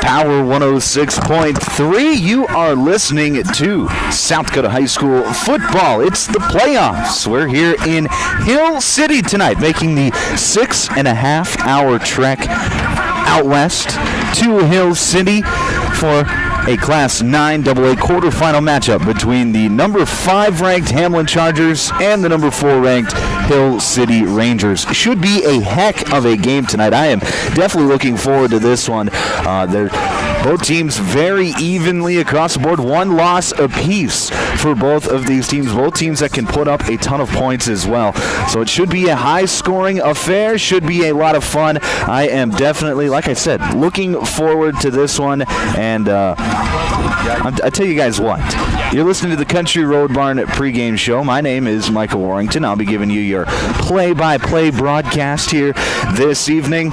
Power 106.3. You are listening to South Dakota High School football. It's the playoffs. We're here in Hill City tonight, making the 6.5-hour trek out west to Hill City for a Class 9 AA quarterfinal matchup between the number 5 ranked Hamlin Chargers and the number 4 ranked Hill City Rangers. Should be a heck of a game tonight. I am definitely looking forward to this one. They're both teams very evenly across the board. One loss apiece for both of these teams. Both teams that can put up a ton of points as well. So it should be a high-scoring affair. Should be a lot of fun. I am definitely, like I said, looking forward to this one. And I tell you guys what. You're listening to the Country Road Barn pregame show. My name is Michael Warrington. I'll be giving you your play-by-play broadcast here this evening.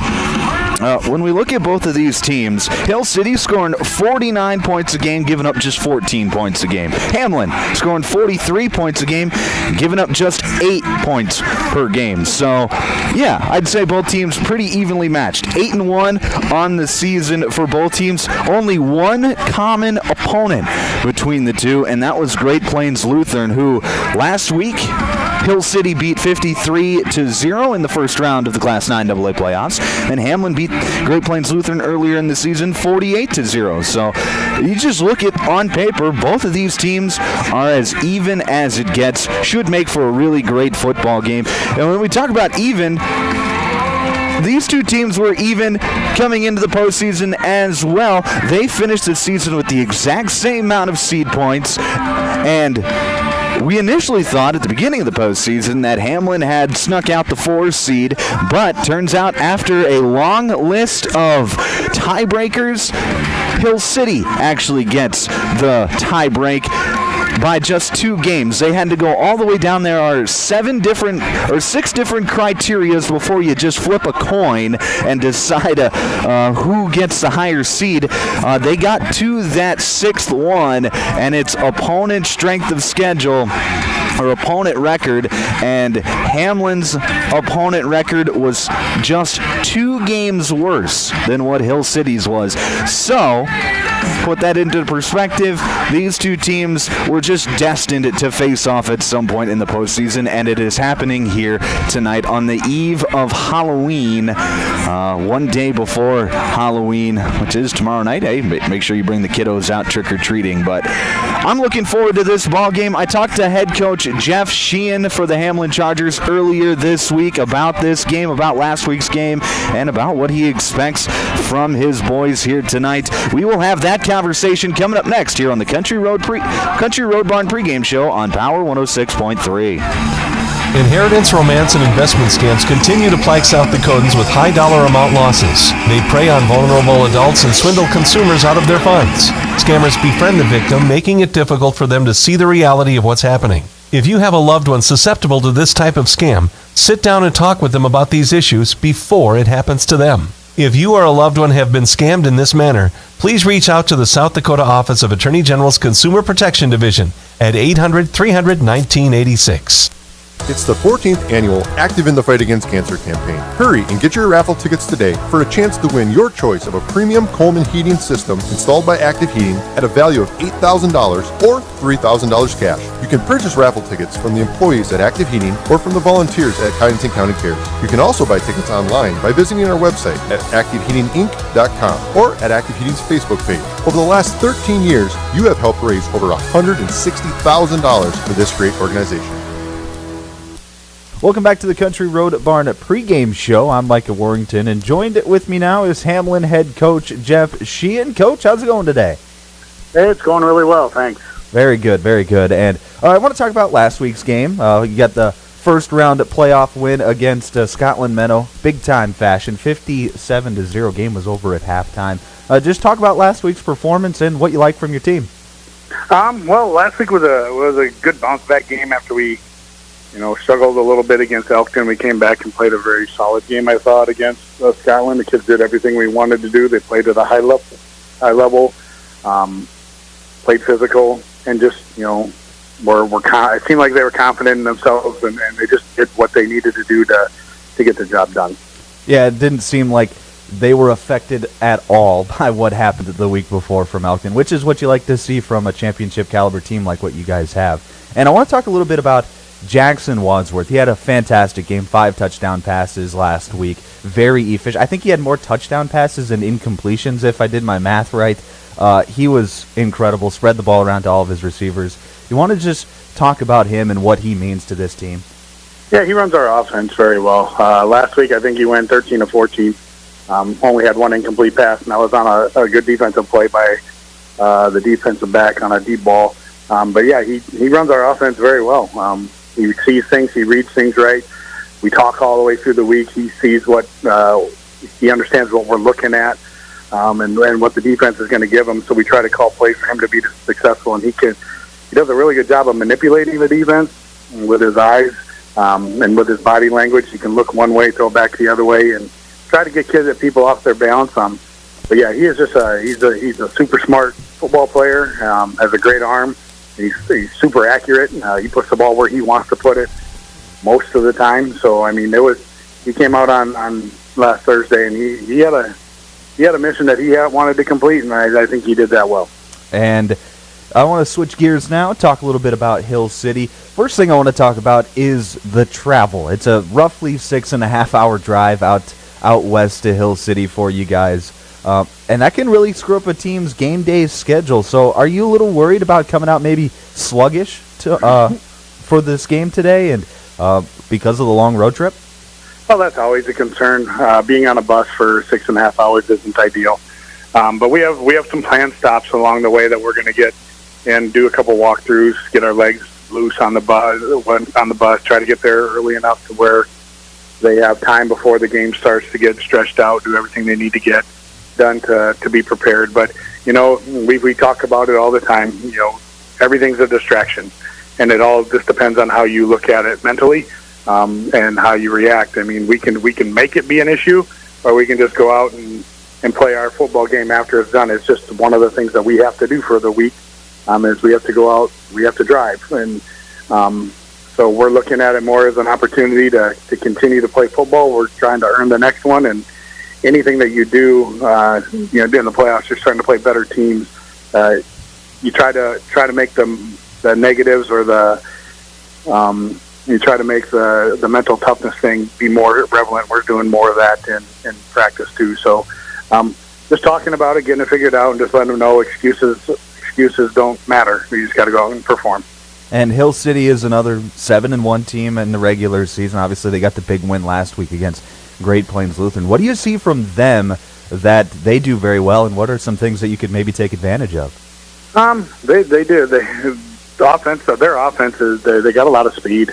When we look at both of these teams, Hill City scoring 49 points a game, giving up just 14 points a game. Hamlin scoring 43 points a game, giving up just 8 points per game. So, yeah, I'd say both teams pretty evenly matched. 8-1 on the season for both teams. Only one common opponent between the two, and that was Great Plains Lutheran, who last week Hill City beat 53-0 in the first round of the Class 9 AA playoffs, and Hamlin beat Great Plains Lutheran earlier in the season 48-0. So you just look at on paper, both of these teams are as even as it gets. Should make for a really great football game. And when we talk about even, these two teams were even coming into the postseason as well. They finished the season with the exact same amount of seed points, and we initially thought at the beginning of the postseason that Hamlin had snuck out the 4 seed, but turns out after a long list of tiebreakers, Hill City actually gets the tiebreak by just 2 games. They had to go all the way down. There are 6 different criterias before you just flip a coin and decide who gets the higher seed. They got to that 6th one, and it's opponent strength of schedule or opponent record, and Hamlin's opponent record was just 2 games worse than what Hill City's was. So put that into perspective, these two teams were just destined to face off at some point in the postseason, and it is happening here tonight on the eve of Halloween, one day before Halloween, which is tomorrow night. Hey, make sure you bring the kiddos out trick-or-treating, but I'm looking forward to this ball game. I talked to head coach Jeff Sheehan for the Hamlin Chargers earlier this week about this game, about last week's game, and about what he expects from his boys here tonight. We will have that conversation coming up next here on the Country Road Barn pregame show on Power 106.3. Inheritance, romance, and investment scams continue to plague South Dakotans with high dollar amount losses. They prey on vulnerable adults and swindle consumers out of their funds. Scammers befriend the victim, making it difficult for them to see the reality of what's happening. If you have a loved one susceptible to this type of scam, sit down and talk with them about these issues before it happens to them. If you or a loved one have been scammed in this manner, please reach out to the South Dakota Office of Attorney General's Consumer Protection Division at 800-300-1986. It's the 14th annual Active in the Fight Against Cancer campaign. Hurry and get your raffle tickets today for a chance to win your choice of a premium Coleman heating system installed by Active Heating at a value of $8,000 or $3,000 cash. You can purchase raffle tickets from the employees at Active Heating or from the volunteers at Cottington County Cares. You can also buy tickets online by visiting our website at activeheatinginc.com or at Active Heating's Facebook page. Over the last 13 years, you have helped raise over $160,000 for this great organization. Welcome back to the Country Road Barn pregame show. I'm Micah Warrington, and joined with me now is Hamlin head coach Jeff Sheehan. Coach, how's it going today? Hey, it's going really well, thanks. Very good, very good. And I want to talk about last week's game. You got the first round playoff win against Scotland Meadow, big-time fashion, 57-0. Game was over at halftime. Just talk about last week's performance and what you like from your team. Well, last week was a good bounce-back game after we struggled a little bit against Elkton. We came back and played a very solid game, I thought, against Scotland. The kids did everything we wanted to do. They played at a high level, played physical, and just, it seemed like they were confident in themselves, and they just did what they needed to do to get the job done. Yeah, it didn't seem like they were affected at all by what happened the week before from Elkton, which is what you like to see from a championship caliber team like what you guys have. And I want to talk a little bit about Jackson Wadsworth. He had a fantastic game, 5 touchdown passes last week, very efficient. I think he had more touchdown passes than incompletions, if I did my math right. He was incredible, spread the ball around to all of his receivers. You want to just talk about him and what he means to this team? Yeah, he runs our offense very well. Last week, I think he went 13 of 14. Only had one incomplete pass, and that was on a good defensive play by the defensive back on a deep ball. But yeah, he runs our offense very well. He sees things, he reads things right. We talk all the way through the week. He sees he understands what we're looking at, and what the defense is going to give him. So we try to call plays for him to be successful, and he does a really good job of manipulating the defense with his eyes and with his body language. He can look one way, throw back the other way, and try to get people off their balance. But yeah, he is just he's a super smart football player. Has a great arm. He's super accurate. He puts the ball where he wants to put it most of the time. So I mean, he came out on last Thursday, and he had a mission that he wanted to complete, and I think he did that well. And I want to switch gears now, talk a little bit about Hill City. First thing I want to talk about is the travel. It's a roughly 6.5-hour drive out west to Hill City for you guys. And that can really screw up a team's game day schedule. So are you a little worried about coming out maybe sluggish for this game today and because of the long road trip? Well, that's always a concern. Being on a bus for 6.5 hours isn't ideal. But we have some planned stops along the way that we're going to get and do a couple walkthroughs, get our legs loose on the bus, try to get there early enough to where they have time before the game starts to get stretched out, do everything they need to get done to be prepared. But we talk about it all the time. Everything's a distraction, and it all just depends on how you look at it mentally and how you react. I mean, we can make it be an issue, or we can just go out and play our football game after it's done. It's just one of the things that we have to do for the week. Is we have to go out, we have to drive, and so we're looking at it more as an opportunity to continue to play football. We're trying to earn the next one, and anything that you do, during the playoffs, you're starting to play better teams. You try to make the negatives or you try to make the mental toughness thing be more prevalent. We're doing more of that in practice too. So just talking about it, getting it figured out, and just letting them know excuses don't matter. You just got to go out and perform. And Hill City is another 7-1 team in the regular season. Obviously, they got the big win last week against Great Plains Lutheran. What do you see from them that they do very well, and what are some things that you could maybe take advantage of? They do. Their offense is they got a lot of speed.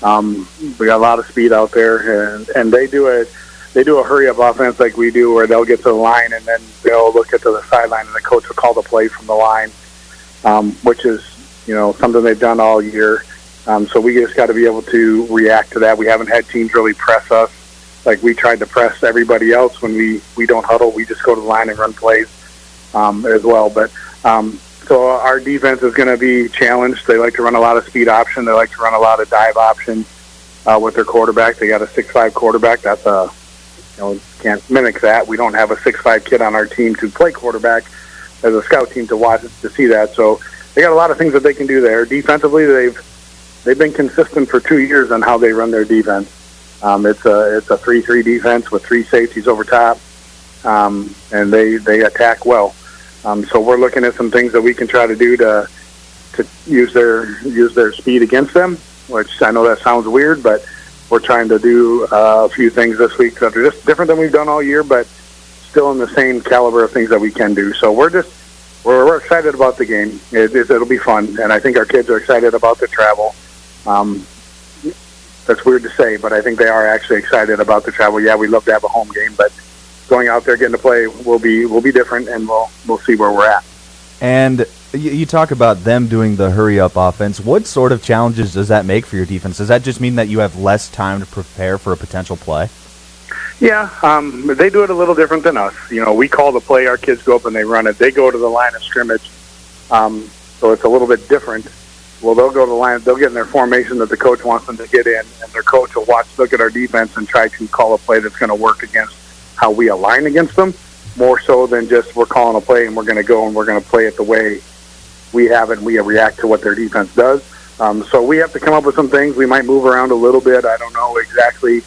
We got a lot of speed out there, and they do a hurry up offense like we do, where they'll get to the line and then they'll look at the sideline and the coach will call the play from the line, which is something they've done all year. So we just got to be able to react to that. We haven't had teams really press us like we tried to press everybody else. When we don't huddle, we just go to the line and run plays as well. But so our defense is going to be challenged. They like to run a lot of speed option. They like to run a lot of dive option with their quarterback. They got a 6'5" quarterback. That's can't mimic that. We don't have a 6'5" kid on our team to play quarterback as a scout team to watch to see that. So they got a lot of things that they can do there. Defensively, they've been consistent for 2 years on how they run their defense. It's a 3-3 defense with 3 safeties over top, and they attack well. So we're looking at some things that we can try to do to use their speed against them, which I know that sounds weird, but we're trying to do a few things this week that are just different than we've done all year, but still in the same caliber of things that we can do. So we're excited about the game. It'll be fun, and I think our kids are excited about the travel. That's weird to say, but I think they are actually excited about the travel. Yeah, we love to have a home game, but going out there getting to play will be different, and we'll see where we're at. And you talk about them doing the hurry-up offense. What sort of challenges does that make for your defense? Does that just mean that you have less time to prepare for a potential play? Yeah, they do it a little different than us. We call the play, our kids go up and they run it. They go to the line of scrimmage, so it's a little bit different. Well, they'll go to the line, they'll get in their formation that the coach wants them to get in, and their coach will look at our defense and try to call a play that's going to work against how we align against them, more so than just we're calling a play and we're going to go and we're going to play it the way we have it and we react to what their defense does. So we have to come up with some things. We might move around a little bit. I don't know exactly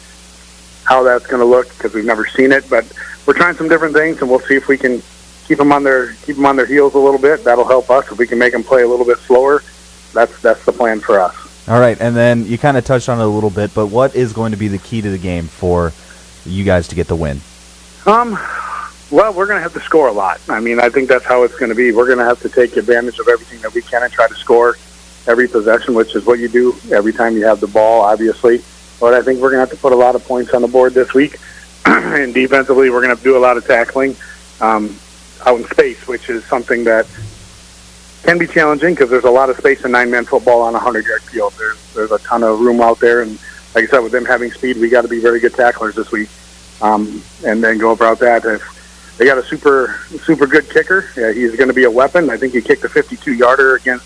how that's going to look because we've never seen it, but we're trying some different things, and we'll see if we can keep them on their heels a little bit. That'll help us. If we can make them play a little bit slower, that's the plan for us. All right, and then you kind of touched on it a little bit, but what is going to be the key to the game for you guys to get the win? Well, we're going to have to score a lot. I mean, I think that's how it's going to be. We're going to have to take advantage of everything that we can and try to score every possession, which is what you do every time you have the ball, obviously. But I think we're going to have to put a lot of points on the board this week. And defensively, we're going to have to do a lot of tackling out in space, which is something that can be challenging because there's a lot of space in 9-man football on a 100-yard field. There's a ton of room out there, and like I said, with them having speed, we got to be very good tacklers this week, and then go about that. If they got a super good kicker, yeah, he's going to be a weapon. I think he kicked a 52-yarder against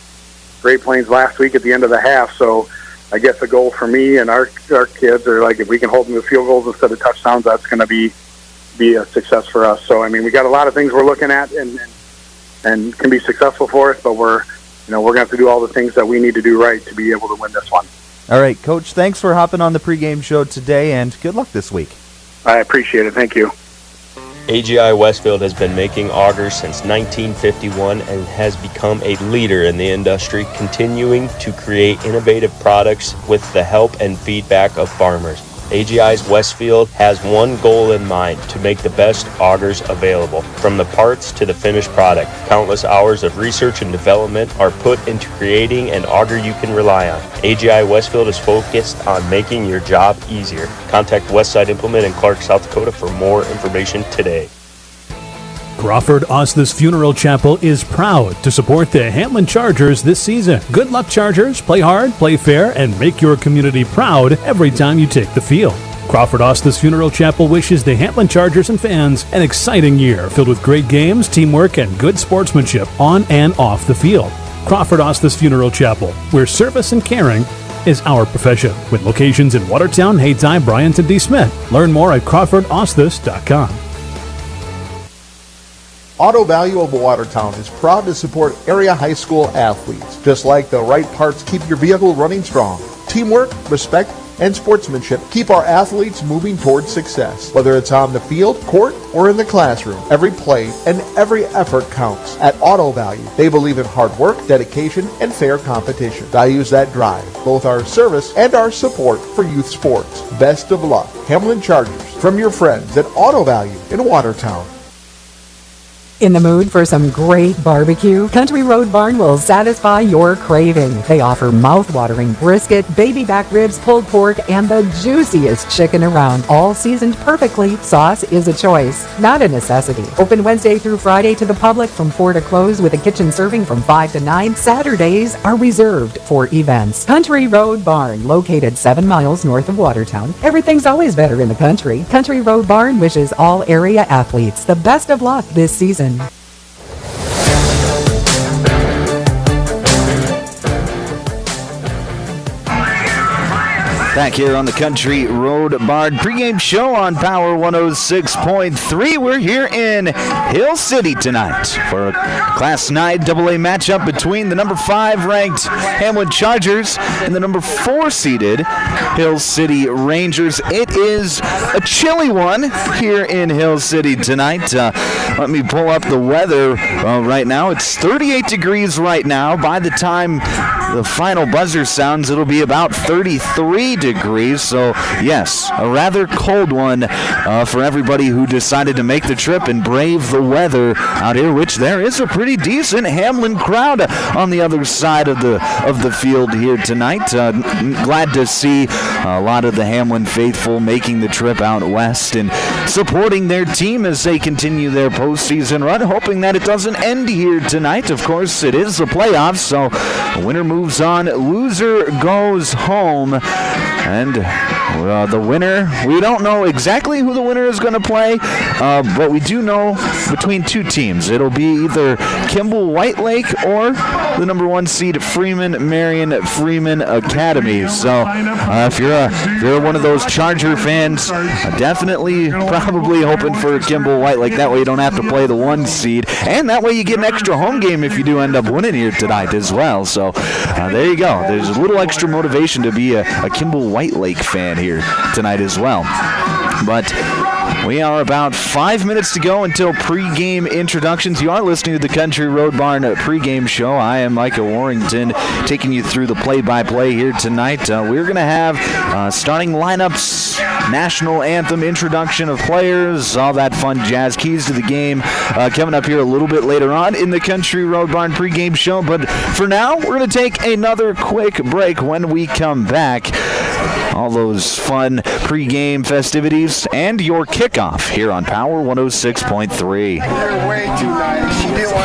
Great Plains last week at the end of the half. So I guess the goal for me and our kids are like if we can hold them to field goals instead of touchdowns, that's going to be a success for us. So I mean, we got a lot of things we're looking at and can be successful for us, but we're going to have to do all the things that we need to do right to be able to win this one. All right, Coach, thanks for hopping on the pregame show today, and good luck this week. I appreciate it. Thank you. AGI Westfield has been making augers since 1951 and has become a leader in the industry, continuing to create innovative products with the help and feedback of farmers. AGI's Westfield has one goal in mind: to make the best augers available. From the parts to the finished product, countless hours of research and development are put into creating an auger you can rely on. AGI Westfield is focused on making your job easier. Contact Westside Implement in Clark, South Dakota for more information today. Crawford Osthus Funeral Chapel is proud to support the Hamlin Chargers this season. Good luck, Chargers. Play hard, play fair, and make your community proud every time you take the field. Crawford Osthus Funeral Chapel wishes the Hamlin Chargers and fans an exciting year filled with great games, teamwork, and good sportsmanship on and off the field. Crawford Osthus Funeral Chapel, where service and caring is our profession. With locations in Watertown, Hayti, Bryant, and D. Smith. Learn more at CrawfordOsthus.com. Auto Value of Watertown is proud to support area high school athletes. Just like the right parts keep your vehicle running strong, teamwork, respect, and sportsmanship keep our athletes moving towards success. Whether it's on the field, court, or in the classroom, every play and every effort counts. At Auto Value, they believe in hard work, dedication, and fair competition. Values that drive both our service and our support for youth sports. Best of luck, Hamlin Chargers, from your friends at Auto Value in Watertown. In the mood for some great barbecue? Country Road Barn will satisfy your craving. They offer mouth-watering brisket, baby back ribs, pulled pork, and the juiciest chicken around, all seasoned perfectly. Sauce is a choice, not a necessity. Open Wednesday through Friday to the public from 4 to close, with a kitchen serving from 5 to 9. Saturdays are reserved for events. Country Road Barn, located 7 miles north of Watertown. Everything's always better in the country. Country Road Barn wishes all area athletes the best of luck this season. Back here on the Country Road Barn pregame show on Power 106.3. We're here in Hill City tonight for a Class 9 AA matchup between the number 5 ranked Hamlin Chargers and the number 4 seeded Hill City Rangers. It is a chilly one here in Hill City tonight. Let me pull up the weather right now. It's 38 degrees right now. By the time the final buzzer sounds, it'll be about 33 degrees. So, yes, a rather cold one for everybody who decided to make the trip and brave the weather out here, which there is a pretty decent Hamlin crowd on the other side of the field here tonight. Glad to see a lot of the Hamlin faithful making the trip out west and supporting their team as they continue their postseason run, hoping that it doesn't end here tonight. Of course, it is the playoffs, so the winner moves on, loser goes home. And the winner, we don't know exactly who the winner is going to play, but we do know between two teams. It'll be either Kimball Whitelake or the number 1 seed Freeman Marion Freeman Academy. So if you're one of those Charger fans, definitely probably hoping for Kimball Whitelake. That way you don't have to play the 1 seed, and that way you get an extra home game if you do end up winning here tonight as well. So there you go. There's a little extra motivation to be a Kimball Whitelake fan here tonight as well. But we are about 5 minutes to go until pregame introductions. You are listening to the Country Road Barn pregame show. I am Micah Warrington taking you through the play-by-play here tonight. We're going to have starting lineups, national anthem, introduction of players, all that fun jazz, keys to the game coming up here a little bit later on in the Country Road Barn pregame show. But for now, we're going to take another quick break. When we come back, all those fun pregame festivities and your kickoff here on Power 106.3.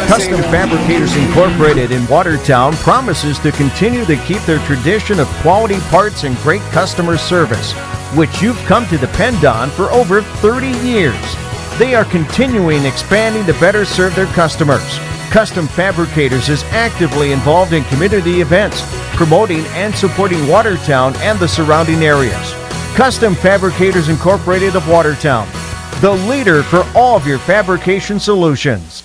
Custom Fabricators Incorporated in Watertown promises to continue to keep their tradition of quality parts and great customer service, which you've come to depend on for over 30 years. They are continuing expanding to better serve their customers. Custom Fabricators is actively involved in community events, promoting and supporting Watertown and the surrounding areas. Custom Fabricators Incorporated of Watertown, the leader for all of your fabrication solutions.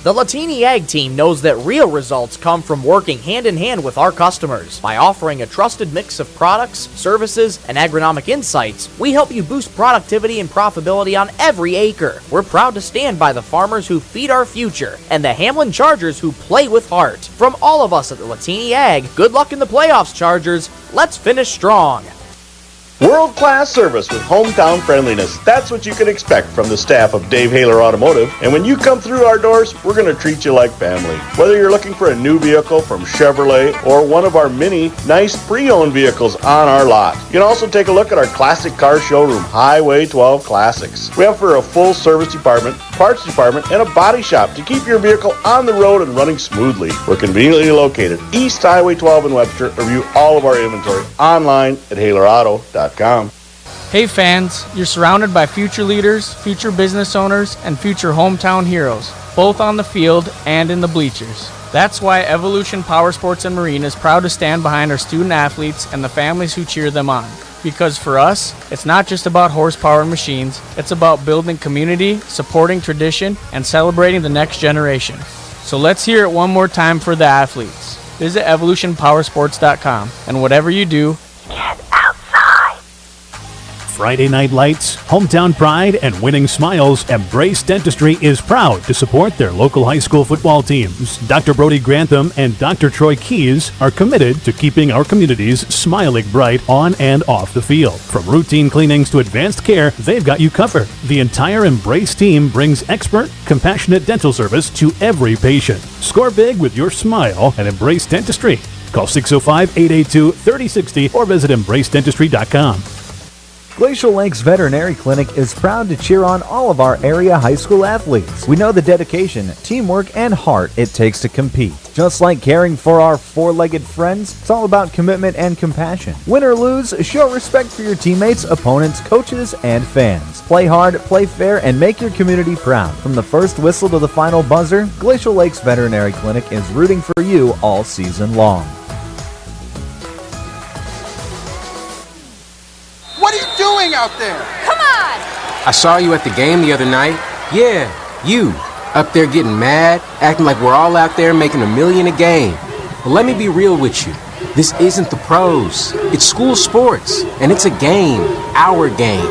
The Latini Ag team knows that real results come from working hand in hand with our customers. By offering a trusted mix of products, services, and agronomic insights, we help you boost productivity and profitability on every acre. We're proud to stand by the farmers who feed our future and the Hamlin Chargers who play with heart. From all of us at the Latini Ag, good luck in the playoffs, Chargers. Let's finish strong. World-class service with hometown friendliness. That's what you can expect from the staff of Dave Haler Automotive. And when you come through our doors, we're going to treat you like family. Whether you're looking for a new vehicle from Chevrolet or one of our many nice pre-owned vehicles on our lot. You can also take a look at our classic car showroom, Highway 12 Classics. We offer a full service department, parts department, and a body shop to keep your vehicle on the road and running smoothly. We're conveniently located East Highway 12 in Webster. Review all of our inventory online at HalerAuto.com. Hey fans, you're surrounded by future leaders, future business owners, and future hometown heroes, both on the field and in the bleachers. That's why Evolution Power Sports and Marine is proud to stand behind our student athletes and the families who cheer them on. Because for us, it's not just about horsepower and machines, it's about building community, supporting tradition, and celebrating the next generation. So let's hear it one more time for the athletes. Visit evolutionpowersports.com, and whatever you do, Friday Night Lights, Hometown Pride, and Winning Smiles, Embrace Dentistry is proud to support their local high school football teams. Dr. Brody Grantham and Dr. Troy Keys are committed to keeping our communities smiling bright on and off the field. From routine cleanings to advanced care, they've got you covered. The entire Embrace team brings expert, compassionate dental service to every patient. Score big with your smile at Embrace Dentistry. Call 605-882-3060 or visit embracedentistry.com. Glacial Lakes Veterinary Clinic is proud to cheer on all of our area high school athletes. We know the dedication, teamwork, and heart it takes to compete. Just like caring for our four-legged friends, it's all about commitment and compassion. Win or lose, show respect for your teammates, opponents, coaches, and fans. Play hard, play fair, and make your community proud. From the first whistle to the final buzzer, Glacial Lakes Veterinary Clinic is rooting for you all season long. What are you doing out there? Come on! I saw you at the game the other night. Yeah, you. Up there getting mad, acting like we're all out there making $1 million a game. Well, let me be real with you. This isn't the pros. It's school sports, and it's a game, our game.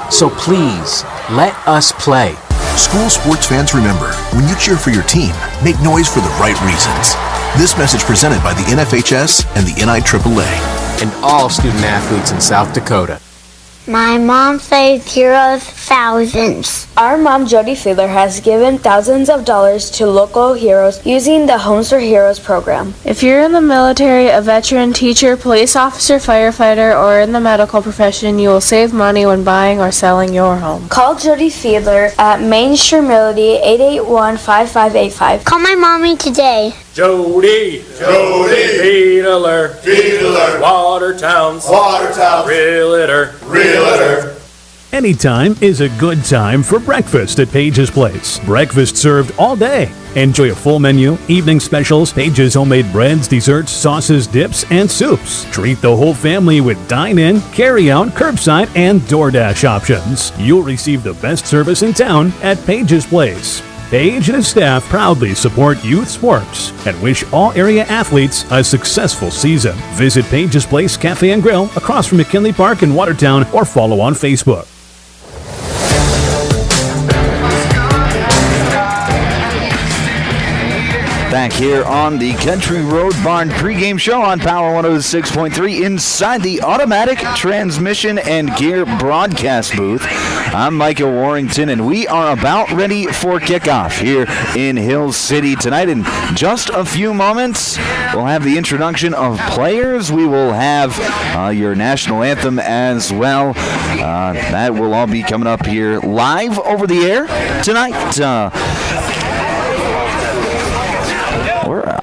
So please, let us play. School sports fans, remember, when you cheer for your team, make noise for the right reasons. This message presented by the NFHS and the NIAAA. And all student athletes in South Dakota. My mom saved heroes thousands. Our mom, Jody Fiedler, has given thousands of dollars to local heroes using the Homes for Heroes program. If you're in the military, a veteran, teacher, police officer, firefighter, or in the medical profession, you will save money when buying or selling your home. Call Jody Fiedler at Main Street Melody 881-5585. Call my mommy today. Jody, Fiedler, Watertown's, Realtor. Anytime is a good time for breakfast at Page's Place. Breakfast served all day. Enjoy a full menu, evening specials, Page's homemade breads, desserts, sauces, dips, and soups. Treat the whole family with dine-in, carry-out, curbside, and DoorDash options. You'll receive the best service in town at Page's Place. Page and his staff proudly support youth sports and wish all area athletes a successful season. Visit Page's Place Cafe and Grill across from McKinley Park in Watertown or follow on Facebook. Back here on the Country Road Barn pregame show on Power 106.3 inside the automatic transmission and gear broadcast booth. I'm Micah Warrington, and we are about ready for kickoff here in Hill City tonight. In just a few moments, we'll have the introduction of players. We will have your national anthem as well. That will all be coming up here live over the air tonight.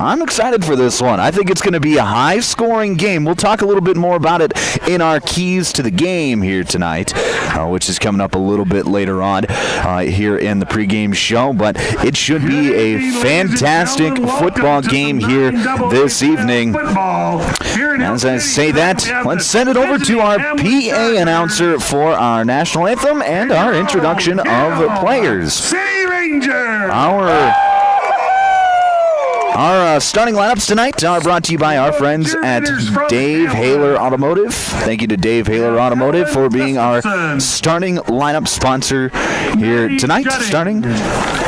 I'm excited for this one. I think it's going to be a high-scoring game. We'll talk a little bit more about it in our keys to the game here tonight, which is coming up a little bit later on here in the pregame show. But it should be a fantastic football game here this evening. As I say that, let's send it over to our PA announcer for our national anthem and our introduction of players. City Ranger! Our starting lineups tonight are brought to you by our friends at Dave Haler Automotive. Thank you to Dave Haler Automotive for being our starting lineup sponsor here tonight, starting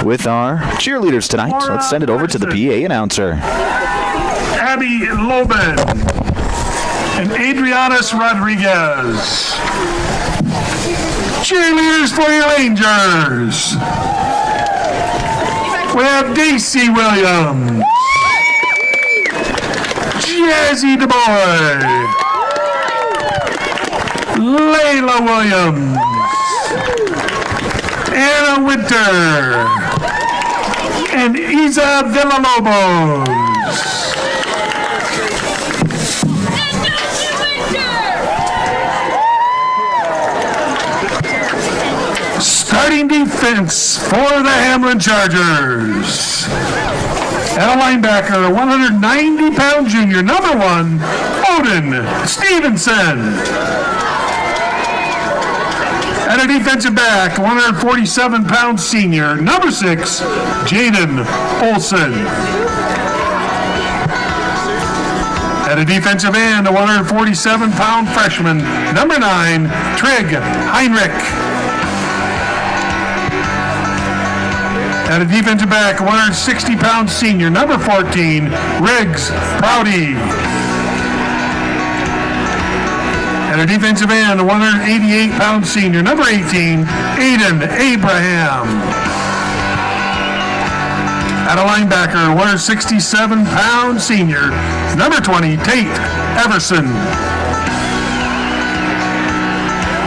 with our cheerleaders tonight. Let's send it over to the PA announcer. Abby Loban and Adrianis Rodriguez. Cheerleaders for your Rangers. We have Daisy Williams, Jazzy DeBoy, Layla Williams, Anna Winter, and Isa Villalobos. Starting defense for the Hamlin Chargers. At a linebacker, a 190-pound junior, number 1, Odin Stevenson. At a defensive back, 147-pound senior, number 6, Jaden Olson. At a defensive end, a 147-pound freshman, number 9, Trig Heinrich. At a defensive back, 160-pound senior, number 14, Riggs Prouty. At a defensive end, a 188-pound senior, number 18, Aiden Abraham. At a linebacker, 167-pound senior, number 20, Tate Everson.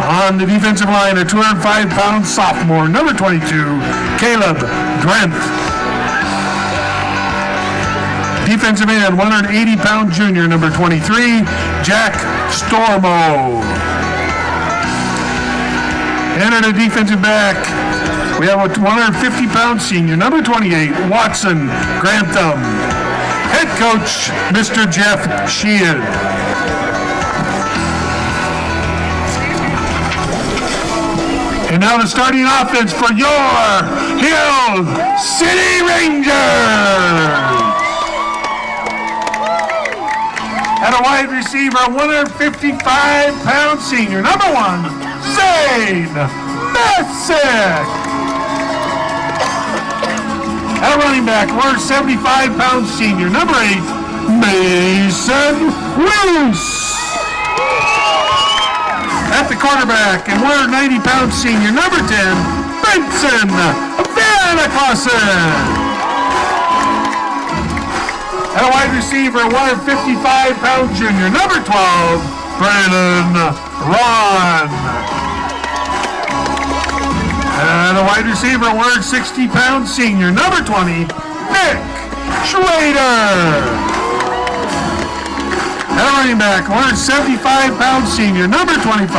On the defensive line, a 205-pound sophomore, number 22, Caleb Drent. Defensive end, 180-pound junior, number 23, Jack Stormo. And at a defensive back, we have a 150-pound senior, number 28, Watson Grantham. Head coach, Mr. Jeff Sheehan. And now the starting offense for your Hill City Rangers. At a wide receiver, 155-pound senior, number 1, Zane Messick. At a running back, 175-pound senior, number 8, Mason Roos. At the quarterback, and 190-pound senior, number 10, Benson Vanakossen. At a wide receiver, 155-pound junior, number 12, Brandon Ron. And a wide receiver, 160-pound senior, number 20, Nick Schrader. At a running back, 175-pound senior, number 25,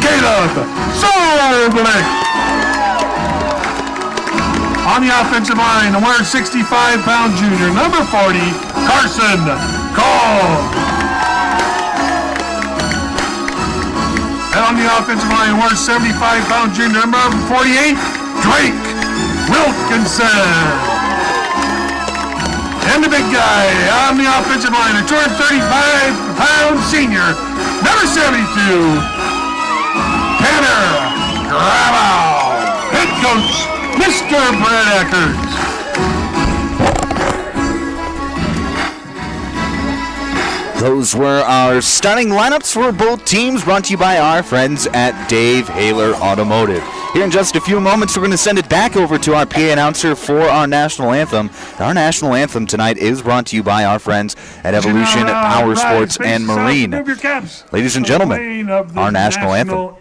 Caleb Solblick. On the offensive line, a 165-pound junior, number 40, Carson Cole. And on the offensive line, 175-pound junior, number 48, Drake Wilkinson. And the big guy on the offensive line, a 235-pound senior, number 72, Tanner Grabow. Head coach, Mr. Brad Eckers. Those were our stunning lineups for both teams, brought to you by our friends at Dave Haler Automotive. Here in just a few moments, we're going to send it back over to our PA announcer for our national anthem. Our national anthem tonight is brought to you by our friends at Evolution Power Sports and Marine. Ladies and gentlemen, our national anthem.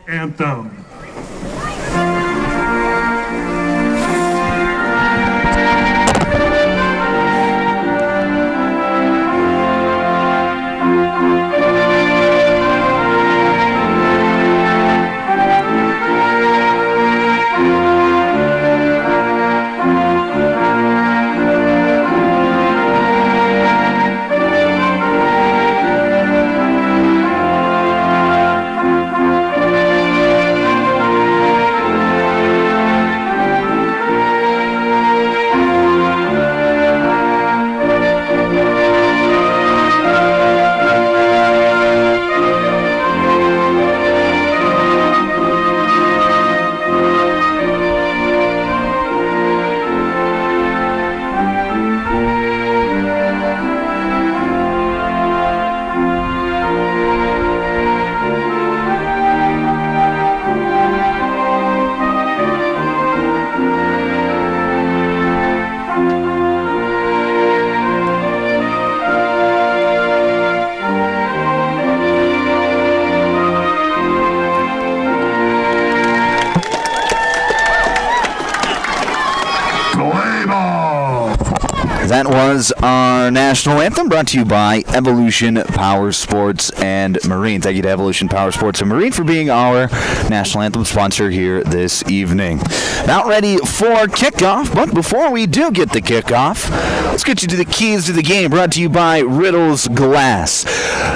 That was our national anthem, brought to you by Evolution Power Sports and Marine. Thank you to Evolution Power Sports and Marine for being our national anthem sponsor here this evening. Now ready for kickoff, but before we do get the kickoff, Let's get you to the keys to the game, brought to you by Riddle's Glass.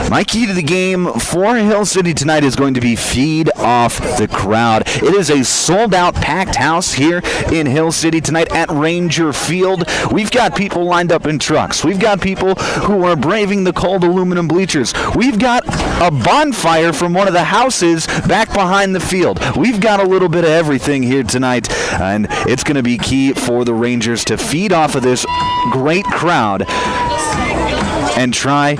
My key to the game for Hill City tonight is going to be feed off the crowd. It is a sold-out packed house here in Hill City tonight at Ranger Field. We've got people lined up in trucks. We've got people who are braving the cold aluminum bleachers. We've got a bonfire from one of the houses back behind the field. We've got a little bit of everything here tonight, and it's going to be key for the Rangers to feed off of this great crowd and try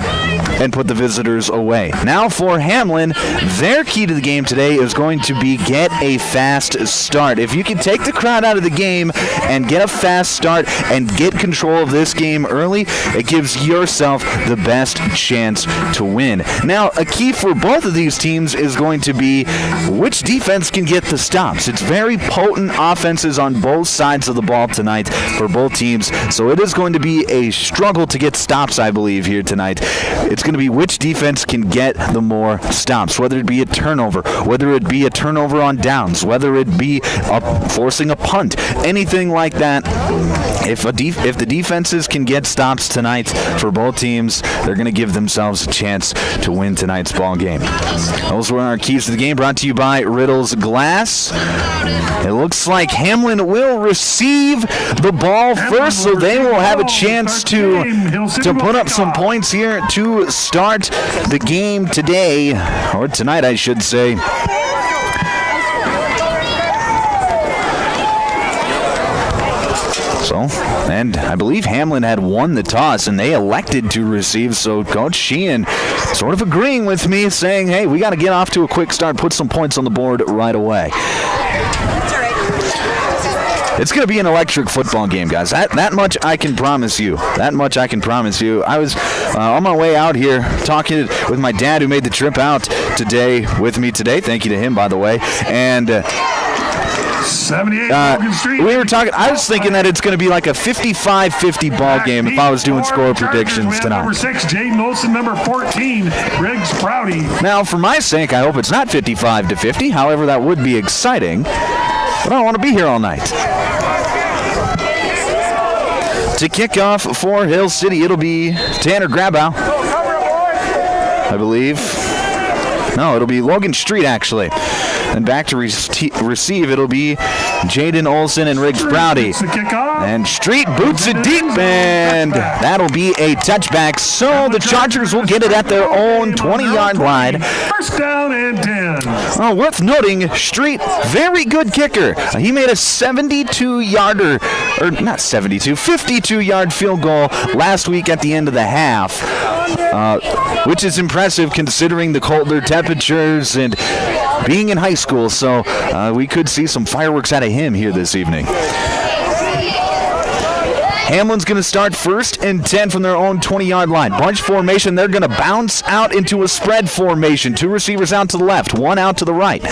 and put the visitors away. Now for Hamlin, their key to the game today is going to be get a fast start. If you can take the crowd out of the game and get a fast start and get control of this game early, it gives yourself the best chance to win. Now, a key for both of these teams is going to be which defense can get the stops. It's very potent offenses on both sides of the ball tonight for both teams, so it is going to be a struggle to get stops, I believe, here tonight. It's going to be which defense can get the more stops, whether it be a turnover, whether it be a turnover on downs, whether it be forcing a punt, anything like that. If the defenses can get stops tonight for both teams, they're going to give themselves a chance to win tonight's ball game. Those were our keys to the game, brought to you by Riddle's Glass. It looks like Hamlin will receive the ball first, so they will have a chance to put up some points here to start the game today, or tonight, I should say. So, and I believe Hamlin had won the toss, and they elected to receive, so Coach Sheehan sort of agreeing with me, saying, hey, we got to get off to a quick start, put some points on the board right away. It's going to be an electric football game, guys. That much I can promise you. That much I can promise you. I was on my way out here talking with my dad, who made the trip out today with me today. Thank you to him, by the way. And 78 Logan Street. We were talking. I was thinking that it's going to be like a 55-50 ball game if I was doing score predictions tonight. Number 6, Jaden Olsen. Number 14, Riggs Prouty. Now, for my sake, I hope it's not 55-50. However, that would be exciting. But I don't want to be here all night. To kick off for Hill City, it'll be Tanner Grabow, I believe. No, it'll be Logan Street, actually. And back to receive, it'll be Jaden Olsen and Riggs Prouty. And Street boots it deep, and that'll be a touchback. So the Chargers will get it at their own 20-yard line. First down and 10. Oh, worth noting, Street, very good kicker. He made a 72-yarder, or not 72, 52-yard field goal last week at the end of the half, which is impressive considering the colder temperatures and being in high school. So we could see some fireworks out of him here this evening. Hamlin's going to start 1st and 10 from their own 20-yard line. Bunch formation, they're going to bounce out into a spread formation. 2 receivers out to the left, 1 out to the right.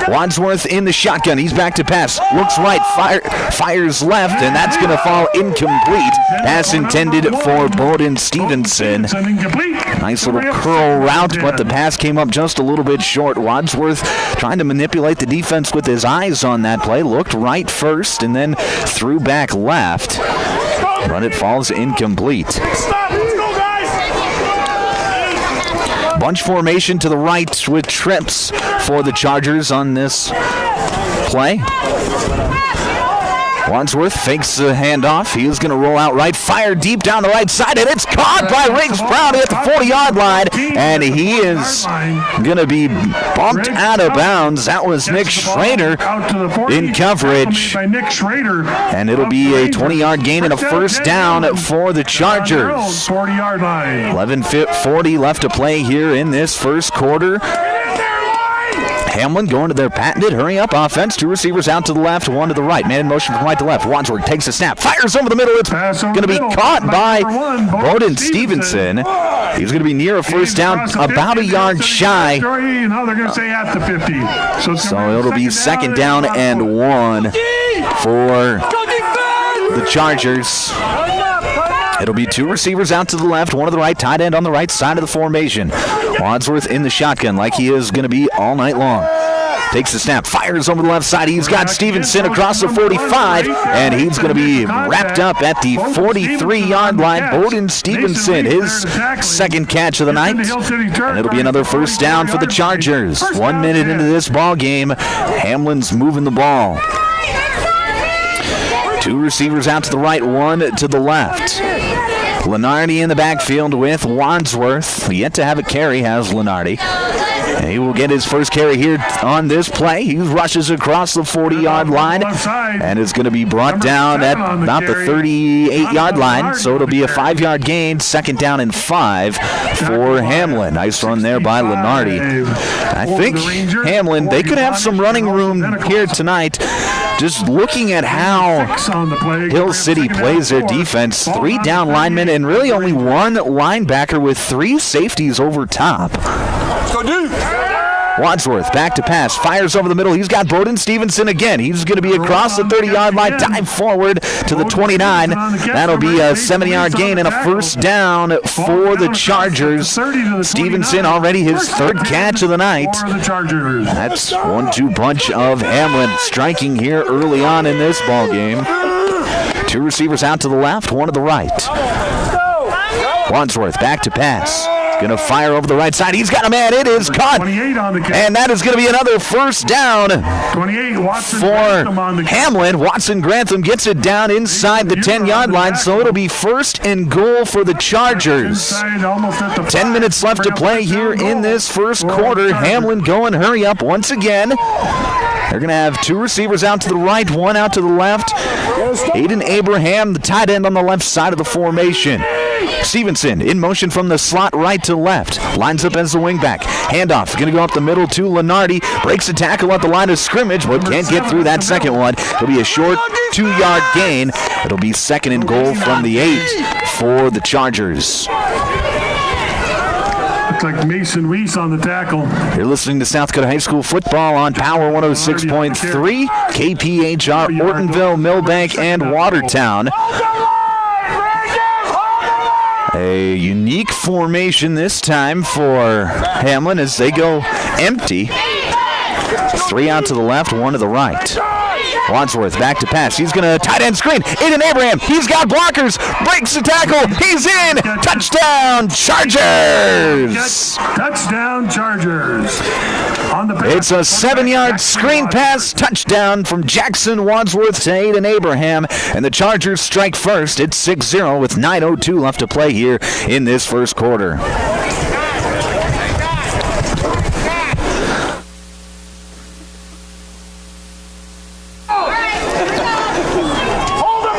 Wadsworth in the shotgun. He's back to pass. Looks right, fires left, and that's going to fall incomplete. Pass intended for Bowden Stevenson. Nice little curl route, but the pass came up just a little bit short. Wadsworth trying to manipulate the defense with his eyes on that play. Looked right first and then threw back left, but it falls incomplete. Bunch formation to the right with trips for the Chargers on this play. Wadsworth fakes the handoff. He is going to roll out right, fire deep down the right side, and it's caught by Riggs Prouty at the 40-yard line, and he is going to be bumped out of bounds. That was Nick Schrader in coverage, and it'll be a 20-yard gain and a first down for the Chargers. 40-yard line. 11:40 left to play here in this first quarter. Hamlin going to their patented hurry-up offense. 2 receivers out to the left, 1 to the right. Man in motion from right to left. Wadsworth takes a snap, fires over the middle. It's going to be caught by Bowden Stevenson. He's going to be near a first down, about a yard shy. Now they're going to say at the 50. So it'll be second down and 1 for the Chargers. It'll be 2 receivers out to the left, 1 to the right, tight end on the right side of the formation. Wadsworth in the shotgun like he is going to be all night long. takes the snap, fires over the left side. He's got Stevenson across the 45, and he's going to be wrapped up at the 43-yard line. Bowden Stevenson, his second catch of the night, and it'll be another first down for the Chargers. 1 minute into this ball game, Hamlin's moving the ball. Two receivers out to the right, one to the left. Lenardi in the backfield with Wadsworth. Yet to have a carry has Lenardi. He will get his first carry here on this play. He rushes across the 40-yard line and is going to be brought down at about the 38-yard line. So it'll be a 5-yard gain, second down and 5 for Hamlin. Nice run there by Lenardi. I think Hamlin, they could have some running room here tonight. Just looking at how Hill City plays their defense, 3 down linemen and really only 1 linebacker with 3 safeties over top. Go Duke! Wadsworth back to pass, fires over the middle. He's got Bowden Stevenson again. He's going to be across the 30-yard line, dive forward to the 29. That'll be a 7-yard gain and a first down for the Chargers. Stevenson already his 3rd catch of the night. That's 1-2 punch of Hamlin striking here early on in this ball game. 2 receivers out to the left, 1 to the right. Wadsworth back to pass. Going to fire over the right side. He's got a man. It is caught. And that is going to be another first down for Hamlin. Watson Grantham gets it down inside the 10-yard line, so it'll be first and goal for the Chargers. 10 minutes left to play here in this first quarter. Hamlin going hurry up once again. They're going to have 2 receivers out to the right, 1 out to the left. Aiden Abraham, the tight end on the left side of the formation. Stevenson in motion from the slot right to left. Lines up as the wingback. Handoff. Going to go up the middle to Lenardi. Breaks a tackle at the line of scrimmage, but can't get through that second one. It'll be a short 2-yard gain. It'll be second and goal from the 8 for the Chargers. Looks like Mason Weiss on the tackle. You're listening to South Dakota High School football on Power 106.3, KPHR, Ortonville, Millbank, and Watertown. A unique formation this time for Hamlin as they go empty. 3 out to the left, 1 to the right. Wadsworth back to pass. He's going to tight end screen. Aiden Abraham. He's got blockers. Breaks the tackle. He's in. Touchdown, Chargers. Touchdown, Chargers. It's a 7-yard screen pass touchdown from Jackson Wadsworth to Aiden Abraham. And the Chargers strike first. It's 6-0 with 9:02 left to play here in this first quarter.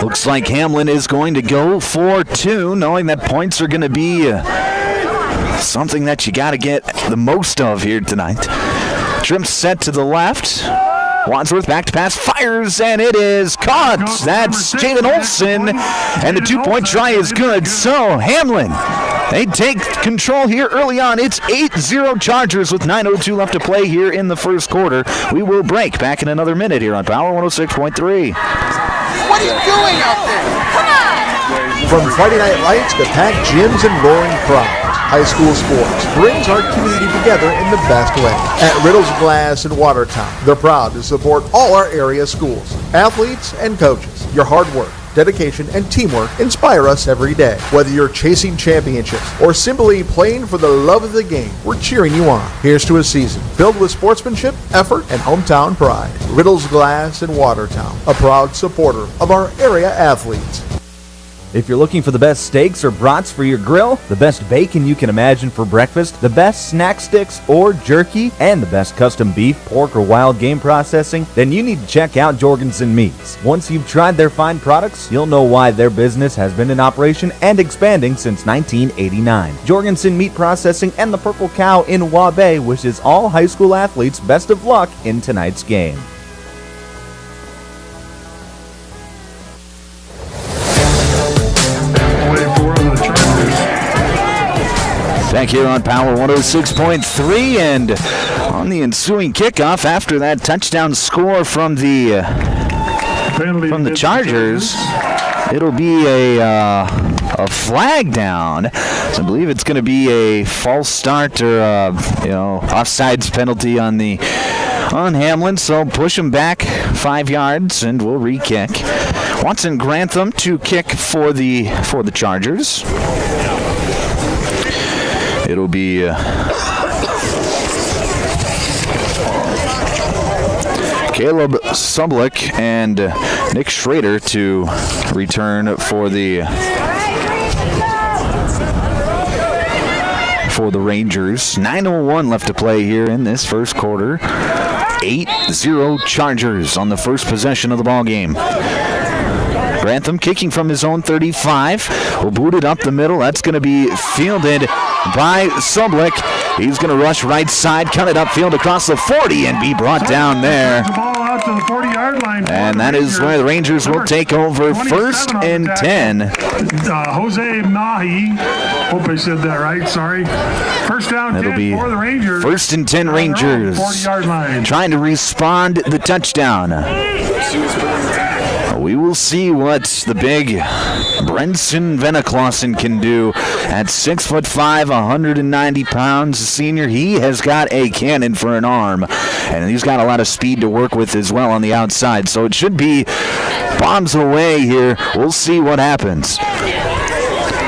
Looks like Hamlin is going to go for 2, knowing that points are going to be something that you got to get the most of here tonight. Trim set to the left. Wadsworth back to pass, fires, and it is caught. That's Jalen Olson, and the 2-point try is good. So Hamlin, they take control here early on. It's 8-0 Chargers with 9:02 left to play here in the first quarter. We will break back in another minute here on Power 106.3. What are you doing out there? Come on! From Friday Night Lights to packed gyms and roaring crowds, high school sports brings our community together in the best way. At Riddle's Glass in Watertown, they're proud to support all our area schools, athletes, and coaches. Your hard work, dedication, and teamwork inspire us every day. Whether you're chasing championships or simply playing for the love of the game, we're cheering you on. Here's to a season filled with sportsmanship, effort, and hometown pride. Riddle's Glass in Watertown, a proud supporter of our area athletes. If you're looking for the best steaks or brats for your grill, the best bacon you can imagine for breakfast, the best snack sticks or jerky, and the best custom beef, pork, or wild game processing, then you need to check out Jorgensen Meats. Once you've tried their fine products, you'll know why their business has been in operation and expanding since 1989. Jorgensen Meat Processing and the Purple Cow in Waubay wishes all high school athletes best of luck in tonight's game. Back here on Power 106.3, and on the ensuing kickoff after that touchdown score from the Chargers, it'll be a flag down. So I believe it's going to be a false start or offsides penalty on the on Hamlin, so push him back 5 yards, and we'll re-kick. Watson Grantham to kick for the Chargers. It'll be Caleb Sublick and Nick Schrader to return for the Rangers. 9:01 left to play here in this first quarter. 8-0 Chargers on the first possession of the ball game. Grantham kicking from his own 35. Will boot it up the middle. That's going to be fielded by Sublick. He's going to rush right side, cut it upfield across the 40, and be brought down there. The ball out to the 40-yard line. And that is where the Rangers will take over 1st and 10. Jose Mahi. Hope I said that right. Sorry. First down 10 for the Rangers. 1st and 10 Rangers. 40-yard line. Trying to respond the touchdown. We will see what the big Brenson Veneklausen can do at 6'5", 190 pounds. The senior, he has got a cannon for an arm, and he's got a lot of speed to work with as well on the outside. So it should be bombs away here. We'll see what happens.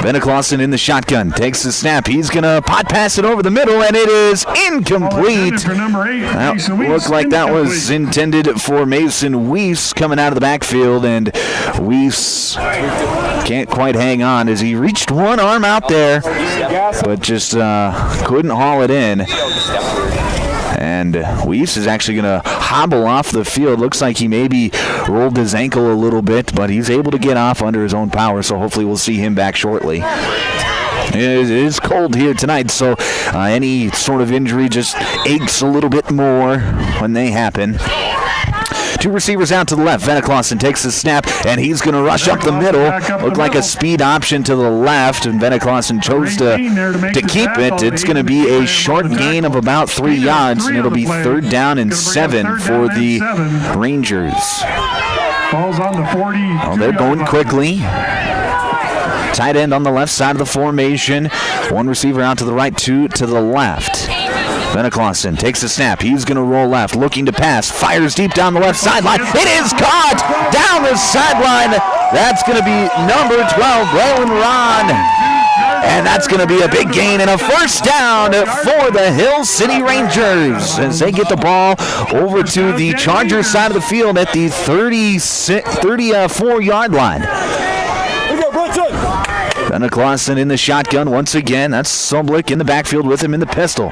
Veneklausen in the shotgun, takes the snap. He's going to pot pass it over the middle, and it is incomplete. For number 8, that looked like that was intended for Mason Weiss coming out of the backfield, and Weiss can't quite hang on as he reached one arm out there, but just couldn't haul it in. And Weiss is actually going to hobble off the field. Looks like he maybe rolled his ankle a little bit, but he's able to get off under his own power, so hopefully we'll see him back shortly. It is cold here tonight, so any sort of injury just aches a little bit more when they happen. 2 receivers out to the left. Veneklausen takes the snap, and he's going to rush up the middle. Looked like a speed option to the left, and Veneklausen chose to keep it. It's going to be a short gain of about 3 yards, and it'll be 3rd down and 7 for the Rangers. Ball's on the 40. Oh, they're going quickly. Tight end on the left side of the formation. 1 receiver out to the right, 2 to the left. Veneklausen takes the snap. He's going to roll left, looking to pass. Fires deep down the left sideline. It is caught down the sideline. That's going to be number 12, Braylon Ron. And that's going to be a big gain and a 1st down for the Hill City Rangers as they get the ball over to the Chargers side of the field at the 34-yard line. Veneklausen in the shotgun once again. That's Sublick in the backfield with him in the pistol.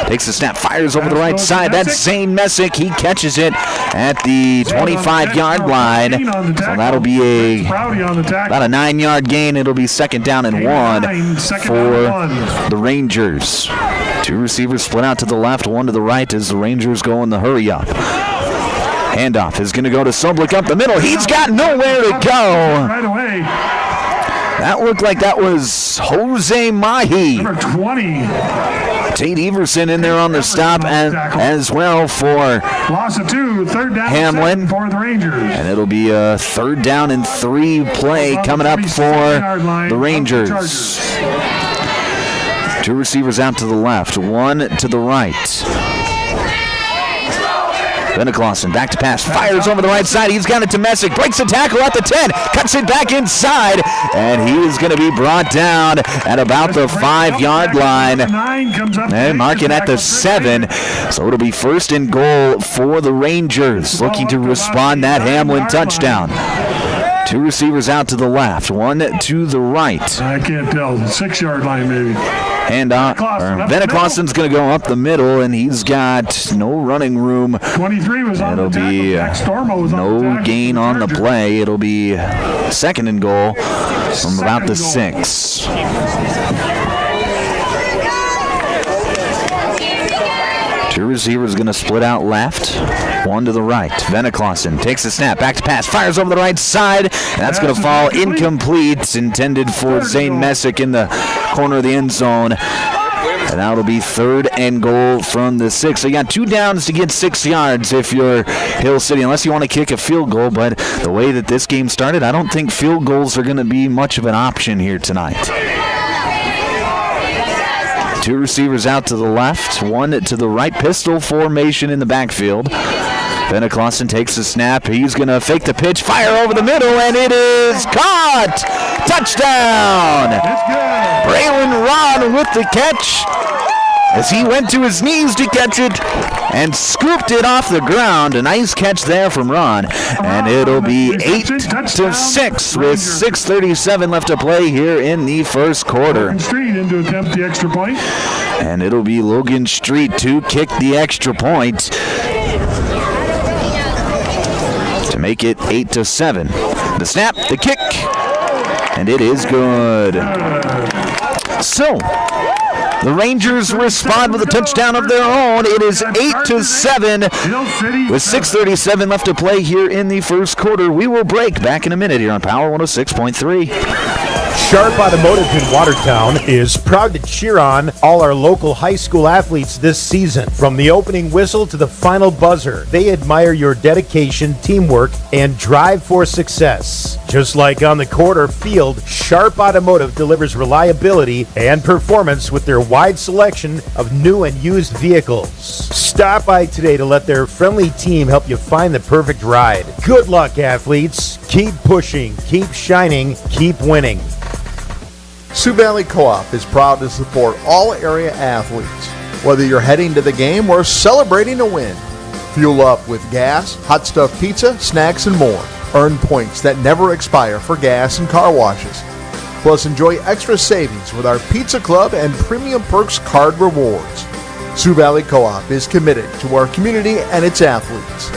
Takes the snap, fires over the right side. That's Zane Messick. He catches it at the 25-yard line. So that'll be about a 9-yard gain. It'll be 2nd down and 1 for the Rangers. 2 receivers split out to the left, 1 to the right as the Rangers go in the hurry up. Handoff is going to go to Sublick up the middle. He's got nowhere to go. Right away. That looked like that was Jose Mahi. Number 20. Tate Everson in there on the stop as well for Loss of 2, 3rd down Hamlin for the Rangers. And it'll be a 3rd down and 3 play coming up for the Rangers. 2 receivers out to the left, 1 to the right. Veneklausen back to pass, fires over the right side. He's got it to Messick, breaks the tackle at the 10, cuts it back inside, and he is going to be brought down at about the 5-yard line. And marking at the 7, so it'll be 1st and goal for the Rangers, looking to respond that Hamlin touchdown. 2 receivers out to the left, 1 to the right. I can't tell, 6-yard line maybe. Veneklausen's going to go up the middle, and he's got no running room. 23 was on the tackle. No gain on the play. It'll be 2nd and goal from about the 6. Two receivers going to split out left, 1 to the right. Veneklausen takes the snap, back to pass, fires over the right side, and that's going to fall incomplete. It's intended for Zane Messick in the corner of the end zone. And that'll be 3rd and goal from the 6. So you got 2 downs to get 6 yards if you're Hill City, unless you want to kick a field goal. But the way that this game started, I don't think field goals are going to be much of an option here tonight. Two receivers out to the left, one to the right. Pistol formation in the backfield. Bennett Clausen takes the snap. He's going to fake the pitch, fire over the middle, and it is caught! Touchdown! Braylon Ron with the catch as he went to his knees to catch it and scooped it off the ground. A nice catch there from Ron, and it'll be 8-6 with 6:37 left to play here in the first quarter. Street in to attempt the extra point. And it'll be Logan Street to kick the extra point to make it 8-7. The snap, the kick, and it is good. So, the Rangers respond with a touchdown of their own. It is 8-7 with 6:37 left to play here in the first quarter. We will break back in a minute here on Power 106.3. Sharp Automotive in Watertown is proud to cheer on all our local high school athletes this season. From the opening whistle to the final buzzer, they admire your dedication, teamwork, and drive for success. Just like on the court or field, Sharp Automotive delivers reliability and performance with their wide selection of new and used vehicles. Stop by today to let their friendly team help you find the perfect ride. Good luck, athletes. Keep pushing, keep shining, keep winning. Sioux Valley Co-op is proud to support all area athletes, whether you're heading to the game or celebrating a win. Fuel up with gas, hot stuffed pizza, snacks, and more. Earn points that never expire for gas and car washes. Plus, enjoy extra savings with our Pizza Club and Premium Perks card rewards. Sioux Valley Co-op is committed to our community and its athletes.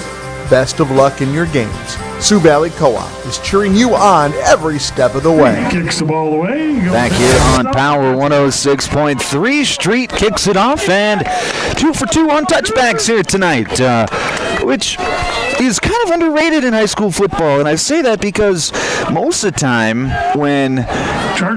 Best of luck in your games. Sioux Valley Co-op is cheering you on every step of the way. Kicks the ball away. Back here on Power 106.3, Street kicks it off, and 2 for 2 on touchbacks here tonight, which is kind of underrated in high school football. And I say that because most of the time when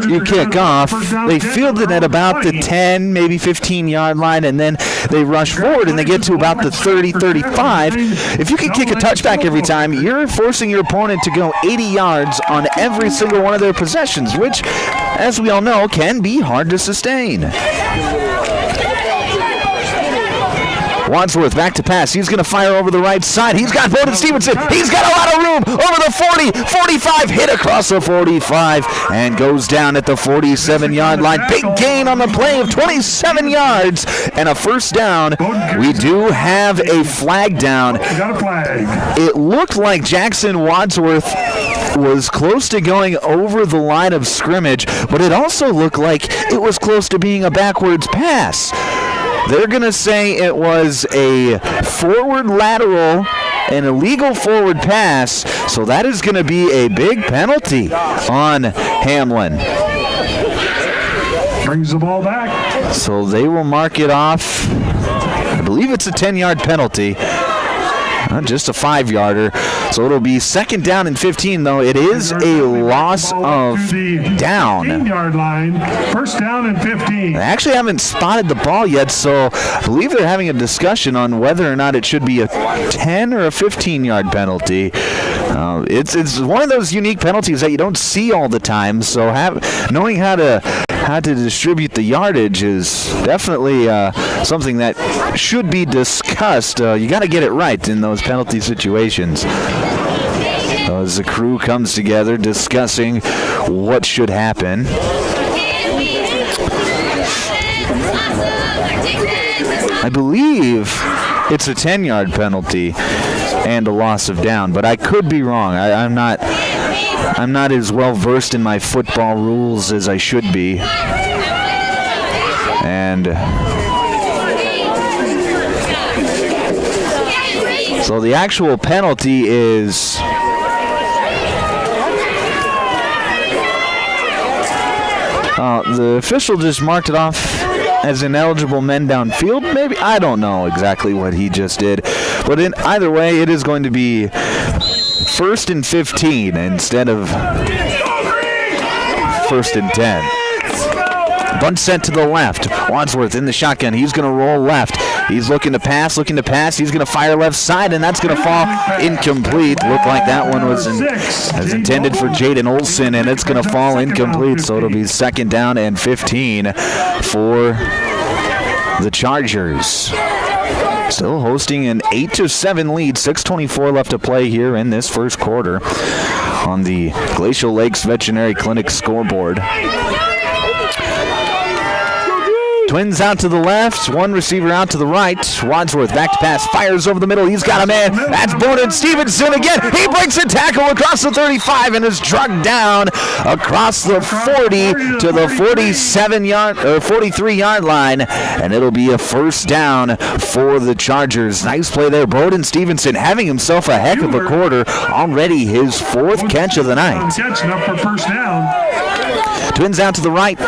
you kick off, they field it at about the 10, maybe 15-yard line, and then they rush forward and they get to about the 30, 35. If you can kick a touchback every time, you're forcing your opponent to go 80 yards on every single one of their possessions, which, as we all know, can be hard to sustain. Wadsworth back to pass. He's going to fire over the right side. He's got Bowden Stevenson. He's got a lot of room over the 40, 45, hit across the 45, and goes down at the 47-yard line. Big gain on the play of 27 yards and a first down. We do have a flag down. It looked like Jackson Wadsworth was close to going over the line of scrimmage, but it also looked like it was close to being a backwards pass. They're going to say it was a forward lateral, an illegal forward pass, so that is going to be a big penalty on Hamlin. Brings the ball back. So they will mark it off. I believe it's a 10-yard penalty. Not just a 5-yarder. So it'll be second down and 15, though. It is a loss of down. 15-yard line, first down and 15. I actually haven't spotted the ball yet, so I believe they're having a discussion on whether or not it should be a 10 or a 15-yard penalty. It's one of those unique penalties that you don't see all the time, so knowing how to distribute the yardage is definitely something that should be discussed. You got to get it right in those penalty situations. As the crew comes together discussing what should happen. I believe it's a 10-yard penalty and a loss of down, but I could be wrong. I'm not as well versed in my football rules as I should be. And so the actual penalty is the official just marked it off as ineligible men downfield, maybe? I don't know exactly what he just did. But in either way, it is going to be first and 15 instead of first and 10. Bunt set to the left. Wadsworth in the shotgun. He's going to roll left. He's looking to pass. He's going to fire left side, and that's going to fall incomplete. Looked like that one was as intended for Jaden Olson, and it's going to fall incomplete. So it'll be 2nd down and 15 for the Chargers. Still hosting an 8-7 lead. 6:24 left to play here in this first quarter on the Glacial Lakes Veterinary Clinic scoreboard. Twins out to the left, one receiver out to the right. Wadsworth back to pass, fires over the middle. He's got a man. That's Bowden Stevenson again. He breaks a tackle across the 35 and is drugged down across the 40 to the 43-yard line, and it'll be a first down for the Chargers. Nice play there. Bowden Stevenson having himself a heck of a quarter. Already his 4th catch of the night. Catching up for first down. Twins out to the right.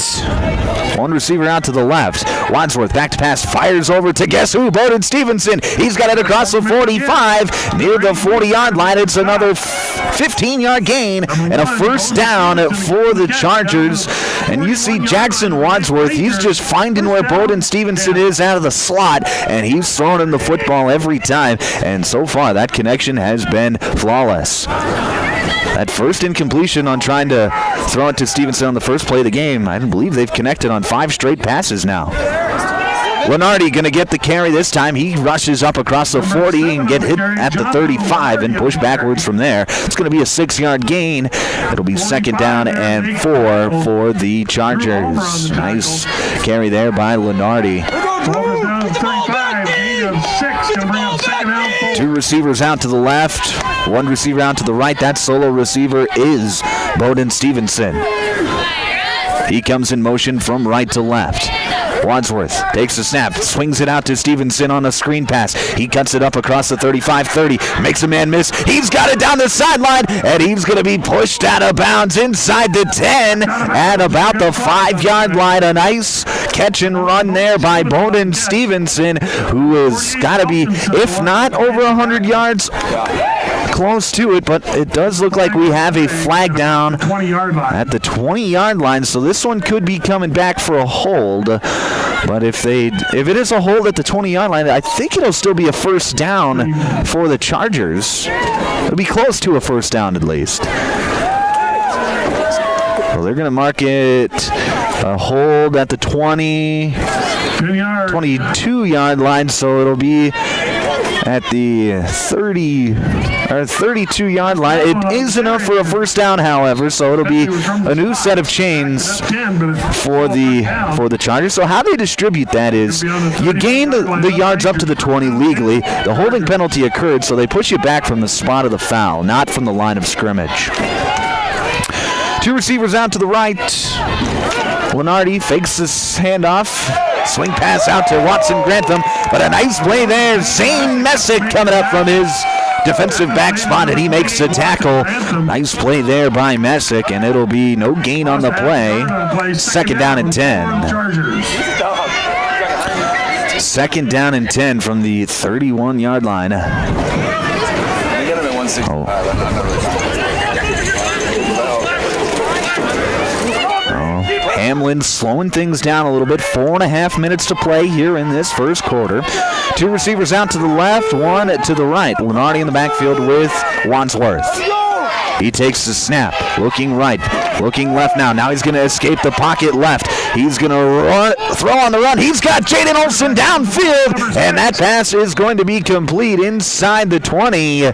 One receiver out to the left. Wadsworth back to pass, fires over to guess who? Bowden Stevenson. He's got it across the 45 near the 40-yard line. It's another 15-yard gain and a first down for the Chargers. And you see Jackson Wadsworth, he's just finding where Bowden Stevenson is out of the slot, and he's throwing him the football every time. And so far, that connection has been flawless. That first incompletion on trying to throw it to Stevenson on the first play of the game, I believe they've connected on 5 straight passes now. Lenardi going to get the carry this time. He rushes up across the 40 and get hit at the 35 and push backwards from there. It's going to be a 6-yard gain. It'll be 2nd down and 4 for the Chargers. Nice carry there by Lenardi. 2 receivers out to the left, 1 receiver out to the right. That solo receiver is Bowden Stevenson. He comes in motion from right to left. Wadsworth takes the snap, swings it out to Stevenson on a screen pass. He cuts it up across the 35-30, makes a man miss. He's got it down the sideline, and he's going to be pushed out of bounds inside the 10 at about the 5-yard line. A nice catch and run there by Bowden Stevenson, who has got to be, if not over 100 yards, close to it, but it does look like we have a flag down at the 20-yard line, so this one could be coming back for a hold. But if it is a hold at the 20-yard line, I think it'll still be a first down for the Chargers. It'll be close to a first down at least. So they're going to mark it a hold at the 22-yard line, so it'll be at the 32-yard line. It is enough for a first down, however, so it'll be a new set of chains for the Chargers. So how they distribute that is you gain the yards up to the 20 legally. The holding penalty occurred, so they push you back from the spot of the foul, not from the line of scrimmage. 2 receivers out to the right. Lenardi fakes this handoff. Swing pass out to Watson Grantham, but a nice play there. Zane Messick coming up from his defensive back spot, and he makes the tackle. Nice play there by Messick, and it'll be no gain on the play. 2nd down and 10. 2nd down and 10 from the 31-yard line. Hamlin slowing things down a little bit. 4.5 minutes to play here in this first quarter. 2 receivers out to the left, 1 to the right. Lenardi in the backfield with Wadsworth. He takes the snap, looking right, looking left now. Now he's going to escape the pocket left. He's going to throw on the run. He's got Jaden Olson downfield, and that pass is going to be complete inside the 20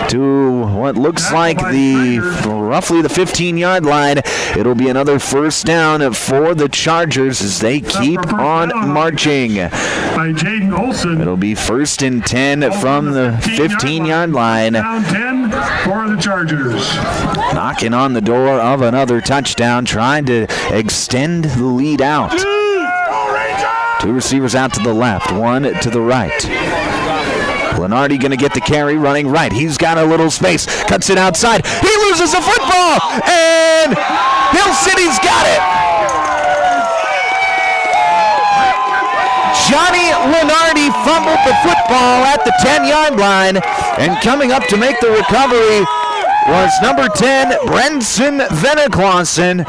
to what looks like roughly the 15-yard line. It'll be another first down for the Chargers as they keep on marching. By Jaden Olson. It'll be 1st and 10 from the 15-yard line. Down 10 for the Chargers. Knocking on the door of another touchdown, trying to extend the lead out. 2 receivers out to the left, 1 to the right. Lenardi going to get the carry, running right. He's got a little space, cuts it outside. He loses the football, and Hill City's got it. Johnny Lenardi fumbled the football at the 10-yard line, and coming up to make the recovery was number 10, Brenson Veneklausen.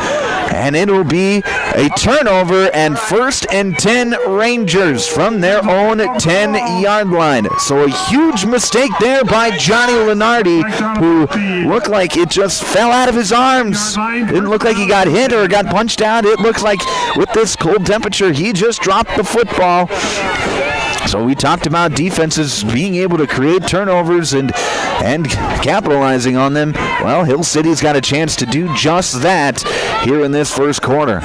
And it'll be a turnover and 1st and 10 Rangers from their own 10-yard line. So a huge mistake there by Johnny Lenardi, who looked like it just fell out of his arms. Didn't look like he got hit or got punched out. It looks like with this cold temperature, he just dropped the football. So we talked about defenses being able to create turnovers and capitalizing on them. Well, Hill City's got a chance to do just that here in this first quarter.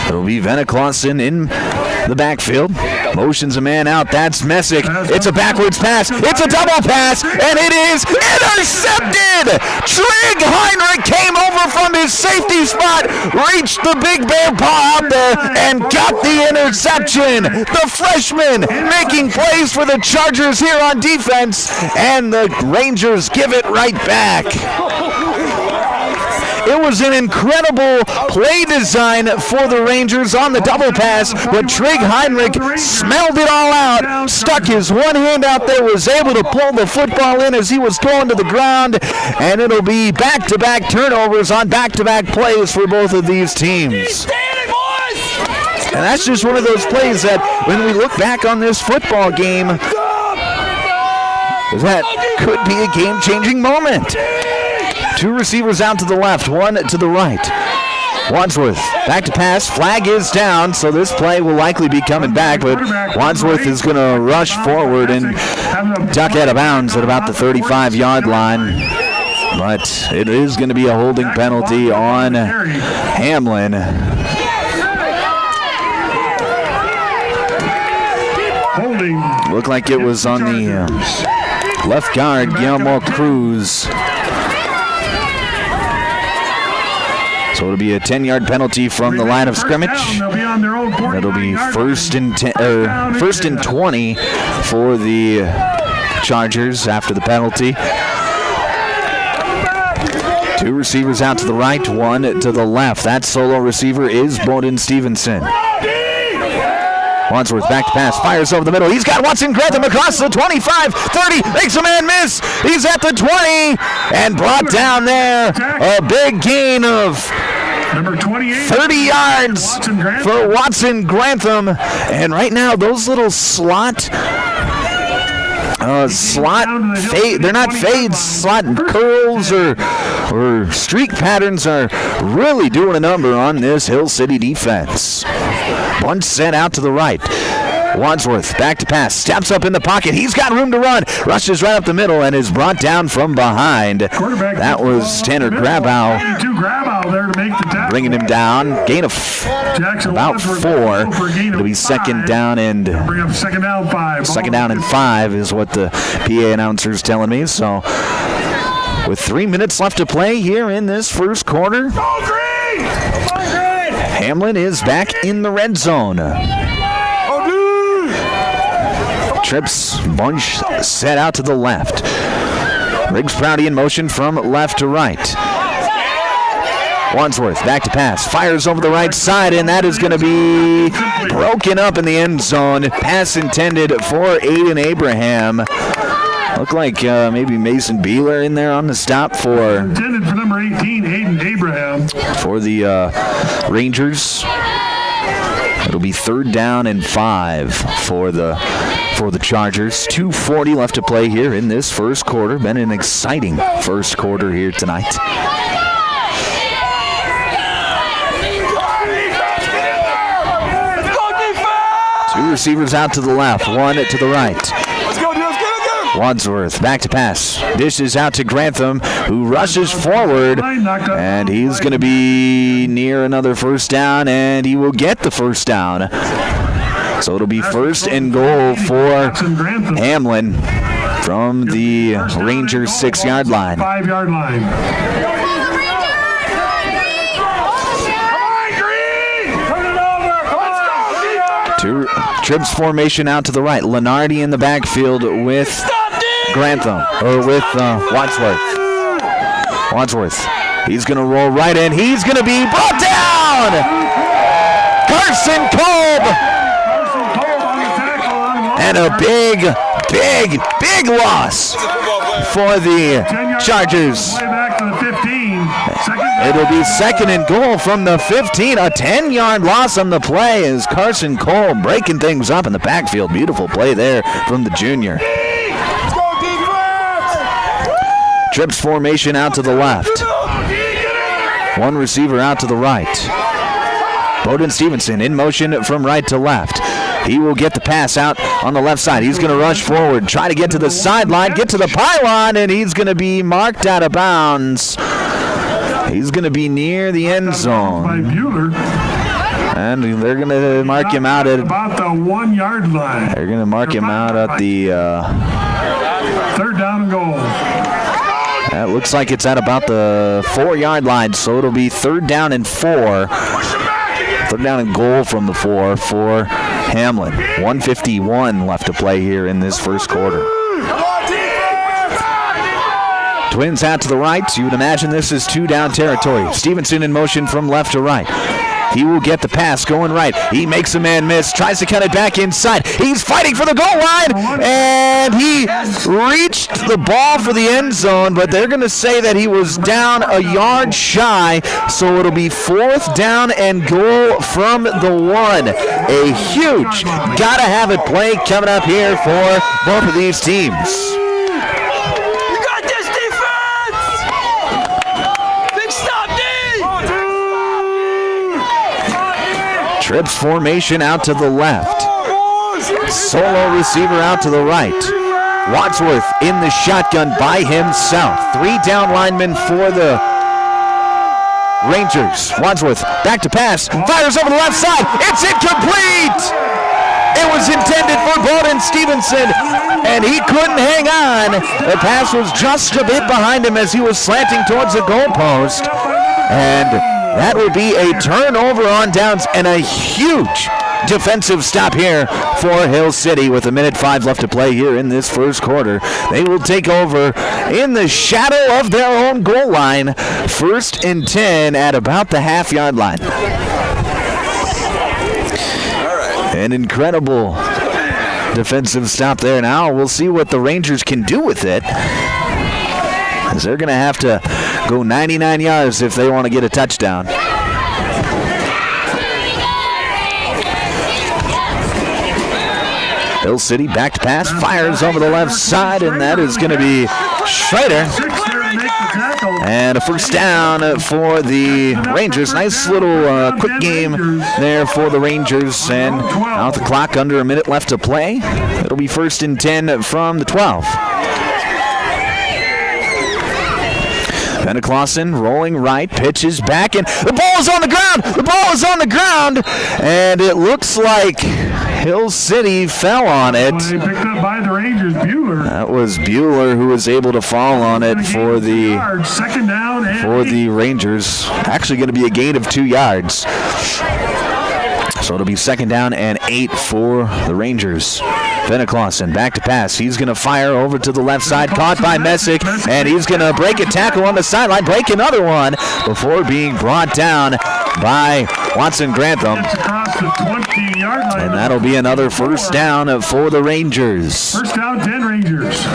It'll be Veneklausen in the backfield. Motions a man out. That's Messick. It's a backwards pass. It's a double pass, and it is intercepted. Trig Heinrich came over from his safety spot, reached the big bear paw out there, and got the interception. The freshman making plays for the Chargers here on defense, and the Rangers give it right back. It was an incredible play design for the Rangers on the double pass, but Trig Heinrich smelled it all out, stuck his one hand out there, was able to pull the football in as he was going to the ground, and it'll be back-to-back turnovers on back-to-back plays for both of these teams. And that's just one of those plays that when we look back on this football game, that could be a game-changing moment. 2 receivers out to the left, 1 to the right. Wadsworth back to pass. Flag is down, so this play will likely be coming back, but Wadsworth is going to rush forward and duck out of bounds at about the 35-yard line. But it is going to be a holding penalty on Hamlin. Looked like it was on the left guard, Guillermo Cruz. So it'll be a 10-yard penalty from the line of scrimmage. It'll be first and 20 for the Chargers after the penalty. 2 receivers out to the right, 1 to the left. That solo receiver is Bowden Stevenson. Wadsworth back to pass, fires over the middle. He's got Watson Grantham across the 25, 30, makes a man miss. He's at the 20 and brought down there. A big gain of 30 yards for Watson Grantham. And right now, those little slot fade, they're not fades, slot curls or streak patterns are really doing a number on this Hill City defense. Bunch set out to the right. Wadsworth back to pass, steps up in the pocket. He's got room to run, rushes right up the middle and is brought down from behind. That was Tanner Grabow bringing him down. Gain of about 4. It'll be second down and 5 is what the PA announcer's telling me. So with 3 minutes left to play here in this first quarter, Hamlin is back in the red zone. Trips bunch set out to the left. Riggs Prouty in motion from left to right. Wadsworth back to pass, fires over the right side, and that is going to be broken up in the end zone. Pass intended for Aiden Abraham. Looked like maybe Mason Beeler in there on the stop for intended for number 18, Aiden Abraham. For the Rangers. It'll be 3rd down and 5 for the Chargers. 2:40 left to play here in this first quarter. Been an exciting first quarter here tonight. Two receivers out to the left, 1 to the right. Wadsworth back to pass. Dishes out to Grantham, who rushes forward, and he's going to be near another first down, and he will get the first down. So it'll be 1st and goal for Hamlin from the Rangers 6-yard line. 5-yard line. Two trips formation out to the right. Lenardi in the backfield with Grantham, or with Wadsworth. Wadsworth. He's going to roll right in. He's going to be brought down! Carson Kolb! And a big loss for the Chargers. Back to the 15. It'll be second and goal from the 15. A 10-yard loss on the play as Carson Cole breaking things up in the backfield. Beautiful play there from the junior. Trips formation out to the left. One receiver out to the right. Bowden Stevenson in motion from right to left. He will get the pass out on the left side. He's going to rush forward, try to get to the sideline, get to the pylon, and he's going to be marked out of bounds. He's going to be near the end zone. By Bueller. And they're going to mark him out at about the 1 yard line. They're going to mark him out at the 3rd down and goal. That looks like it's at about the 4 yard line, so it'll be 3rd down and 4. 3rd down and goal from the 4 for Hamlin. 1:51 left to play here in this first quarter. Twins out to the right. You would imagine this is 2 down territory. Stevenson in motion from left to right. He will get the pass going right. He makes a man miss, tries to cut it back inside. He's fighting for the goal line, and he reached the ball for the end zone, but they're going to say that he was down a yard shy, so it'll be 4th down and goal from the 1. A huge gotta-have-it play coming up here for both of these teams. Trips formation out to the left. Solo receiver out to the right. Wadsworth in the shotgun by himself. 3 down linemen for the Rangers. Wadsworth back to pass. Fires over the left side. It's incomplete! It was intended for Bowden Stevenson, and he couldn't hang on. The pass was just a bit behind him as he was slanting towards the goalpost. And that will be a turnover on downs and a huge defensive stop here for Hill City with 1:05 left to play here in this first quarter. They will take over in the shadow of their own goal line. 1st and 10 at about the half-yard line. An incredible defensive stop there. Now we'll see what the Rangers can do with it, as they're going to have to go 99 yards if they want to get a touchdown. Hill City back to pass, fires over the left side, and that is going to be Schrader. And a 1st down for the Rangers. Nice little quick game there for the Rangers. And out the clock, under a minute left to play. It'll be 1st and 10 from the 12. Clausen rolling right, pitches back, and the ball is on the ground! The ball is on the ground! And it looks like Hill City fell on it. Picked up by the Rangers, Bueller. That was Bueller who was able to fall on it for the 2nd down and for the Rangers. Actually going to be a gain of 2 yards. So it'll be 2nd down and 8 for the Rangers. Clausen back to pass. He's going to fire over to the left side. Caught by Messick, and he's going to break a tackle on the sideline. Break another one before being brought down by Watson Grantham. Across the 20-yard line. And that'll be another 1st down for the Rangers. 1st down, 10 Rangers.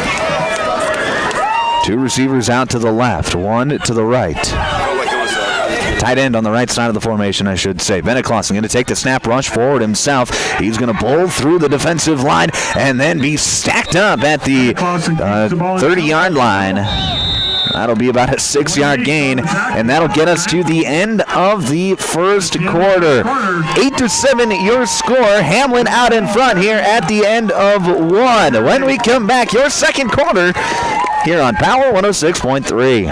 2 receivers out to the left, 1 to the right. Tight end on the right side of the formation, I should say. Clausen going to take the snap, rush forward himself. He's going to bowl through the defensive line and then be stacked up at the 30-yard line. That'll be about a 6-yard gain, and that'll get us to the end of the first quarter. 8-7 your score. Hamlin out in front here at the end of 1. When we come back, your second quarter here on Power 106.3.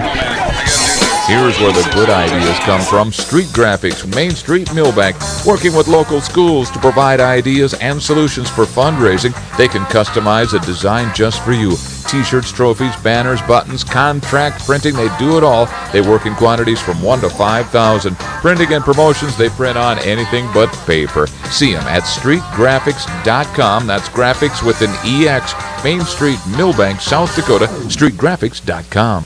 Here's where the good ideas come from. Street Graphics, Main Street, Millbank. Working with local schools to provide ideas and solutions for fundraising. They can customize a design just for you. T-shirts, trophies, banners, buttons, contract printing, they do it all. They work in quantities from 1 to 5,000. Printing and promotions, they print on anything but paper. See them at streetgraphics.com. That's graphics with an EX. Main Street, Millbank, South Dakota, streetgraphics.com.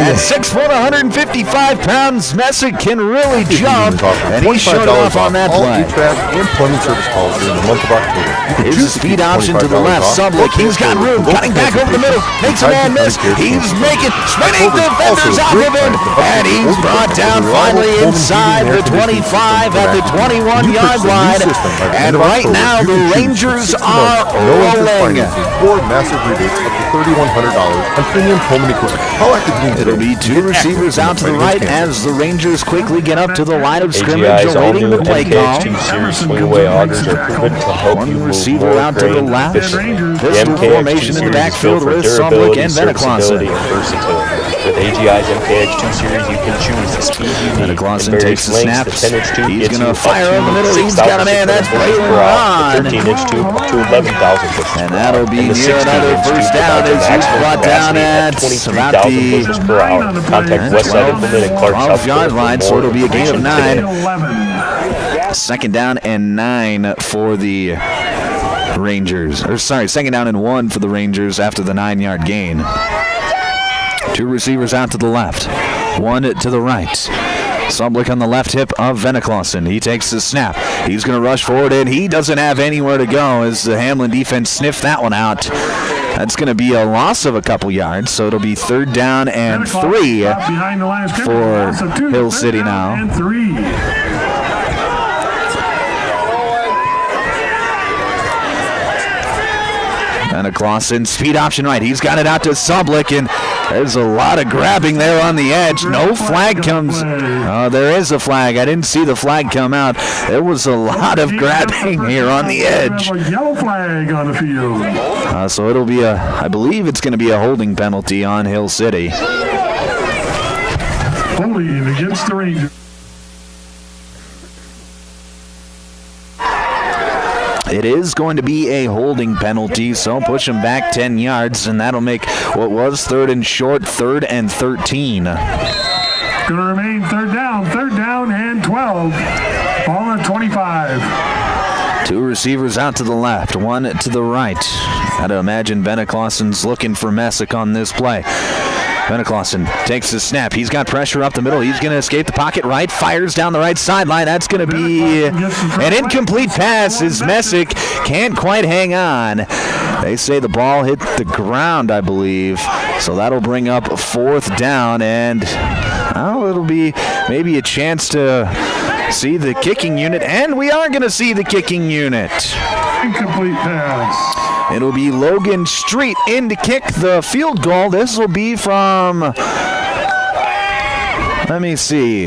At 6', 155 pounds, Messick can really jump, and he showed it off on that play. And plumbing service calls during the month of October. Here's the speed option to the left. Sublick, he's got room, cutting back over the middle, makes a man miss. He's making spinning defenders off of him, and he's brought down finally inside the 25 at the 21-yard line. And right now, the Rangers are rolling. Or massive rebates up to $3,100 on premium home and equipment. Call Active Heating today. It'll be two receivers out to the right as the Rangers quickly get up to the line of scrimmage, AGI's awaiting the play call. MKH2 Series swing-away augers are proven to help you One move receiver more out to the grain left. efficiently. The Pistol MKH2 formation in the Series is backfield built for with Sublick durability, and serviceability, Veneklosson. and versatility. With AGI's MKH2 Series, you can choose the speed you need. Veneklosson In takes various the lengths, snaps. the 10-inch tube He's gets going you to fire up over the middle. to He's got a man. That's 6,600 pushes Braylon per hour. Ron. The 13-inch tube up to 11,000 pushes per hour. And that'll be And the near another 16-inch first tube down up to as he's maximum brought down capacity at at about 23,000 pushes the per hour. Contact Westside Implement in Clark, South 12-yard line, so it'll be a gain of 9. 11. Second down and 9 for the Rangers. Or sorry, second down and 1 for the Rangers after the 9-yard gain. Two receivers out to the left, one to the right. Sublick on the left hip of Veneklosson. He takes the snap. He's going to rush forward, and he doesn't have anywhere to go as the Hamlin defense sniffed that one out. That's going to be a loss of a couple yards, so it'll be third down and 3 for Hill City now. And 3. Veneklosson, speed option right. He's got it out to Sublick, and there's a lot of grabbing there on the edge. No flag comes. There is a flag. I didn't see the flag come out. There was a lot of grabbing here on the edge. Yellow flag on the field. So it'll be I believe it's going to be a holding penalty on Hill City. Holding against the Rangers. It is going to be a holding penalty, so push him back 10 yards, and that'll make what was third and short, 3rd and 13. Going to remain third down and 12. Ball at 25. Two receivers out to the left, one to the right. I'd imagine Veneklossen's looking for Messick on this play. Veneklosson takes the snap. He's got pressure up the middle. He's going to escape the pocket right. Fires down the right sideline. That's going to be an incomplete pass as Messick can't quite hang on. They say the ball hit the ground, I believe. So that'll bring up 4th down, and it'll be maybe a chance to see the kicking unit, and we are going to see the kicking unit. Incomplete pass. It'll be Logan Street in to kick the field goal. This will be from, let me see.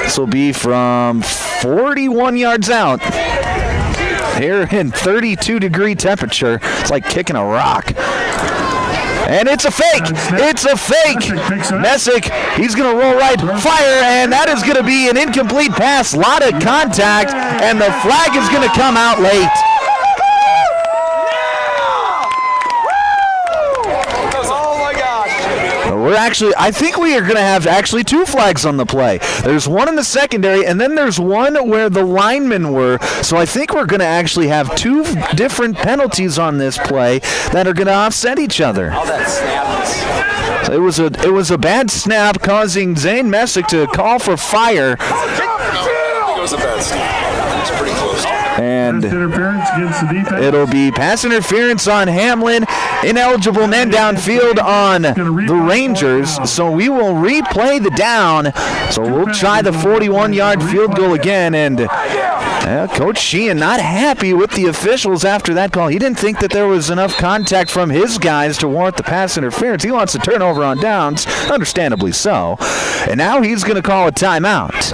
This will be from 41 yards out. Here in 32-degree temperature. It's like kicking a rock. And it's a fake. It's a fake. Messick, he's going to roll right, fire, and that is going to be an incomplete pass. Lot of contact, and the flag is going to come out late. I think we are going to have actually 2 flags on the play. There's one in the secondary, and then there's one where the linemen were. So I think we're going to actually have 2 different penalties on this play that are going to offset each other. So it was a bad snap causing Zane Messick to call for fire. It was a bad snap. It's pretty close. And interference against the defense. It'll be pass interference on Hamlin, ineligible men downfield on the Rangers. So we will replay the down. So we'll try the 41-yard field goal again. And Coach Sheehan not happy with the officials after that call. He didn't think that there was enough contact from his guys to warrant the pass interference. He wants a turnover on downs, understandably so. And now he's going to call a timeout.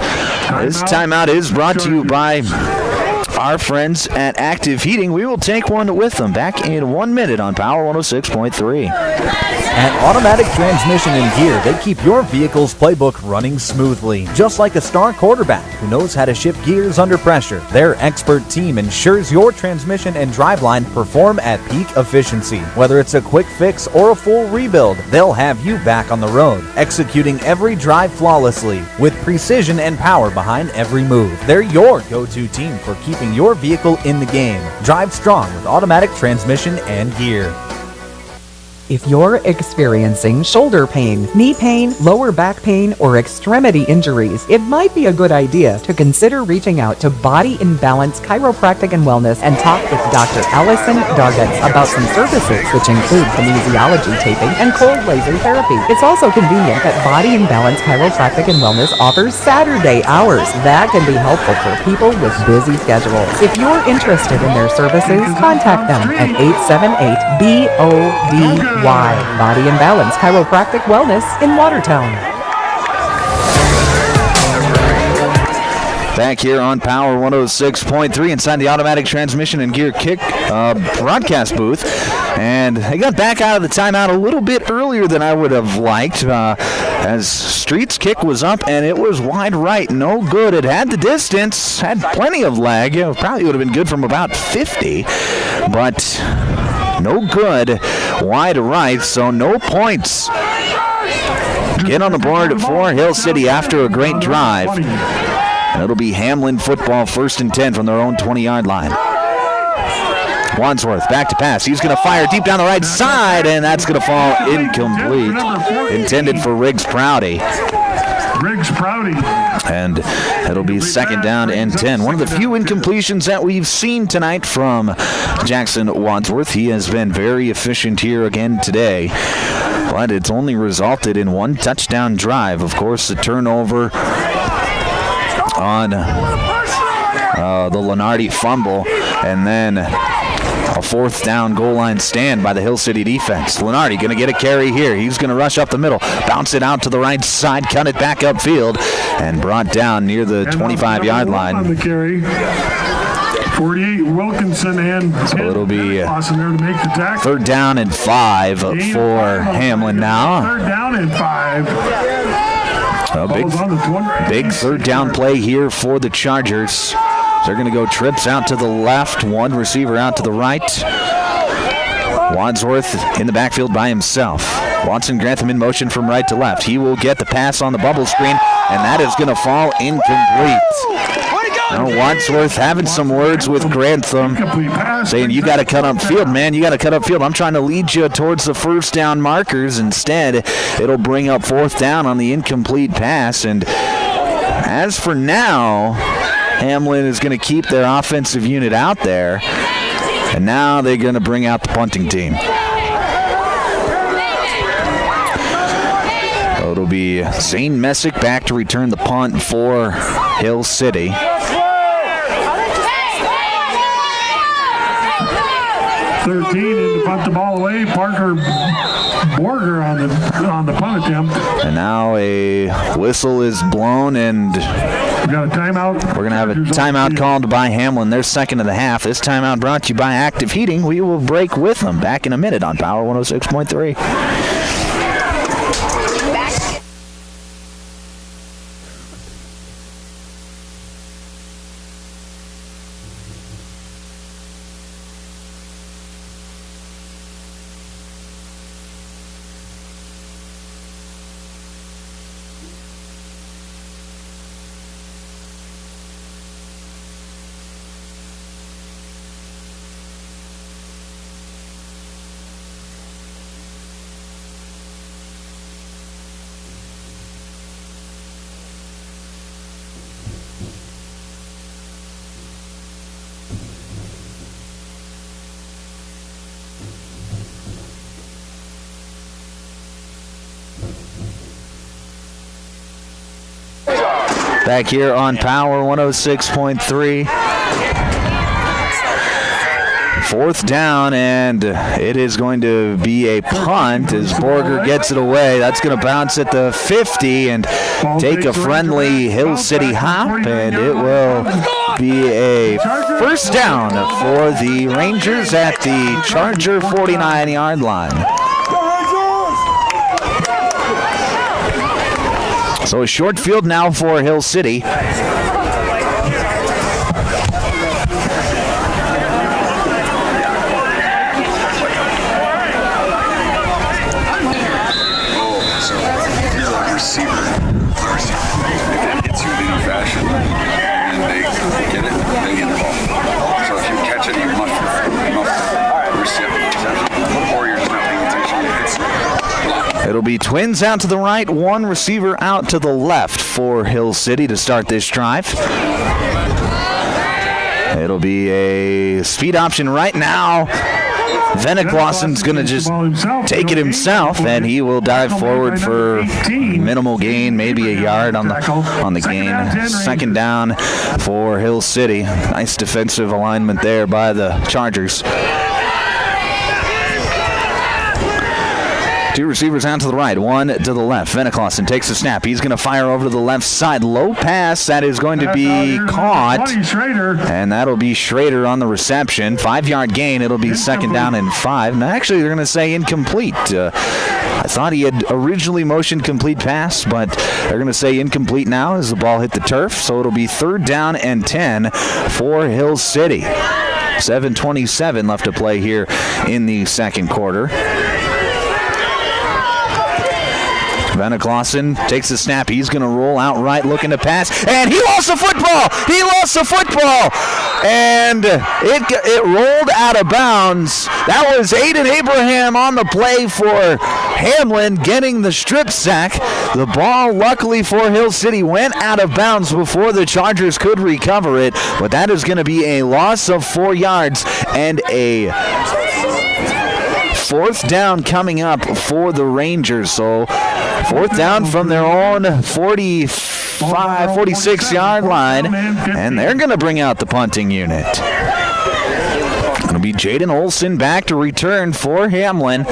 This timeout is brought to you by our friends at Active Heating. We will take one with them. Back in 1 minute on Power 106.3. At Automatic Transmission and Gear, they keep your vehicle's playbook running smoothly. Just like a star quarterback who knows how to shift gears under pressure, their expert team ensures your transmission and driveline perform at peak efficiency. Whether it's a quick fix or a full rebuild, they'll have you back on the road, executing every drive flawlessly with precision and power behind every move. They're your go-to team for keeping your vehicle in the game. Drive strong with Automatic Transmission and Gear. If you're experiencing shoulder pain, knee pain, lower back pain, or extremity injuries, it might be a good idea to consider reaching out to Body in Balance Chiropractic and Wellness and talk with Dr. Allison Doggett about some services, which include kinesiology taping and cold laser therapy. It's also convenient that Body in Balance Chiropractic and Wellness offers Saturday hours. That can be helpful for people with busy schedules. If you're interested in their services, contact them at 878-BODY. Body and Balance Chiropractic Wellness in Watertown. Back here on Power 106.3 inside the automatic transmission and gear kick broadcast booth. And they got back out of the timeout a little bit earlier than I would have liked as Street's kick was up and it was wide right. No good. It had the distance, had plenty of lag. Probably would have been good from about 50, but no good. Wide right, so no points. Get on the board for Hill City after a great drive. And it'll be Hamlin football, 1st and 10 from their own 20-yard line. Wadsworth back to pass. He's going to fire deep down the right side, and that's going to fall incomplete. Intended for Riggs Prouty. And it'll be 2nd down and 10. One of the few incompletions that we've seen tonight from Jackson Wadsworth. He has been very efficient here again today. But it's only resulted in 1 touchdown drive. Of course, the turnover on the Lenardi fumble, and then a 4th down goal line stand by the Hill City defense. Lenardi going to get a carry here. He's going to rush up the middle, bounce it out to the right side, cut it back upfield, and brought down near the 25-yard line. On the carry. 48 Wilkinson and so it'll be Lawson there to make the tackle. 3rd down and 5 for Hamlin now. 3rd down and 5. A big 3rd down play here for the Chargers. They're going to go trips out to the left, 1 receiver out to the right. Wadsworth in the backfield by himself. Watson Grantham in motion from right to left. He will get the pass on the bubble screen, and that is going to fall incomplete. Now Wadsworth having some words with Grantham, saying, you got to cut upfield, man. You got to cut upfield. I'm trying to lead you towards the 1st down markers. Instead, it'll bring up 4th down on the incomplete pass. And as for now, Hamlin is going to keep their offensive unit out there. And now they're going to bring out the punting team. So it'll be Zane Messick back to return the punt for Hill City. 13 and to punt the ball away. Parker Borger on the punt attempt. And now a whistle is blown, and we got a timeout. We're going to have a timeout called by Hamlin. Their 2nd of the half. This timeout brought to you by Active Heating. We will break with them back in a minute on Power 106.3. Back here on Power 106.3. 4th down, and it is going to be a punt as Borger gets it away. That's going to bounce at the 50 and take a friendly Hill City hop, and it will be a 1st down for the Rangers at the Charger 49-yard line. So a short field now for Hill City. It'll be twins out to the right, one receiver out to the left for Hill City to start this drive. It'll be a speed option right now. Veneklossen's going to just take it himself, and he will dive forward for minimal gain, maybe a yard on the gain. Second down for Hill City. Nice defensive alignment there by the Chargers. Two receivers out to the right, one to the left. Veneklassen takes a snap. He's going to fire over to the left side. Low pass that is going to be caught. And that'll be Schrader on the reception. 5-yard gain. It'll be second down and 5. Now, actually, they're going to say incomplete. I thought he had originally motioned complete pass, but they're going to say incomplete now as the ball hit the turf. So it'll be third down and 10 for Hill City. 7:27 left to play here in the second quarter. Veneklassen takes the snap. He's going to roll out right, looking to pass, and he lost the football. He lost the football, and it rolled out of bounds. That was Aiden Abraham on the play for Hamlin, getting the strip sack. The ball, luckily for Hill City, went out of bounds before the Chargers could recover it, but that is going to be a loss of 4 yards and a fourth down coming up for the Rangers. So fourth down from their own 46-yard line, and they're going to bring out the punting unit. It'll be Jaden Olson back to return for Hamlin.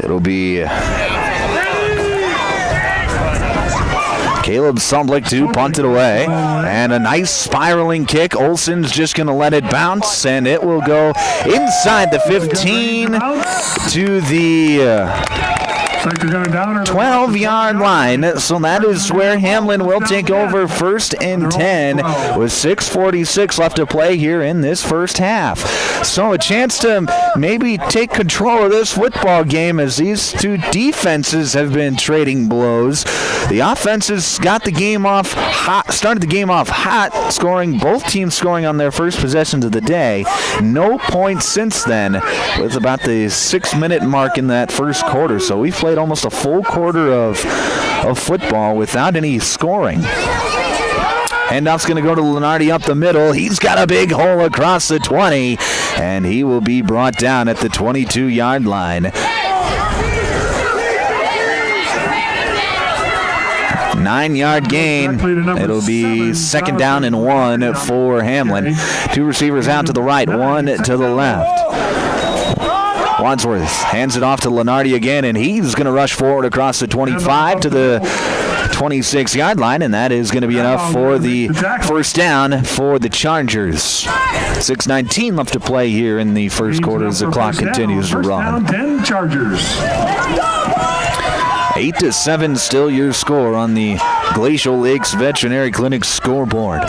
It'll be Caleb Sumblick to punt it away, and a nice spiraling kick. Olsen's just going to let it bounce, and it will go inside the 15 to the 12-yard line. So that is where Hamlin will take over first and 10 with 6:46 left to play here in this first half. So a chance to maybe take control of this football game as these two defenses have been trading blows. The offenses got the game off hot, started the game off hot, scoring, both teams scoring on their first possessions of the day. No points since then, with about the 6-minute mark in that first quarter. So we played almost a full quarter of football without any scoring. Handoff's going to go to Lenardi up the middle. He's got a big hole across the 20, and he will be brought down at the 22-yard line. 9-yard gain. It'll be second down and 1 for Hamlin. Two receivers out to the right, one to the left. Wadsworth hands it off to Lenardi again, and he's going to rush forward across the 25 to the 26-yard line, and that is going to be enough for the first down for the Chargers. 6:19 left to play here in the first quarter as the clock continues to run. 10 Chargers. 8-7 still your score on the Glacial Lakes Veterinary Clinic scoreboard.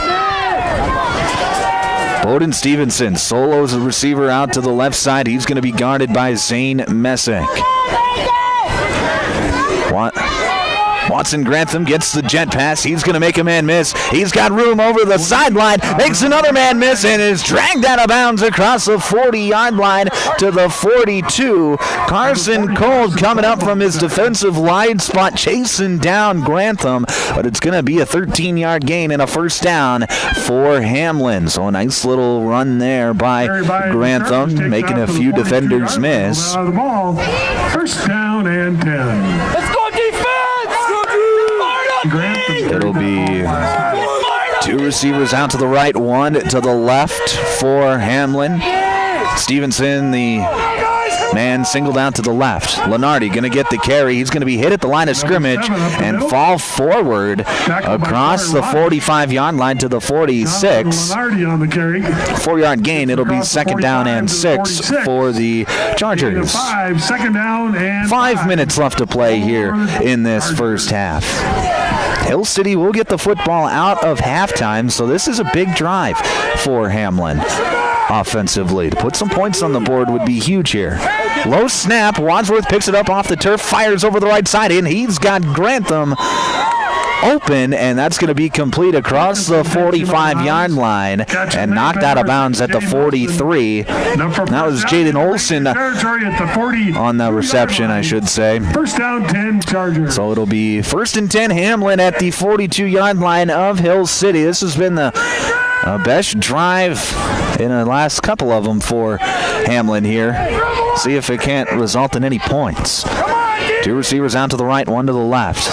Bowden Stevenson solos the receiver out to the left side. He's going to be guarded by Zane Messick. Watson Grantham gets the jet pass. He's going to make a man miss. He's got room over the sideline. Makes another man miss and is dragged out of bounds across the 40-yard line to the 42. Carson Cold coming up from his defensive line spot, chasing down Grantham. But it's going to be a 13-yard gain and a first down for Hamlin. So a nice little run there by Grantham, making a few defenders miss. First down and 10. Let's go defense! It'll be two receivers out to the right, one to the left for Hamlin. Stevenson, the man, singled out to the left. Lenardi going to get the carry. He's going to be hit at the line of scrimmage and fall forward across the 45-yard line to the 46. 4-yard gain. It'll be second down and 6 for the Chargers. 5 minutes left to play here in this first half. Hill City will get the football out of halftime, so this is a big drive for Hamlin offensively. To put some points on the board would be huge here. Low snap. Wadsworth picks it up off the turf, fires over the right side, and he's got Grantham open, and that's going to be complete across the 45-yard line and knocked out of bounds at the 43. That was Jaden Olson on the reception, I should say. First down, 10 Chargers. So it'll be 1st and 10 Hamlin at the 42-yard line of Hill City. This has been the best drive in the last couple of them for Hamlin here. See if it can't result in any points. 2 receivers out to the right, 1 to the left.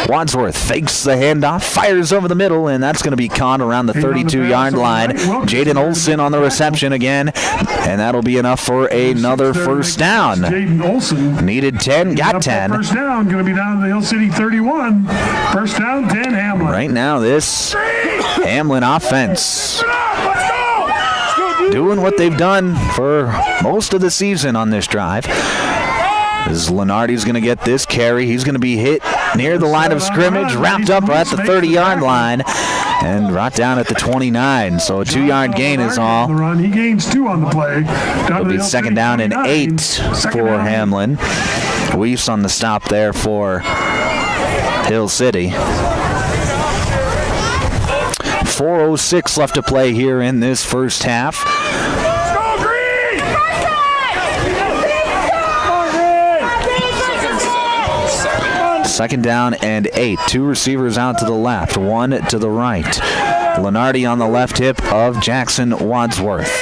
Wadsworth fakes the handoff, fires over the middle, and that's going to be caught around the 32-yard line. Jaden Olson on the reception again, and that'll be enough for another first down. Jaden Olson needed 10, got 10. First down, going to be down to the Hill City 31. First down, 10 Hamlin. Right now, this Hamlin offense doing what they've done for most of the season on this drive. As Lenardi's going to get this carry, he's going to be hit near the line of scrimmage, wrapped up at the 30-yard line, and brought down at the 29. So a 2-yard gain is all. He gains 2 on the play. It'll be 2nd down and 8 for Hamlin. Weaves on the stop there for Hill City. 4:06 left to play here in this first half. 2nd down and 8. 2 receivers out to the left, 1 to the right. Lenardi on the left hip of Jackson Wadsworth.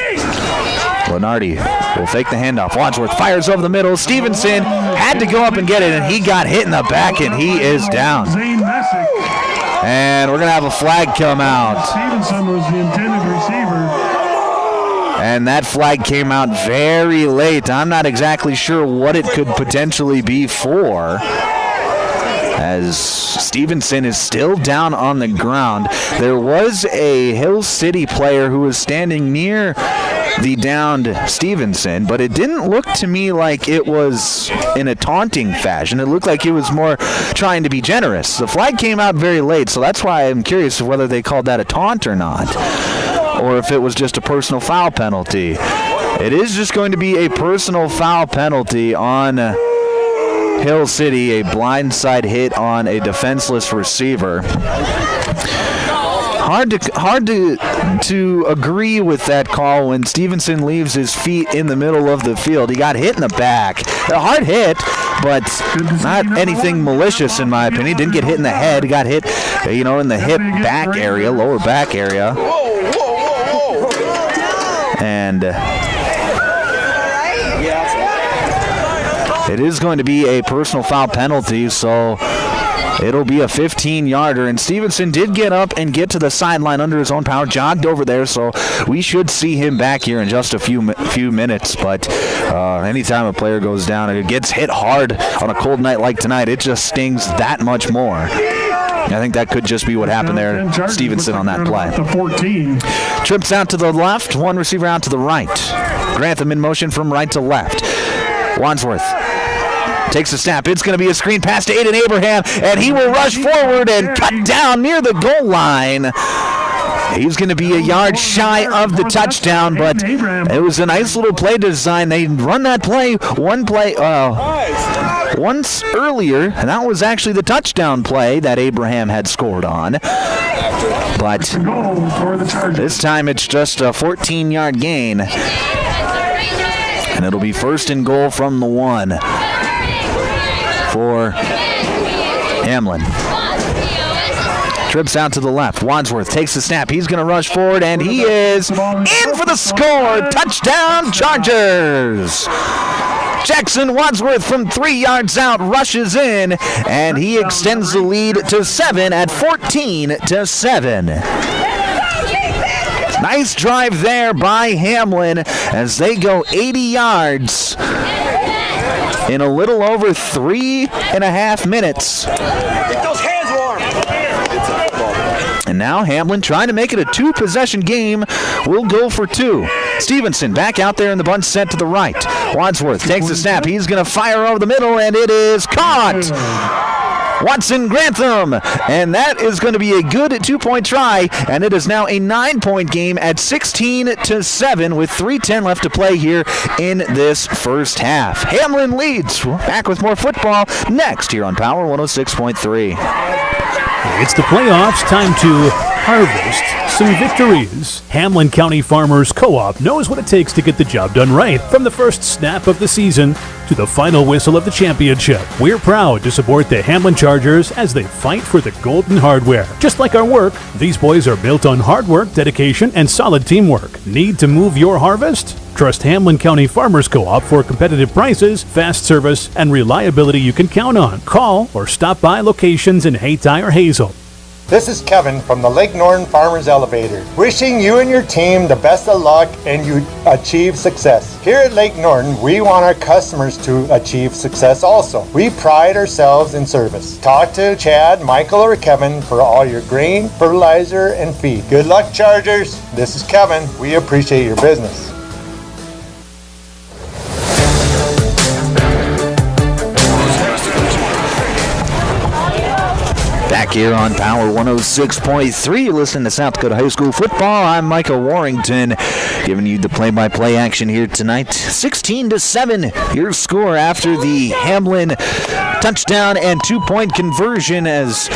Lenardi will fake the handoff. Wadsworth fires over the middle. Stevenson had to go up and get it, and he got hit in the back, and he is down. And we're going to have a flag come out. Stevenson was the intended receiver. And that flag came out very late. I'm not exactly sure what it could potentially be for, as Stevenson is still down on the ground. There was a Hill City player who was standing near the downed Stevenson, but it didn't look to me like it was in a taunting fashion. It looked like it was more trying to be generous. The flag came out very late, so that's why I'm curious whether they called that a taunt or not, or if it was just a personal foul penalty. It is just going to be a personal foul penalty on Hill City, a blindside hit on a defenseless receiver. Hard to agree with that call when Stevenson leaves his feet in the middle of the field. He got hit in the back. A hard hit, but not anything malicious in my opinion. He didn't get hit in the head. He got hit, in the hip back area, lower back area. And it is going to be a personal foul penalty, so it'll be a 15-yarder. And Stevenson did get up and get to the sideline under his own power, jogged over there, so we should see him back here in just a few minutes. But anytime a player goes down and it gets hit hard on a cold night like tonight, it just stings that much more. I think that could just be what happened there. Stevenson on that play. Trips out to the left, 1 receiver out to the right. Grantham in motion from right to left. Wadsworth takes a snap. It's going to be a screen pass to Aiden Abraham, and he will rush forward and cut down near the goal line. He's going to be a yard shy of the touchdown, but it was a nice little play design. They run that play once earlier, and that was actually the touchdown play that Abraham had scored on. But this time it's just a 14-yard gain, and it'll be 1st and goal from the 1 for Hamlin. Trips out to the left. Wadsworth takes the snap. He's going to rush forward, and he is in for the score. Touchdown, Chargers! Jackson Wadsworth from 3 yards out rushes in, and he extends the lead to 7 at 14-7. Nice drive there by Hamlin as they go 80 yards in a little over 3.5 minutes. Get those hands warm. And now Hamlin, trying to make it a 2-possession game, will go for 2. Stevenson back out there in the bunt set to the right. Wadsworth takes the snap. He's going to fire over the middle, and it is caught Watson Grantham. And that is going to be a good 2-point try, and it is now a 9-point game at 16-7 with 3:10 left to play here in this first half. Hamlin leads. We're back with more football next here on Power 106.3. It's the playoffs, time to harvest some victories. Hamlin County Farmers Co-op knows what it takes to get the job done right. From the first snap of the season to the final whistle of the championship, we're proud to support the Hamlin Chargers as they fight for the golden hardware. Just like our work, these boys are built on hard work, dedication, and solid teamwork. Need to move your harvest? Trust Hamlin County Farmers Co-op for competitive prices, fast service, and reliability you can count on. Call or stop by locations in Hayti or Hazel. This is Kevin from the Lake Norton Farmers Elevator, wishing you and your team the best of luck and you achieve success. Here at Lake Norton, we want our customers to achieve success also. We pride ourselves in service. Talk to Chad, Michael, or Kevin for all your grain, fertilizer, and feed. Good luck, Chargers. This is Kevin. We appreciate your business. Back here on Power 106.3, you listen to South Dakota High School football. I'm Michael Warrington, giving you the play-by-play action here tonight. 16-7, your score after the Hamlin touchdown and 2-point conversion as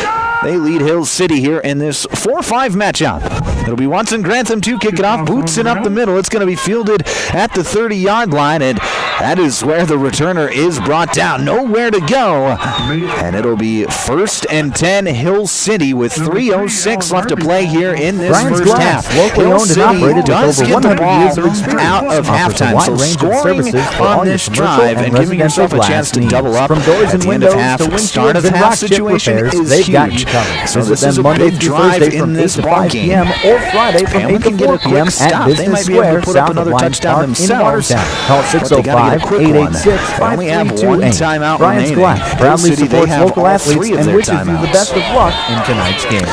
they lead Hill City here in this 4-5 matchup. It'll be Watson Grantham to kick it off, boots it up the middle. It's going to be fielded at the 30-yard line, and that is where the returner is brought down. Nowhere to go, and it'll be 1st and 10 Hill City with 3:06 left to play here in this first half. Locally Hill owned City and operated does with get over the 100 years of ball experience. out of halftime, so scoring on this drive and giving yourself a chance to double up from doors at and the end of windows half. to Start of windshields and half rock chip situation repairs, is they've got you huge. covered. So Visit this is them a Monday big through drive Thursday from in 8 this to ball 5 game. p.m. or Friday from Hamlin 8 to can get 4 a quick p.m. at stop. They Business might be able to Square, put up south another of Lions touchdown Park in themselves. Watertown. Call But they gotta get a quick one. They only have one 653-286532. timeout Brian's remaining. Glass Hill proudly City, they supports have local all athletes 3 of and their wishes you the timeouts. best of luck in tonight's game.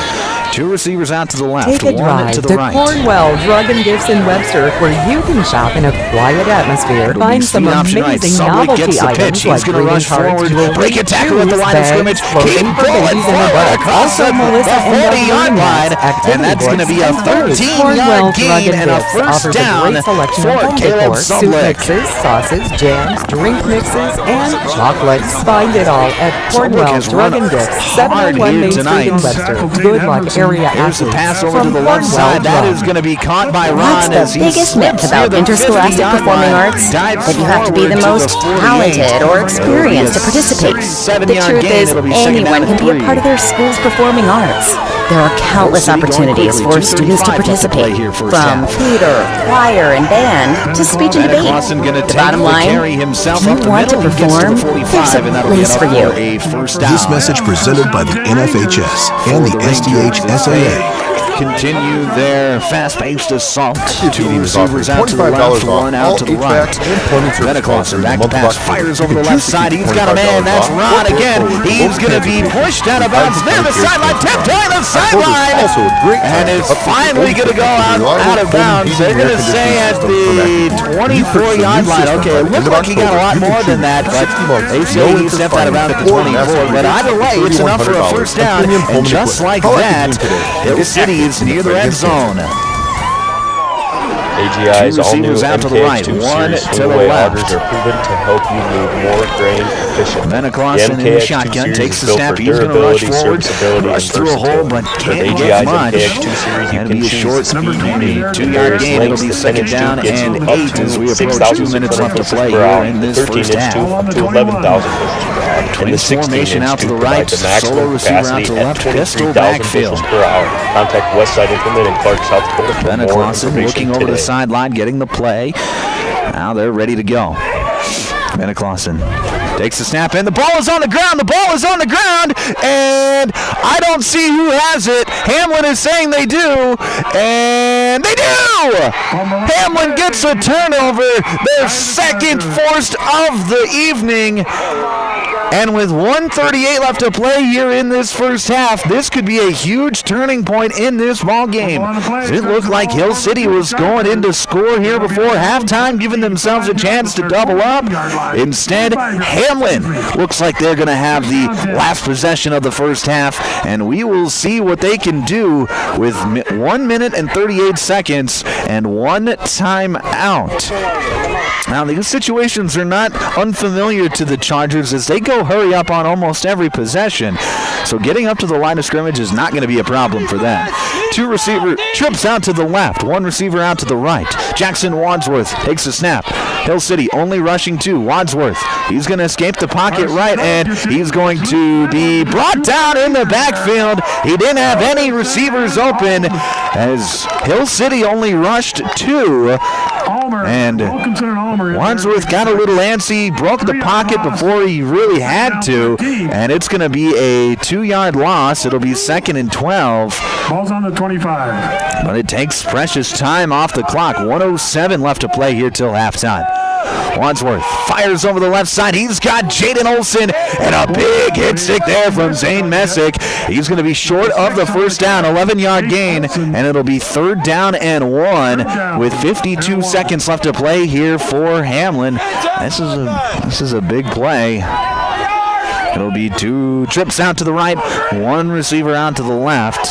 2 receivers out to the left, Take a one drive to to the right. Cornwell Drug and Gifts in Webster, where you can shop in a quiet atmosphere. Find some amazing novelty items like greeting cards, jewelry, break a tackle at the line of scrimmage, keep pulling forward across the 40-yard line, and that's going to be a 13-yard gain and a first down for Caleb soup Sublick. mixes, sauces, jams, drink mixes, and chocolates. Find it all at Cornwell Drug and Gifts, 701 Main Street in Webster. Good luck, area Here's the athletes pass over to from the left side. That is going to be caught by Ron as What's the he biggest myth slips about near the interscholastic 50-yard performing line, arts? dives That you have to be the forward most to the 48. talented or experienced to It'll be a participate. 7-yard The truth gain. is, It'll be second down anyone can and be a 3. part of their school's performing arts. There are countless City going opportunities quickly. for students to 2:35 left to play participate, here first from half. theater, choir, and band to speech and debate. Clausen going to The take bottom the line, carry himself if you up the want to middle. He gets to perform, the 45, there's a and that'll be place enough for you. a first down. This message presented by the NFHS and the SDHSAA. Continue their fast-paced assault. Two Team is offering receivers out to the $25 left, off one out all to the right. HVAC and plumbing service Clausen sponsors back in to the pass, month of fires October. over the You can left choose to side. keep He's got a man. $25 That's off Ron or again. forward. He's Both going to be candidates pushed out of will bounds near the sideline. Tiptoeing the sideline. Also a great And time it's to upgrade finally going to go out of bounds. They're going to say at the 24-yard line. Okay, it looked like he got a lot more than that, but they say he stepped out of bounds at the 24. But either way, it's enough for a first down. And just like that, Hill City is near the red zone. AGI's Two all-new receivers out to the right, MKX2 one series to the swing-away left. augers are proven to help you move more grain efficiently. Clausen in the shotgun, takes the snap. He's going to rush forward, rush through a hole, but can't get much. That'll be a short number 2-yard gain. It'll be second down and 8 as we approach 2 minutes left to play here in this first half. Up to 11,000 pushes per hour. And the 16 formation out to the provide right, the maximum solo receiver out capacity to the at left, pistol 23,000 backfield. bushels per hour. Contact Westside Implement in Clark, South Dakota for more Clausen information looking over the today. sideline, getting the play. Now they're ready to go. Clausen takes the snap, and the ball is on the ground. The ball is on the ground, and I don't see who has it. Hamlin is saying they do, and they do! Hamlin gets a turnover, their second forced of the evening. And with 1:38 left to play here in this first half, this could be a huge turning point in this ball game. It looked like Hill City was going in to score here before halftime, giving themselves a chance to double up. Instead, Hamlin looks like they're going to have the last possession of the first half, and we will see what they can do with 1 minute and 38 seconds and one timeout. Now, these situations are not unfamiliar to the Chargers as they go hurry up on almost every possession. So getting up to the line of scrimmage is not going to be a problem for them. Two receiver trips out to the left, one receiver out to the right. Jackson Wadsworth takes a snap. Hill City only rushing two. Wadsworth, he's going to escape the pocket right, and he's going to be brought down in the backfield. He didn't have any receivers open as Hill City only rushed two. And Wadsworth got a little antsy, broke the pocket before he really had to, and it's going to be a 2-yard loss. It'll be 2nd and 12. Ball's on the 25. But it takes precious time off the clock. 1:07 left to play here till halftime. Wadsworth fires over the left side. He's got Jaden Olson, and a big hit stick there from Zane Messick. He's going to be short of the first down, 11-yard gain, and it'll be 3rd down and 1 with 52 seconds left to play here for Hamlin. This is a big play. It'll be 2 trips out to the right, 1 receiver out to the left.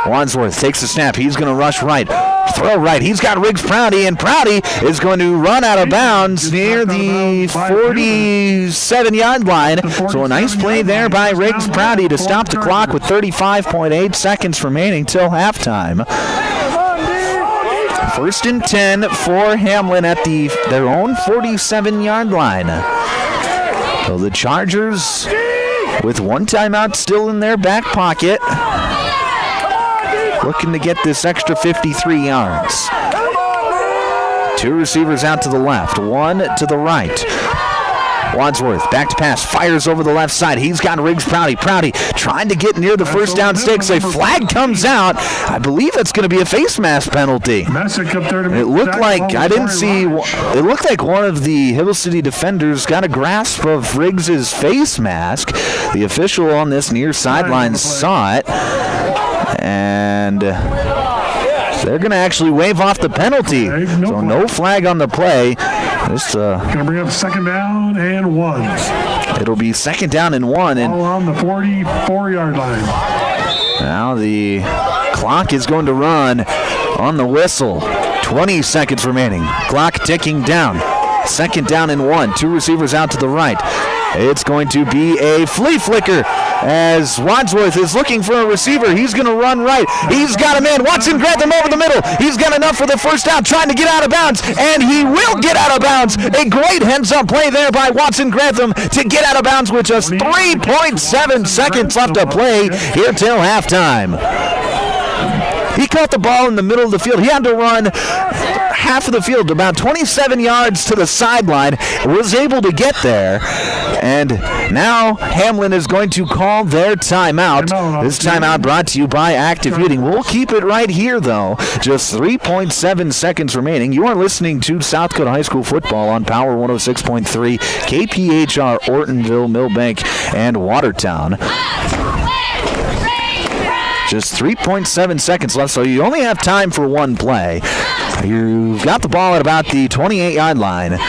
Wadsworth takes the snap. He's going to rush right. Throw right. He's got Riggs Prouty, and Prouty is going to run out of bounds near the 47-yard line. So a nice play there by Riggs Prouty to stop the clock with 35.8 seconds remaining till halftime. 1st and 10 for Hamlin at their own 47-yard line. So the Chargers with 1 timeout still in their back pocket, looking to get this extra 53 yards. 2 receivers out to the left, 1 to the right. Wadsworth, back to pass, fires over the left side. He's got Riggs Prouty. Prouty trying to get near the first down sticks. A flag comes out. I believe that's going to be a face mask penalty. It looked like, it looked like one of the Hill City defenders got a grasp of Riggs' face mask. The official on this near sideline saw it, and they're going to actually wave off the penalty. So no flag on the play. This going to bring up 2nd down and 1. It'll be 2nd down and 1. And all on the 44-yard line. Now the clock is going to run on the whistle. 20 seconds remaining. Clock ticking down. 2nd down and 1. 2 receivers out to the right. It's going to be a flea flicker as Wadsworth is looking for a receiver. He's going to run right. He's got a man. Watson Grantham over the middle. He's got enough for the first down, trying to get out of bounds, and he will get out of bounds. A great heads-up play there by Watson Grantham to get out of bounds with just 3.7 seconds left to play here till halftime. He caught the ball in the middle of the field. He had to run half of the field, about 27 yards to the sideline, was able to get there. And now Hamlin is going to call their timeout. This timeout brought to you by Active Heating. We'll keep it right here, though. Just 3.7 seconds remaining. You are listening to South Dakota High School football on Power 106.3, KPHR, Ortonville, Millbank, and Watertown. Just 3.7 seconds left, so you only have time for one play. You've got the ball at about the 28-yard line.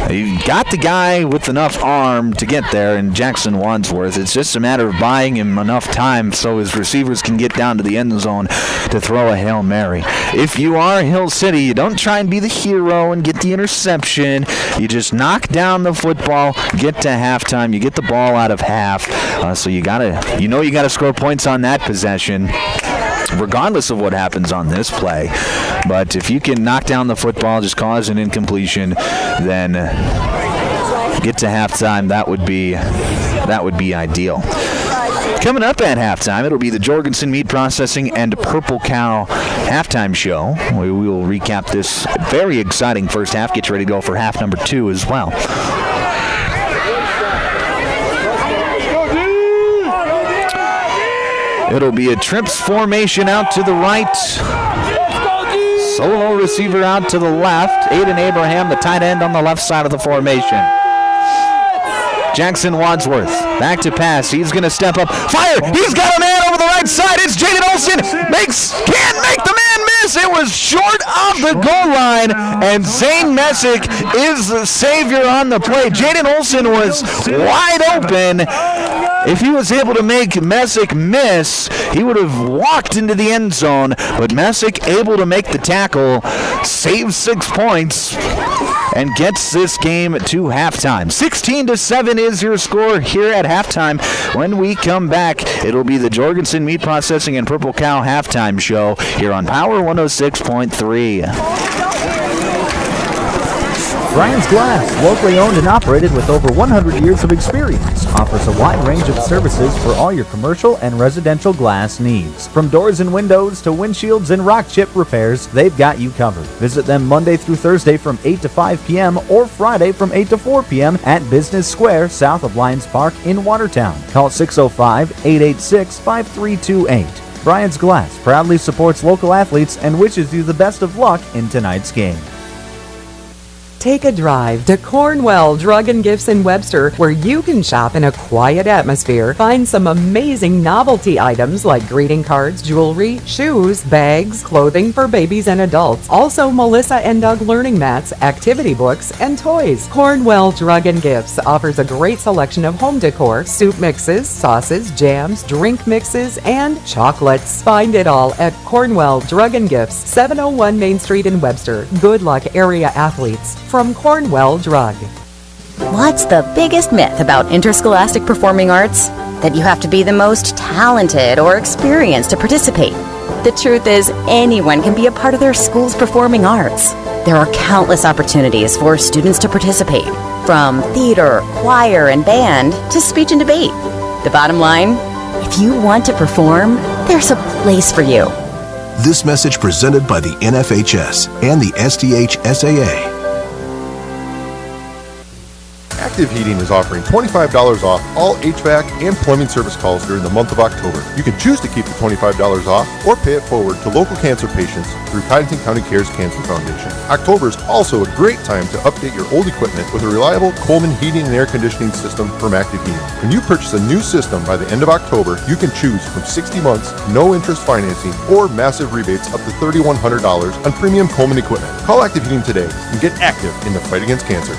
You've got the guy with enough arm to get there in Jackson Wadsworth. It's just a matter of buying him enough time so his receivers can get down to the end zone to throw a Hail Mary. If you are Hill City, you don't try and be the hero and get the interception. You just knock down the football, get to halftime, you get the ball out of half. So you gotta score points on that possession, regardless of what happens on this play. But if you can knock down the football, just cause an incompletion, then get to halftime. That would be ideal. Coming up at halftime, it'll be the Jorgensen Meat Processing and Purple Cow halftime show. We will recap this very exciting first half. Get ready to go for half number 2 as well. It'll be a trips formation out to the right. Solo receiver out to the left. Aiden Abraham, the tight end, on the left side of the formation. Jackson Wadsworth, back to pass. He's going to step up. Fire! He's got a man over the right side. It's Jaden Olson. Can't make the man miss. It was short of the goal line, and Zane Messick is the savior on the play. Jaden Olson was wide open. If he was able to make Messick miss, he would have walked into the end zone, but Messick able to make the tackle, saves 6 points, and gets this game to halftime. 16-7 is your score here at halftime. When we come back, it'll be the Jorgensen Meat Processing and Purple Cow halftime show here on Power 106.3. Brian's Glass, locally owned and operated with over 100 years of experience, offers a wide range of services for all your commercial and residential glass needs. From doors and windows to windshields and rock chip repairs, they've got you covered. Visit them Monday through Thursday from 8 to 5 p.m. or Friday from 8 to 4 p.m. at Business Square, south of Lions Park in Watertown. Call 605-886-5328. Brian's Glass proudly supports local athletes and wishes you the best of luck in tonight's game. Take a drive to Cornwell Drug and Gifts in Webster, where you can shop in a quiet atmosphere. Find some amazing novelty items like greeting cards, jewelry, shoes, bags, clothing for babies and adults. Also, Melissa and Doug learning mats, activity books, and toys. Cornwell Drug and Gifts offers a great selection of home decor, soup mixes, sauces, jams, drink mixes, and chocolates. Find it all at Cornwell Drug and Gifts, 701 Main Street in Webster. Good luck, area athletes. From Cornwell Drug. What's the biggest myth about interscholastic performing arts? That you have to be the most talented or experienced to participate. The truth is, anyone can be a part of their school's performing arts. There are countless opportunities for students to participate, from theater, choir, and band to speech and debate. The bottom line, if you want to perform, there's a place for you. This message presented by the NFHS and the SDHSAA. Active Heating is offering $25 off all HVAC and plumbing service calls during the month of October. You can choose to keep the $25 off or pay it forward to local cancer patients through Cottington County Cares Cancer Foundation. October is also a great time to update your old equipment with a reliable Coleman heating and air conditioning system from Active Heating. When you purchase a new system by the end of October, you can choose from 60 months, no interest financing, or massive rebates up to $3,100 on premium Coleman equipment. Call Active Heating today and get active in the fight against cancer.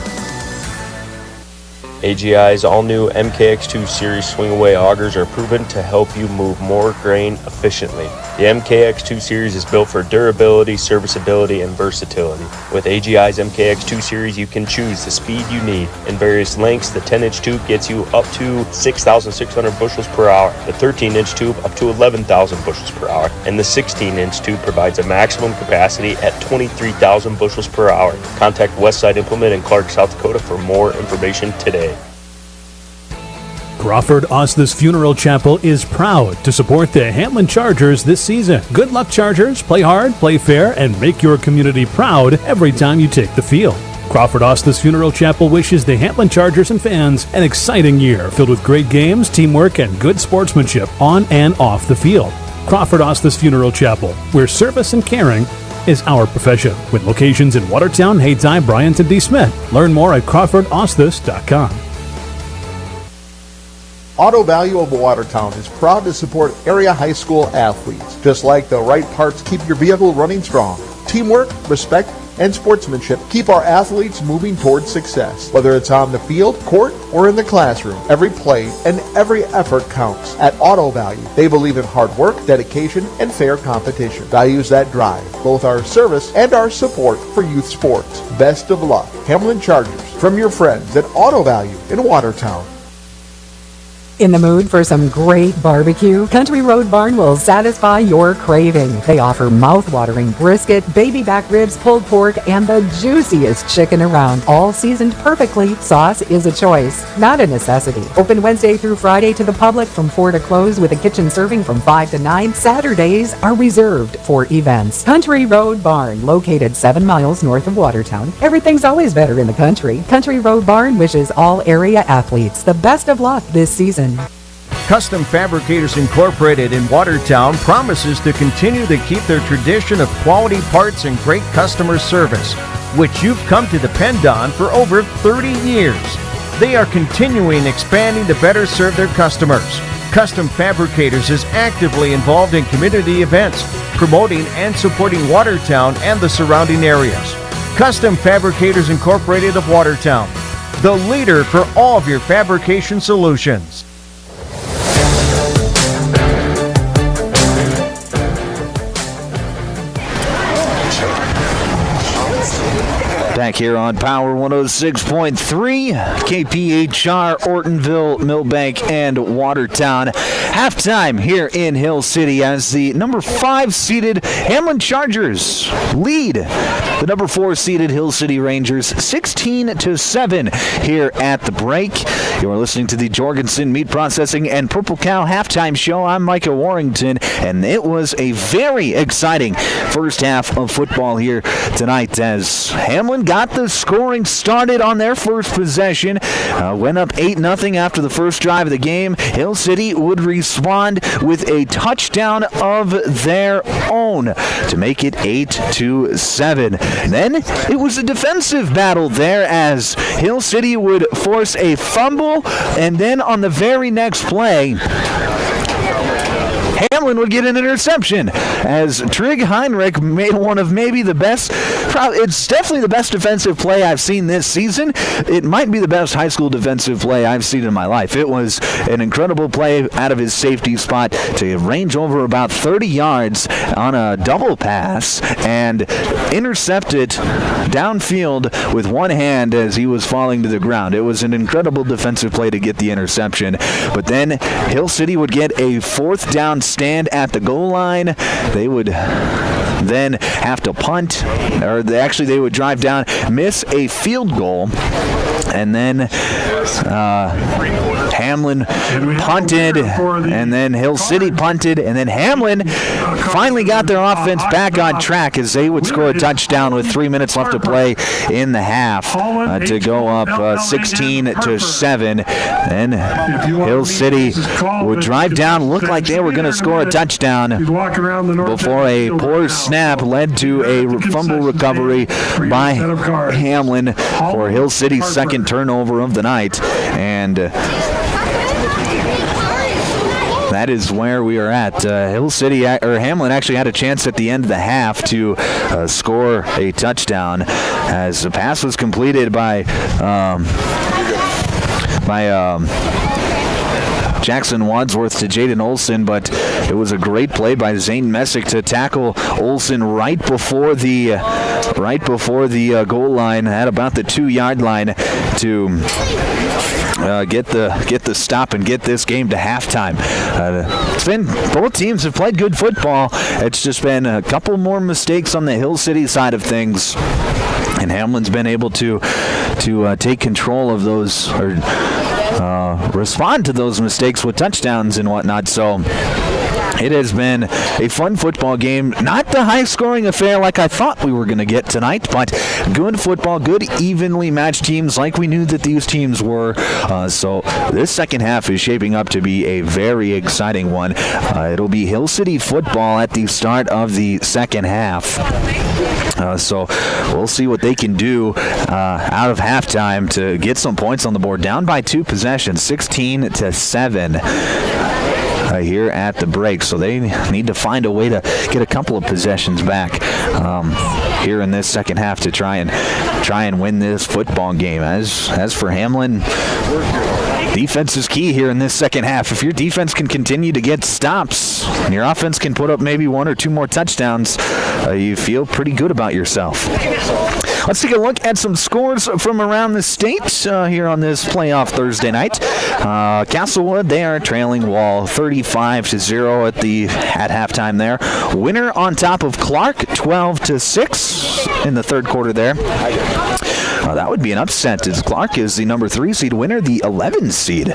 AGI's all-new MKX2 Series swing-away augers are proven to help you move more grain efficiently. The MKX2 Series is built for durability, serviceability, and versatility. With AGI's MKX2 Series, you can choose the speed you need. In various lengths, the 10-inch tube gets you up to 6,600 bushels per hour, the 13-inch tube up to 11,000 bushels per hour, and the 16-inch tube provides a maximum capacity at 23,000 bushels per hour. Contact Westside Implement in Clark, South Dakota for more information today. Crawford Osthus Funeral Chapel is proud to support the Hamlin Chargers this season. Good luck, Chargers. Play hard, play fair, and make your community proud every time you take the field. Crawford Osthus Funeral Chapel wishes the Hamlin Chargers and fans an exciting year filled with great games, teamwork, and good sportsmanship on and off the field. Crawford Osthus Funeral Chapel, where service and caring is our profession. With locations in Watertown, Hayti, Bryant, and D. Smith. Learn more at crawfordosthus.com. Auto Value of Watertown is proud to support area high school athletes. Just like the right parts keep your vehicle running strong, teamwork, respect, and sportsmanship keep our athletes moving towards success. Whether it's on the field, court, or in the classroom, every play and every effort counts. At Auto Value, they believe in hard work, dedication, and fair competition. Values that drive both our service and our support for youth sports. Best of luck, Hamlin Chargers, from your friends at Auto Value in Watertown. In the mood for some great barbecue? Country Road Barn will satisfy your craving. They offer mouth-watering brisket, baby back ribs, pulled pork, and the juiciest chicken around. All seasoned perfectly. Sauce is a choice, not a necessity. Open Wednesday through Friday to the public from 4 to close, with a kitchen serving from 5 to 9. Saturdays are reserved for events. Country Road Barn, located 7 miles north of Watertown. Everything's always better in the country. Country Road Barn wishes all area athletes the best of luck this season. Custom Fabricators Incorporated in Watertown promises to continue to keep their tradition of quality parts and great customer service, which you've come to depend on for over 30 years. They are continuing expanding to better serve their customers. Custom Fabricators is actively involved in community events, promoting and supporting Watertown and the surrounding areas. Custom Fabricators Incorporated of Watertown, the leader for all of your fabrication solutions. Back here on Power 106.3, KPHR, Ortonville, Millbank, and Watertown. Halftime here in Hill City as the number 5 seeded Hamlin Chargers lead the number 4 seeded Hill City Rangers 16-7 here at the break. You are listening to the Jorgensen Meat Processing and Purple Cow halftime show. I'm Micah Warrington, and it was a very exciting first half of football here tonight as Hamlin got the scoring started on their first possession. Went up 8-0 after the first drive of the game. Hill City would respond with a touchdown of their own to make it 8-7. Then it was a defensive battle there as Hill City would force a fumble, and then on the very next play, Hamlin would get an interception as Trig Heinrich made one of maybe the best, it's definitely the best defensive play I've seen this season. It might be the best high school defensive play I've seen in my life. It was an incredible play out of his safety spot to range over about 30 yards on a double pass and intercept it downfield with one hand as he was falling to the ground. It was an incredible defensive play to get the interception. But then Hill City would get a fourth down stand at the goal line. They would then have to punt, or they would drive down, miss a field goal, and then Hamlin punted, and then Hill City punted, and then Hamlin finally got their offense back on track as they would score a touchdown with 3 minutes left to play in the half to go up 16-7. Then Hill City would drive down, look like they were going to score a touchdown before a poor snap led to a fumble recovery by Hamlin for Hill City's second turnover of the night. And that is where we are at. Hamlin actually had a chance at the end of the half to score a touchdown as the pass was completed by Jackson Wadsworth to Jaden Olson, but it was a great play by Zane Messick to tackle Olson right before the goal line at about the 2-yard line to get the stop and get this game to halftime. Both teams have played good football. It's just been a couple more mistakes on the Hill City side of things, and Hamlin's been able to take control of those, or respond to those mistakes with touchdowns and whatnot. So it has been a fun football game. Not the high-scoring affair like I thought we were going to get tonight, but good football, good evenly matched teams like we knew that these teams were. So this second half is shaping up to be a very exciting one. It'll be Hill City football at the start of the second half. So we'll see what they can do out of halftime to get some points on the board. Down by 2 possessions, 16-7. Here at the break, so they need to find a way to get a couple of possessions back here in this second half to try and win this football game. As for Hamlin, defense is key here in this second half. If your defense can continue to get stops and your offense can put up maybe 1 or 2 more touchdowns, you feel pretty good about yourself. Let's take a look at some scores from around the state here on this playoff Thursday night. Castlewood, they are trailing Wall 35-0 at halftime there. Winner on top of Clark 12-6 in the third quarter there. That would be an upset as Clark is the number 3 seed, Winner the 11 seed.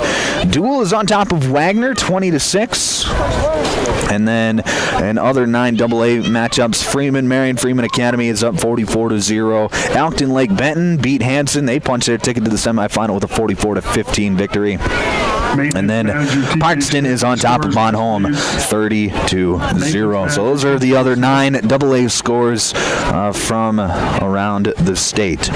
Dual is on top of Wagner 20-6. And then in other 9AA matchups, Marion Freeman Academy is up 44-0. Elkton Lake Benton beat Hanson. They punched their ticket to the semifinal with a 44-15 victory. And then Parkston is on top of Bonholm 30-0. So those are the other 9AA scores from around the state.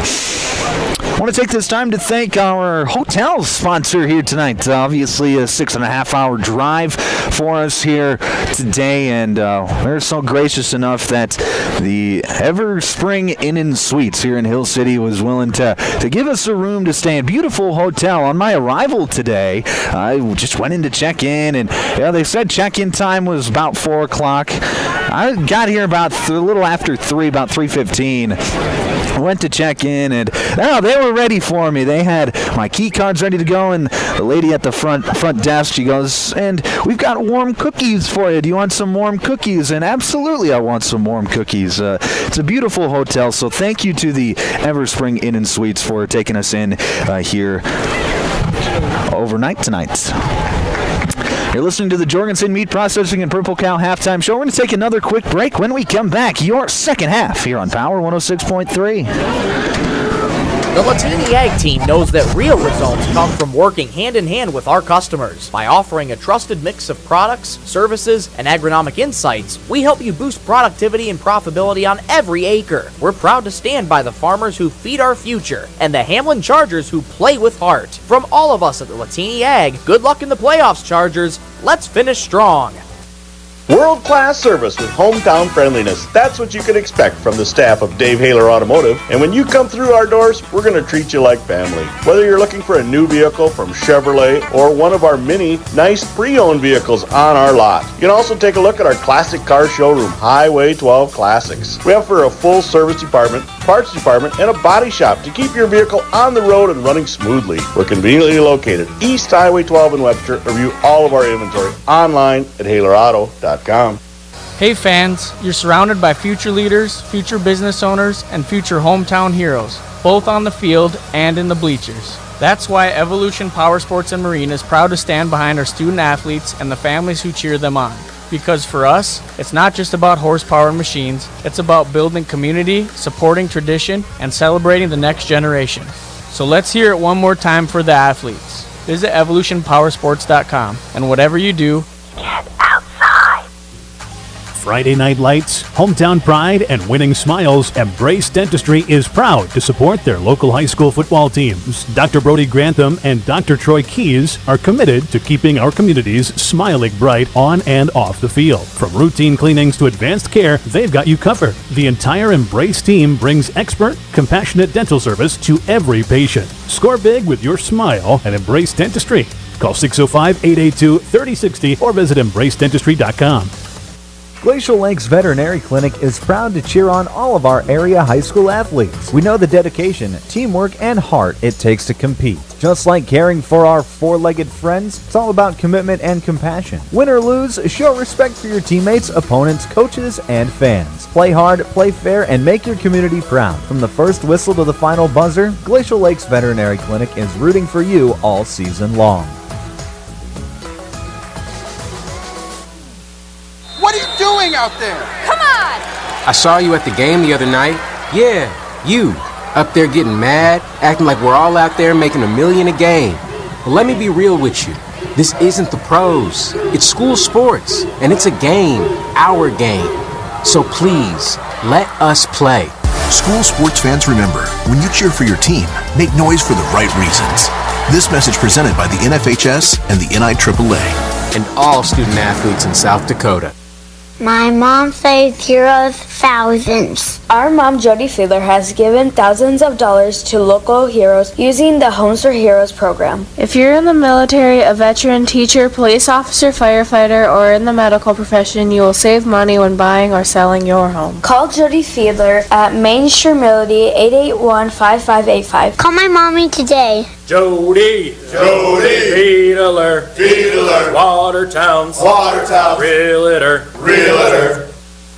I want to take this time to thank our hotel sponsor here tonight. Obviously, a 6.5-hour drive for us here today, and they're so gracious enough that the Everspring Inn & Suites here in Hill City was willing to give us a room to stay in. Beautiful hotel. On my arrival today, I just went in to check in, and they said check-in time was about 4 o'clock. I got here about a little after 3, about 3:15. I went to check in, and they were ready for me. They had my key cards ready to go, and the lady at the front desk, she goes, and we've got warm cookies for you. Do you want some warm cookies? And absolutely, I want some warm cookies. It's a beautiful hotel, so thank you to the Everspring Inn & Suites for taking us in here overnight tonight. You're listening to the Jorgensen Meat Processing and Purple Cow Halftime Show. We're going to take another quick break. When we come back, your second half here on Power 106.3. The Latini Ag team knows that real results come from working hand-in-hand with our customers. By offering a trusted mix of products, services, and agronomic insights, we help you boost productivity and profitability on every acre. We're proud to stand by the farmers who feed our future and the Hamlin Chargers who play with heart. From all of us at the Latini Ag, good luck in the playoffs, Chargers. Let's finish strong. World-class service with hometown friendliness. That's what you can expect from the staff of Dave Haler Automotive. And when you come through our doors, we're going to treat you like family. Whether you're looking for a new vehicle from Chevrolet or one of our many nice pre-owned vehicles on our lot. You can also take a look at our classic car showroom, Highway 12 Classics. We offer a full service department, parts department, and a body shop to keep your vehicle on the road and running smoothly. We're conveniently located East Highway 12 in Webster. Review all of our inventory online at HalerAuto.com. Hey fans, you're surrounded by future leaders, future business owners, and future hometown heroes, both on the field and in the bleachers. That's why Evolution Power Sports and Marine is proud to stand behind our student athletes and the families who cheer them on. Because for us, it's not just about horsepower and machines, it's about building community, supporting tradition, and celebrating the next generation. So let's hear it one more time for the athletes. Visit evolutionpowersports.com, and whatever you do, Friday Night Lights, hometown pride, and winning smiles, Embrace Dentistry is proud to support their local high school football teams. Dr. Brody Grantham and Dr. Troy Keys are committed to keeping our communities smiling bright on and off the field. From routine cleanings to advanced care, they've got you covered. The entire Embrace team brings expert, compassionate dental service to every patient. Score big with your smile at Embrace Dentistry. Call 605-882-3060 or visit embracedentistry.com. Glacial Lakes Veterinary Clinic is proud to cheer on all of our area high school athletes. We know the dedication, teamwork, and heart it takes to compete. Just like caring for our four-legged friends, it's all about commitment and compassion. Win or lose, show respect for your teammates, opponents, coaches, and fans. Play hard, play fair, and make your community proud. From the first whistle to the final buzzer, Glacial Lakes Veterinary Clinic is rooting for you all season long. What are you doing out there? Come on! I saw you at the game the other night. Yeah, you. Up there getting mad, acting like we're all out there making $1 million a game. Well, let me be real with you. This isn't the pros. It's school sports, and it's a game, our game. So please, let us play. School sports fans, remember, when you cheer for your team, make noise for the right reasons. This message presented by the NFHS and the NIAAA. And all student athletes in South Dakota. My mom saved heroes thousands. Our mom, Jody Fiedler, has given thousands of dollars to local heroes using the Homes for Heroes program. If you're in the military, a veteran, teacher, police officer, firefighter, or in the medical profession, you will save money when buying or selling your home. Call Jody Fiedler at Main Street Melody 881-5585. Call my mommy today. Jody, Fiedler, Watertown's, Realtor.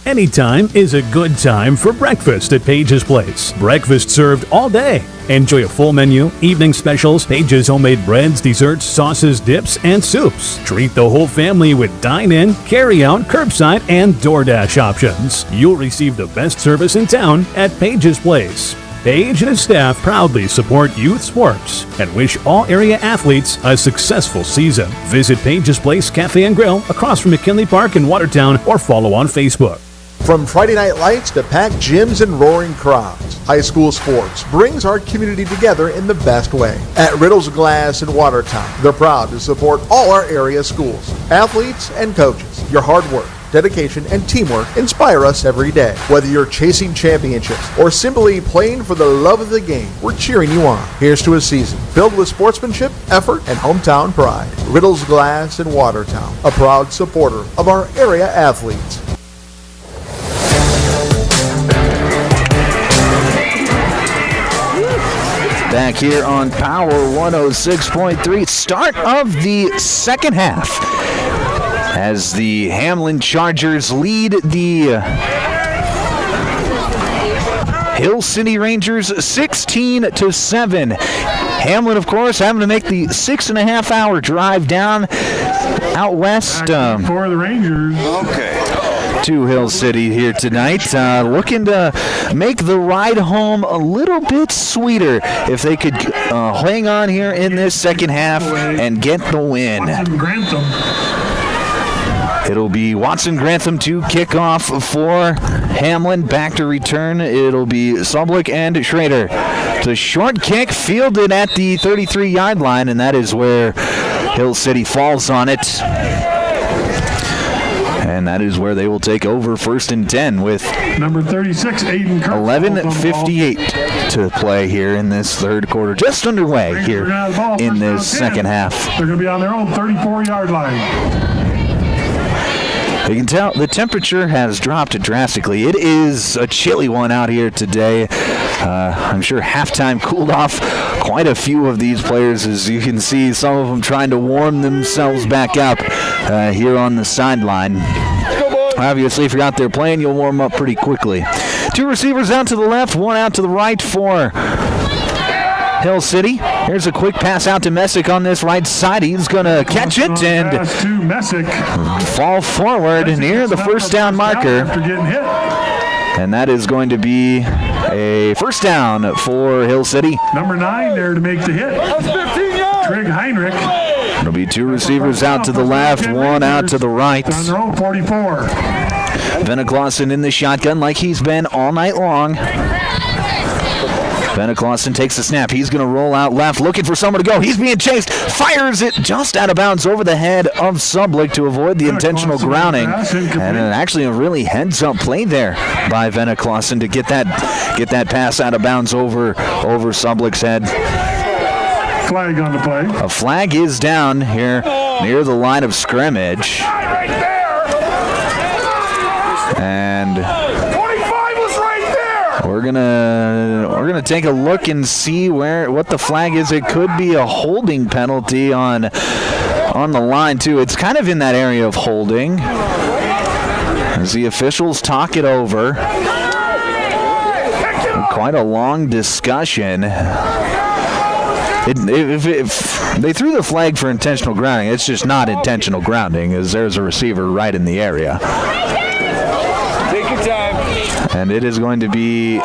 Anytime is a good time for breakfast at Page's Place. Breakfast served all day. Enjoy a full menu, evening specials, Page's homemade breads, desserts, sauces, dips, and soups. Treat the whole family with dine-in, carry-out, curbside, and DoorDash options. You'll receive the best service in town at Page's Place. Page and his staff proudly support youth sports and wish all area athletes a successful season. Visit Page's Place Cafe and Grill across from McKinley Park in Watertown or follow on Facebook. From Friday night lights to packed gyms and roaring crowds, high school sports brings our community together in the best way. At Riddle's Glass in Watertown, they're proud to support all our area schools, athletes, and coaches. Your hard work, dedication, and teamwork inspire us every day. Whether you're chasing championships or simply playing for the love of the game, we're cheering you on. Here's to a season filled with sportsmanship, effort, and hometown pride. Riddle's Glass in Watertown, a proud supporter of our area athletes. Back here on Power 106.3, start of the second half, as the Hamlin Chargers lead the Hill City Rangers 16-7. Hamlin, of course, having to make the 6.5-hour drive down out west for the Rangers. To Hill City here tonight, looking to make the ride home a little bit sweeter if they could hang on here in this second half and get the win. It'll be Watson Grantham to kick off for Hamlin. Back to return, it'll be Sublick and Schrader. The short kick fielded at the 33-yard line, and that is where Hill City falls on it. And that is where they will take over 1st and 10 with number 36, Aiden Kirk. 11:58 to play here in this third quarter. Just underway here in this second half. They're going to be on their own 34-yard line. You can tell the temperature has dropped drastically. It is a chilly one out here today. I'm sure halftime cooled off quite a few of these players, as you can see some of them trying to warm themselves back up here on the sideline. Obviously, if you're out there playing, you'll warm up pretty quickly. Two receivers out to the left, one out to the right for Hill City. Here's a quick pass out to Messick on this right side. He's going to catch it and fall forward near the first down marker. And that is going to be a first down for Hill City. Number 9 there to make the hit. Trig Heinrich. It'll be two receivers out to the left, one out to the right. On their own 44. Venniclausen in the shotgun like he's been all night long. Venniclausen takes the snap. He's going to roll out left, looking for someone to go. He's being chased. Fires it just out of bounds over the head of Sublick to avoid the intentional grounding. And actually a really heads-up play there by Venniclausen to get that pass out of bounds over Sublick's head. Flag on the play. A flag is down here near the line of scrimmage. And we're gonna take a look and see what the flag is. It could be a holding penalty on the line too. It's kind of in that area of holding as the officials talk it over. Quite a long discussion. If they threw the flag for intentional grounding, it's just not intentional grounding, as there's a receiver right in the area. Take your time. And it is going to be,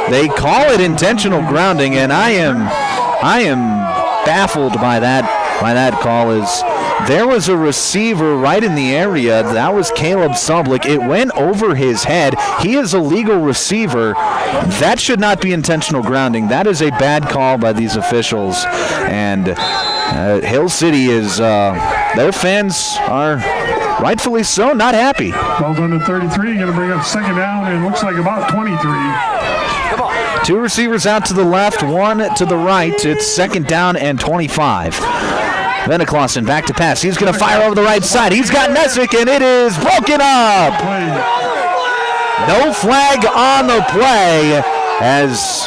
they call it intentional grounding, and I am baffled by that call. Is there was a receiver right in the area. That was Caleb Sublick. It went over his head. He is a legal receiver. That should not be intentional grounding. That is a bad call by these officials. And Hill City is, their fans are rightfully so not happy. Ball's on the 33, going to bring up second down, and looks like about 23. Two receivers out to the left, one to the right. It's second down and 25. Venniclausen back to pass. He's going to fire over the right side. He's got Messick, and it is broken up. No flag on the play as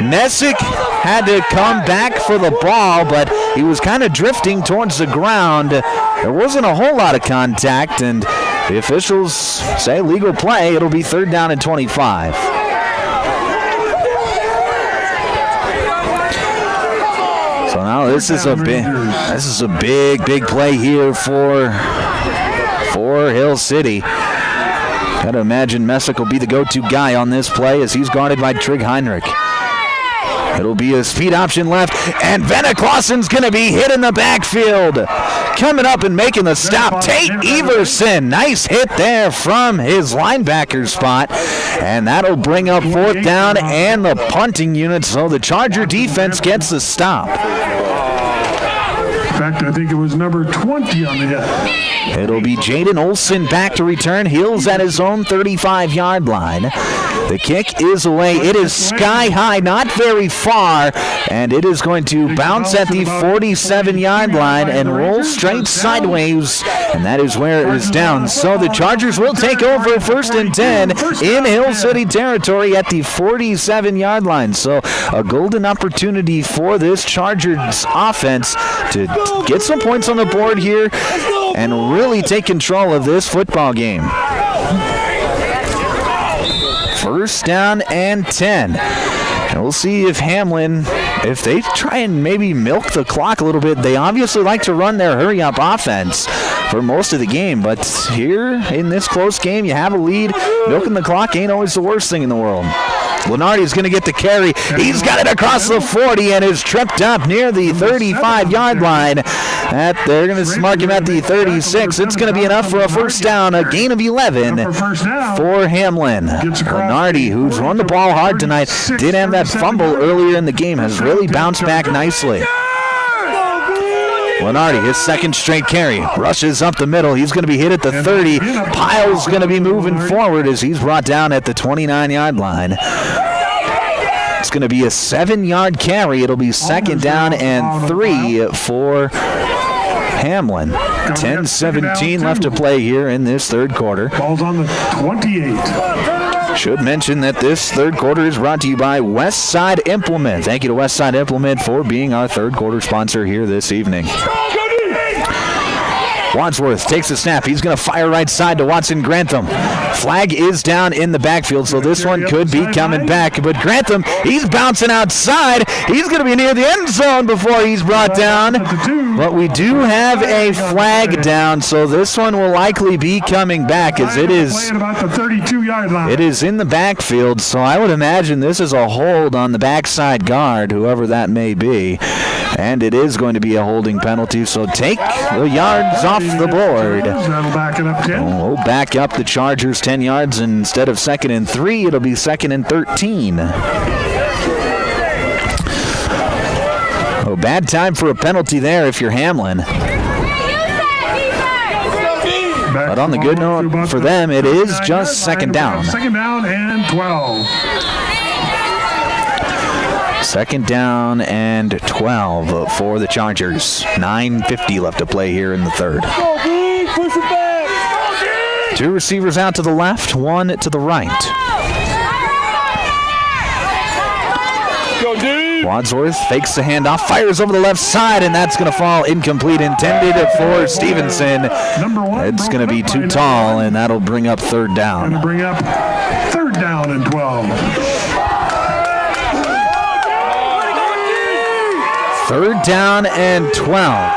Messick had to come back for the ball, but he was kind of drifting towards the ground. There wasn't a whole lot of contact, and the officials say legal play. It'll be third down and 25. So now this is a big play here for Hill City. Got to imagine Messick will be the go-to guy on this play as he's guarded by Trig Heinrich. It'll be a speed option left, and Venna Clausen's going to be hit in the backfield. Coming up and making the stop, Tate Everson. Nice hit there from his linebacker spot, and that'll bring up 4th down and the punting unit, so the Charger defense gets the stop. In fact, I think it was number 20 on the hit. It'll be Jaden Olson back to return. Heels at his own 35-yard line. The kick is away. It is sky high, not very far, and it is going to bounce at the 47-yard line and roll straight sideways, and that is where it is down. So the Chargers will take over 1st and 10 in Hill City territory at the 47-yard line. So a golden opportunity for this Chargers offense to get some points on the board here and really take control of this football game. 1st down and 10. And we'll see if Hamlin, if they try and maybe milk the clock a little bit. They obviously like to run their hurry-up offense for most of the game, but here in this close game, you have a lead. Milking the clock ain't always the worst thing in the world. Lenardi's going to get the carry. He's got it across the 40 and is tripped up near the 35-yard line. They're going to mark him at the 36. It's going to be enough for a 1st down, a gain of 11 for Hamlin. Lenardi, who's run the ball hard tonight, did have that fumble earlier in the game, has really bounced back nicely. Lenardi, his 2nd straight carry, rushes up the middle. He's going to be hit at the 30. Pyle's going to be moving forward as he's brought down at the 29-yard line. It's going to be a 7-yard carry. It'll be 2nd down and 3 for Hamlin. 10-17 left to play here in this 3rd quarter. Ball's on the 28. Should mention that this 3rd quarter is brought to you by Westside Implement. Thank you to Westside Implement for being our 3rd quarter sponsor here this evening. Wadsworth takes the snap. He's going to fire right side to Watson Grantham. Flag is down in the backfield, so this one could be coming back. But Grantham, he's bouncing outside. He's going to be near the end zone before he's brought down. But we do have a flag down, so this one will likely be coming back as it is. About the 32-yard line. It is in the backfield, so I would imagine this is a hold on the backside guard, whoever that may be. And it is going to be a holding penalty, so take the yards off the board. That'll back it up 10. We'll back up the Chargers 10 yards, and instead of 2nd and 3, it'll be 2nd and 13. Oh, bad time for a penalty there if you're Hamlin. But on the good note for them, it is just 2nd down. 2nd down and 12. 2nd down and 12 for the Chargers. 9:50 left to play here in the 3rd. Push it back. 2 receivers out to the left, 1 to the right. Go deep. Wadsworth fakes the handoff, fires over the left side, and that's going to fall incomplete, intended for Stevenson. It's going to be too tall, and that'll bring up 3rd down. Going to bring up 3rd down and 12. 3rd down and 12.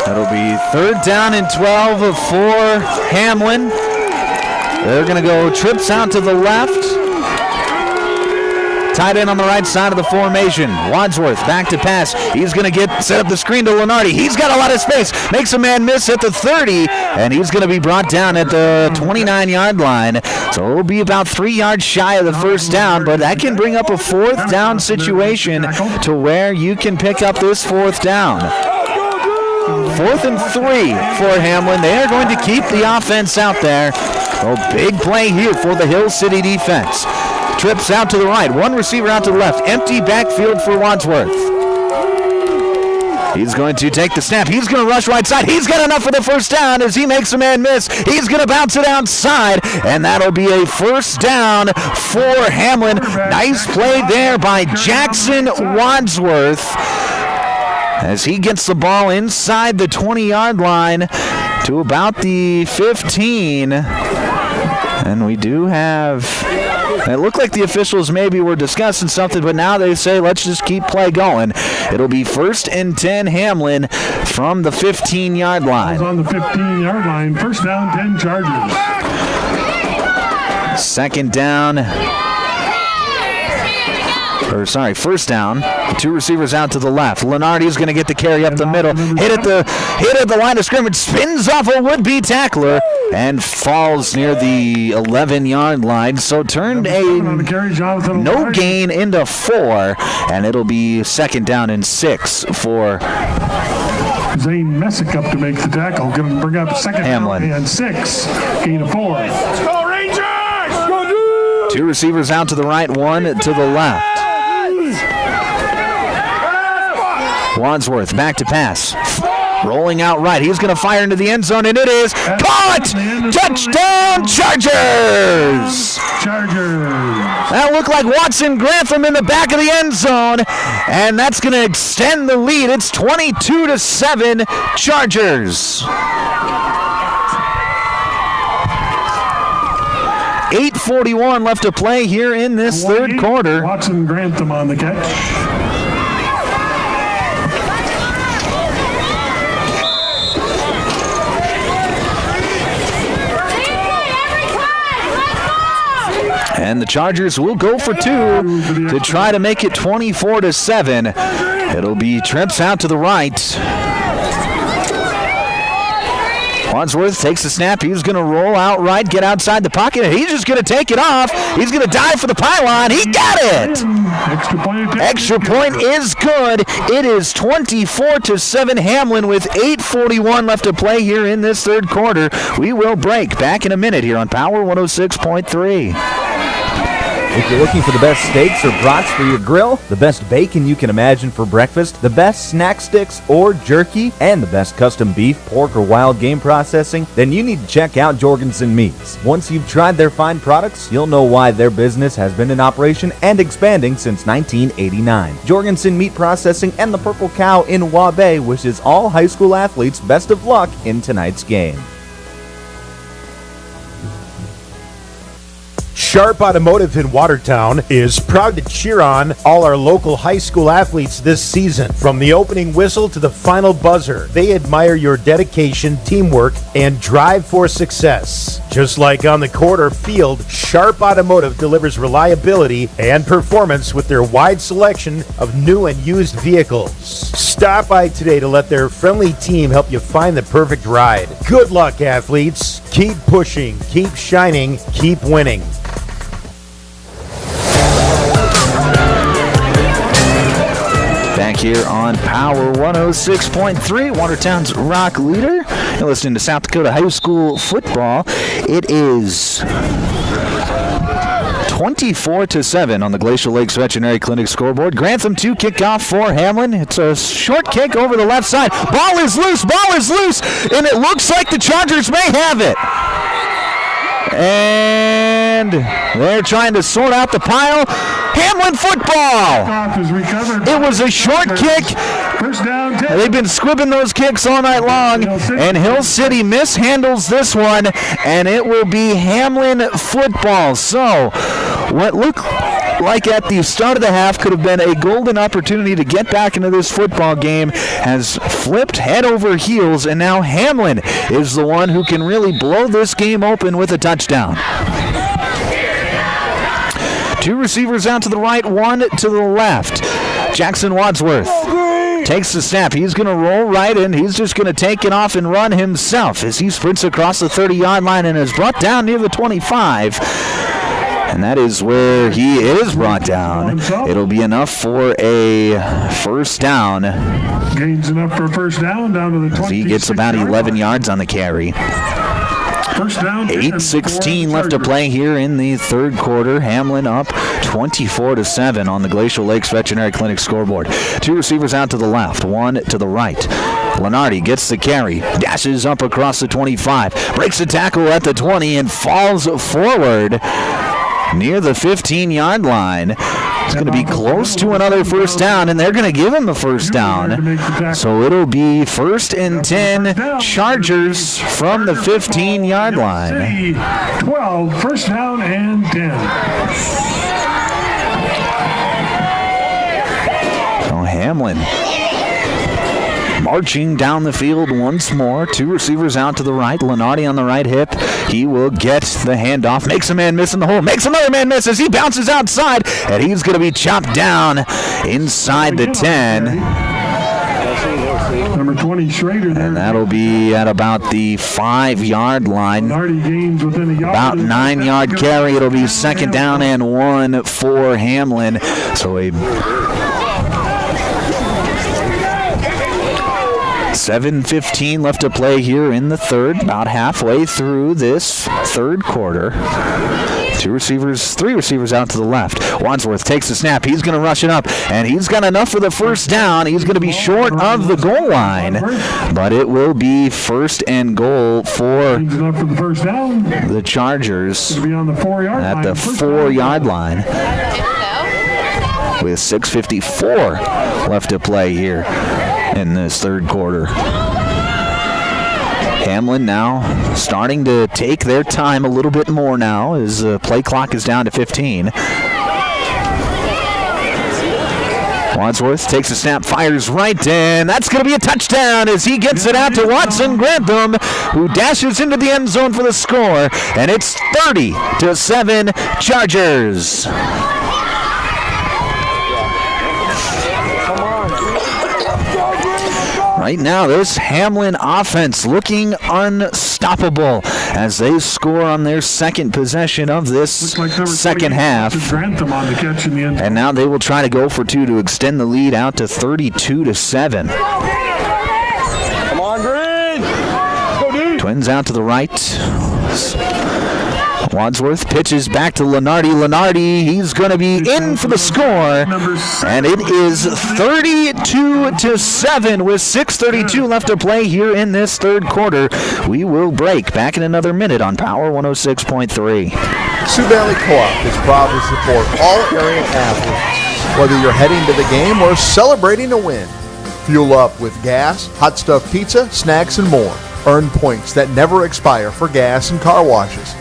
That'll be 3rd down and 12 for Hamlin. They're going to go trips out to the left. Tight end on the right side of the formation. Wadsworth back to pass. He's going to set up the screen to Lenardi. He's got a lot of space. Makes a man miss at the 30, and he's going to be brought down at the 29-yard line. So it'll be about 3 yards shy of the 1st down, but that can bring up a 4th down situation to where you can pick up this 4th down. 4th and 3 for Hamlin. They are going to keep the offense out there. A big play here for the Hill City defense. Trips out to the right. 1 receiver out to the left. Empty backfield for Wadsworth. He's going to take the snap. He's going to rush right side. He's got enough for the 1st down as he makes a man miss. He's going to bounce it outside, and that'll be a 1st down for Hamlin. Nice play there by Jackson Wadsworth as he gets the ball inside the 20-yard line to about the 15. And we do have It looked like the officials maybe were discussing something, but now they say let's just keep play going. It'll be 1st and 10 Hamlin from the 15-yard line. On the 15-yard line, first down, 10 Chargers. First down. 2 receivers out to the left. Lenardi's going to get the carry up the middle. Hit at the line of scrimmage. Spins off a would-be tackler and falls near the 11-yard line. So turned no gain into 4, and it'll be 2nd down and 6 for Zane Messick up to make the tackle. Going to bring up 2nd Hamlin. down and 6. Gain of 4. Let's go Rangers! Go 2 receivers out to the right, 1 to the left. Wadsworth back to pass. Rolling out right. He's going to fire into the end zone, and it is caught! Touchdown, Chargers! That looked like Watson Grantham in the back of the end zone, and that's going to extend the lead. It's 22-7, Chargers. 8:41 left to play here in this third quarter. Watson Grantham on the catch. And the Chargers will go for 2 to try to make it 24-7. It'll be trips out to the right. Wadsworth takes the snap. He's going to roll out right, get outside the pocket, and he's just going to take it off. He's going to dive for the pylon. He got it! Extra point is good. It is 24-7 Hamlin with 8:41 left to play here in this third quarter. We will break back in a minute here on Power 106.3. If you're looking for the best steaks or brats for your grill, the best bacon you can imagine for breakfast, the best snack sticks or jerky, and the best custom beef, pork, or wild game processing, then you need to check out Jorgensen Meats. Once you've tried their fine products, you'll know why their business has been in operation and expanding since 1989. Jorgensen Meat Processing and the Purple Cow in Waubay wishes all high school athletes best of luck in tonight's game. Sharp Automotive in Watertown is proud to cheer on all our local high school athletes this season. From the opening whistle to the final buzzer, they admire your dedication, teamwork, and drive for success. Just like on the court or field, Sharp Automotive delivers reliability and performance with their wide selection of new and used vehicles. Stop by today to let their friendly team help you find the perfect ride. Good luck, athletes. Keep pushing, keep shining, keep winning. Back here on Power 106.3, Watertown's rock leader. You're listening to South Dakota High School football. It is 24-7 on the Glacial Lakes Veterinary Clinic scoreboard. Grantham 2 kickoff for Hamlin. It's a short kick over the left side. Ball is loose, and it looks like the Chargers may have it. And they're trying to sort out the pile. Hamlin football. It was a short kick. First down, 10. They've been squibbing those kicks all night long, and Hill City mishandles this one, and it will be Hamlin football. So, what looked like at the start of the half could have been a golden opportunity to get back into this football game has flipped head over heels, and now Hamlin is the one who can really blow this game open with a touchdown. 2 receivers out to the right, 1 to the left. Jackson Wadsworth takes the snap. He's going to roll right in. He's just going to take it off and run himself as he sprints across the 30-yard line and is brought down near the 25. And that is where he is brought down. It'll be enough for a first down. Gains enough for a first down down to the 26. He gets about 11 yards on the carry. First down. 8:16 left to play here in the third quarter. Hamlin up 24-7 on the Glacial Lakes Veterinary Clinic scoreboard. 2 receivers out to the left, 1 to the right. Lenardi gets the carry, dashes up across the 25, breaks the tackle at the 20, and falls forward near the 15-yard line. It's going to be close to another first down, and they're going to give him the first down. So it'll be 1st and 10 Chargers from the 15-yard line. 12, first down and 10. So Hamlin marching down the field once more. 2 receivers out to the right. Lenardi on the right hip. He will get the handoff. Makes a man miss in the hole. Makes another man miss as he bounces outside. And he's going to be chopped down inside the 10. Number 20, Schrader there. And that'll be at about the 5-yard line. About 9-yard carry. It'll be 2nd down and 1 for Hamlin. So a 7:15 left to play here in the third, about halfway through this third quarter. 3 receivers out to the left. Wadsworth takes the snap. He's going to rush it up, and he's got enough for the first down. He's going to be short of the goal line, but it will be 1st and goal for the Chargers at the 4-yard line with 6:54 left to play here in this third quarter. Hamlin now starting to take their time a little bit more now as the play clock is down to 15. Wadsworth takes a snap, fires right in. That's going to be a touchdown as he gets it out to Watson Grantham, who dashes into the end zone for the score, and it's 30-7 Chargers. Right now, this Hamlin offense looking unstoppable as they score on their second possession of this second half. And now they will try to go for 2 to extend the lead out to 32-7. Come on, Green! Go deep! Twins out to the right. Wadsworth pitches back to Lenardi. Lenardi, he's going to be in for the score, and it is 32-7 with 6:32 left to play here in this third quarter. We will break back in another minute on Power 106.3. Sioux Valley Co-op is proud to support all area athletes, whether you're heading to the game or celebrating a win. Fuel up with gas, hot stuff pizza, snacks, and more. Earn points that never expire for gas and car washes.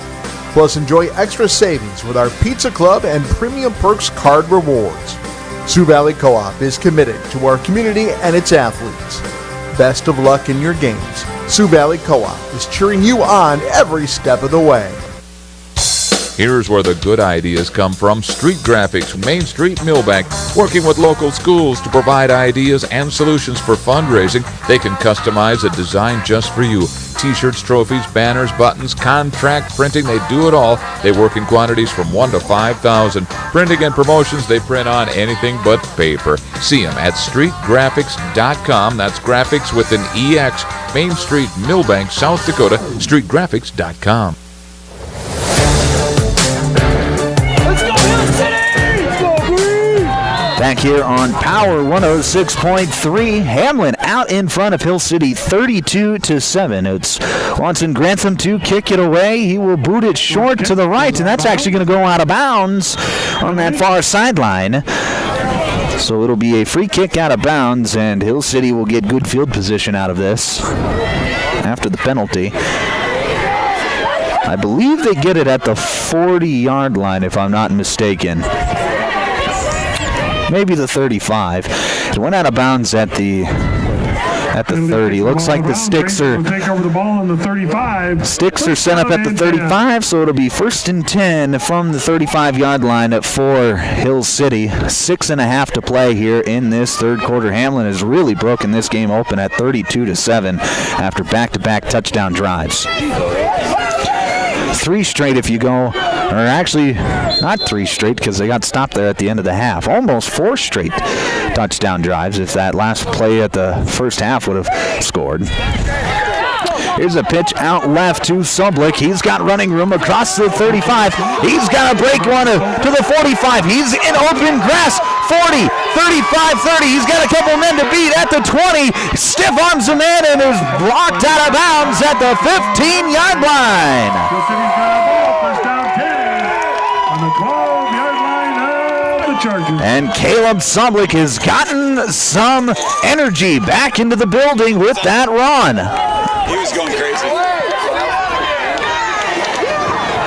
Plus, enjoy extra savings with our Pizza Club and Premium Perks card rewards. Sioux Valley Co-op is committed to our community and its athletes. Best of luck in your games. Sioux Valley Co-op is cheering you on every step of the way. Here's where the good ideas come from. Street Graphics, Main Street Millbank, working with local schools to provide ideas and solutions for fundraising. They can customize a design just for you. T-shirts, trophies, banners, buttons, contract printing, they do it all. They work in quantities from 1 to 5,000. Printing and promotions, they print on anything but paper. See them at streetgraphics.com. That's graphics with an EX. Main Street, Millbank, South Dakota, streetgraphics.com. Back here on Power 106.3, Hamlin out in front of Hill City 32-7. It's Watson Grantham to kick it away. He will boot it short to the right, and that's actually going to go out of bounds on that far sideline. So it'll be a free kick out of bounds, and Hill City will get good field position out of this after the penalty. I believe they get it at the 40-yard line, if I'm not mistaken. Maybe the 35. It went out of bounds at the 30. Looks like the sticks are take over the ball on the 35. Sticks are set up at the 35, so it'll be 1st and 10 from the 35-yard line for Hill City. 6.5 to play here in this third quarter. Hamlin has really broken this game open at 32-7 after back-to-back touchdown drives. 3 straight if you go, or actually not 3 straight because they got stopped there at the end of the half. Almost 4 straight touchdown drives if that last play at the first half would have scored. Here's a pitch out left to Sublick. He's got running room across the 35. He's got to break one to the 45. He's in open grass. 40, 35, 30. He's got a couple men to beat at the 20. Stiff arms him in and is blocked out of bounds at the 15-yard line. Hill City's got a ball, first down 10 on the 12-yard line of the Chargers. And Caleb Sublick has gotten some energy back into the building with that run. He was going crazy.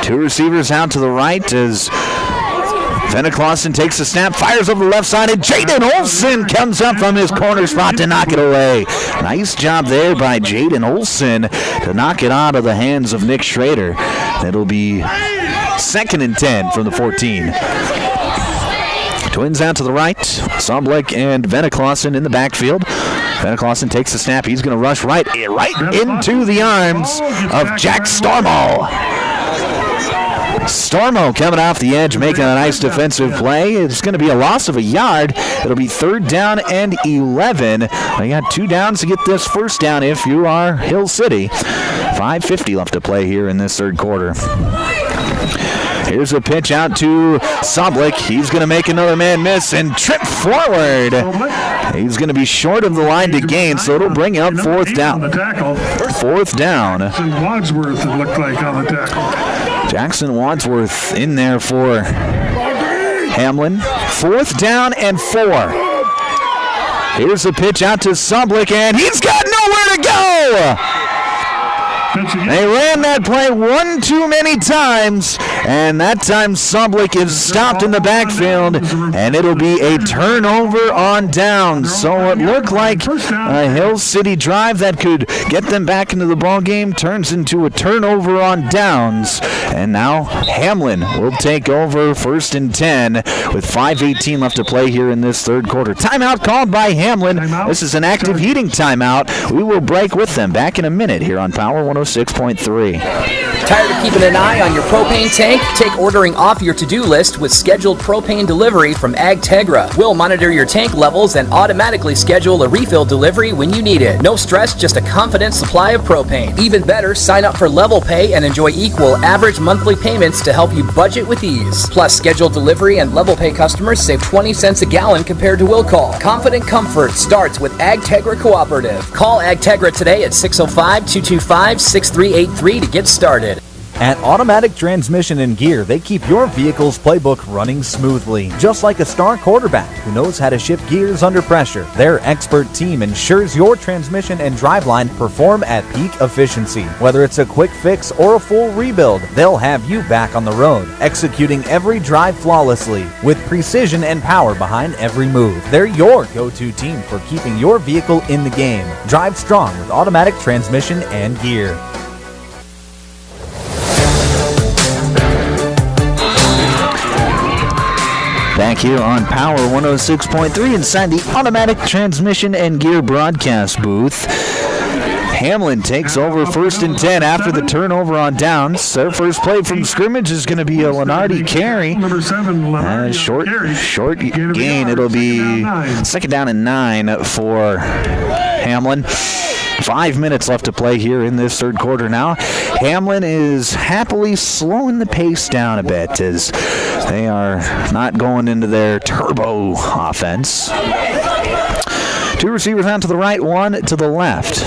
Two receivers out to the right as Venniclausen takes the snap, fires over the left side, and Jaden Olson comes up from his corner spot to knock it away. Nice job there by Jaden Olson to knock it out of the hands of Nick Schrader. It'll be 2nd and 10 from the 14. Twins out to the right, Sublick and Venniclausen in the backfield. Venniclausen takes the snap. He's going to rush right into the arms of Jack Stormo. Stormo coming off the edge, making a nice defensive play. It's going to be a loss of a yard. It'll be 3rd down and 11. They got 2 downs to get this first down if you are Hill City. 5:50 left to play here in this 3rd quarter. Here's a pitch out to Sublick. He's going to make another man miss and trip forward. He's going to be short of the line to gain, so it'll bring up 4th down. 4th down. Wadsworth, it looked like, on the tackle. Jackson Wadsworth in there for Hamlin. 4th down and 4. Here's a pitch out to Sublick, and he's got nowhere to go! They ran that play one too many times, and that time Sublick is stopped in the backfield, and it'll be a turnover on downs. So it looked like a Hill City drive that could get them back into the ball game turns into a turnover on downs. And now Hamlin will take over 1st and 10 with 5:18 left to play here in this 3rd quarter. Timeout called by Hamlin. This is an active heating timeout. We will break with them back in a minute here on Power 106.3. Tired of keeping an eye on your propane tank? Take ordering off your to-do list with scheduled propane delivery from AgTegra. We'll monitor your tank levels and automatically schedule a refill delivery when you need it. No stress, just a confident supply of propane. Even better, sign up for Level Pay and enjoy equal average monthly payments to help you budget with ease. Plus, scheduled delivery and Level Pay customers save 20 cents a gallon compared to will call. Confident comfort starts with AgTegra Cooperative. Call AgTegra today at 605-225-6383 to get started. At Automatic Transmission and Gear, they keep your vehicle's playbook running smoothly. Just like a star quarterback who knows how to shift gears under pressure, their expert team ensures your transmission and driveline perform at peak efficiency. Whether it's a quick fix or a full rebuild, they'll have you back on the road, executing every drive flawlessly with precision and power behind every move. They're your go-to team for keeping your vehicle in the game. Drive strong with Automatic Transmission and Gear. Back here on Power 106.3 inside the Automatic Transmission and Gear broadcast booth. Hamlin takes over 1st and 10 after the turnover on downs. Their first play from scrimmage is going to be a Lenardi carry. Short gain. It'll be 2nd down and 9 for Hamlin. 5 minutes left to play here in this 3rd quarter now. Hamlin is happily slowing the pace down a bit as they are not going into their turbo offense. 2 receivers out to the right, 1 to the left.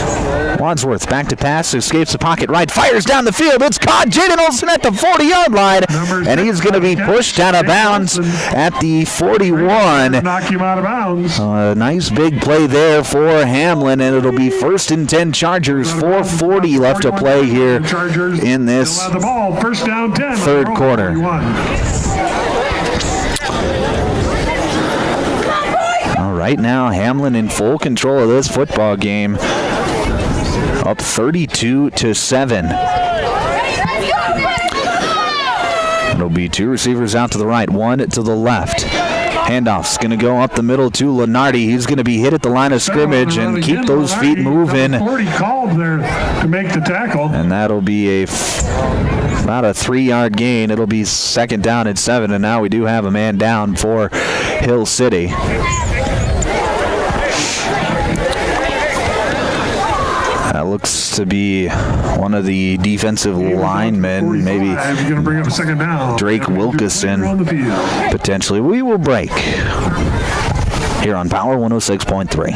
Wadsworth back to pass, escapes the pocket right, fires down the field. It's caught. Jaden Olson at the 40-yard line, and he's going to be pushed out of bounds at the 41. Knock him out of bounds. A nice big play there for Hamlin, and it'll be 1st and 10 Chargers. 4:40 left to play here in this 3rd quarter. Right now, Hamlin in full control of this football game. Up 32-7. It'll be 2 receivers out to the right, 1 to the left. Handoff's going to go up the middle to Lenardi. He's going to be hit at the line of scrimmage and keep those feet moving. 40 called there to make the tackle. And that'll be about a 3-yard gain. It'll be 2nd down and 7, and now we do have a man down for Hill City. That looks to be one of the defensive linemen, maybe going to bring up a 2nd down. Drake Wilkeson, potentially. We will break here on Power 106.3.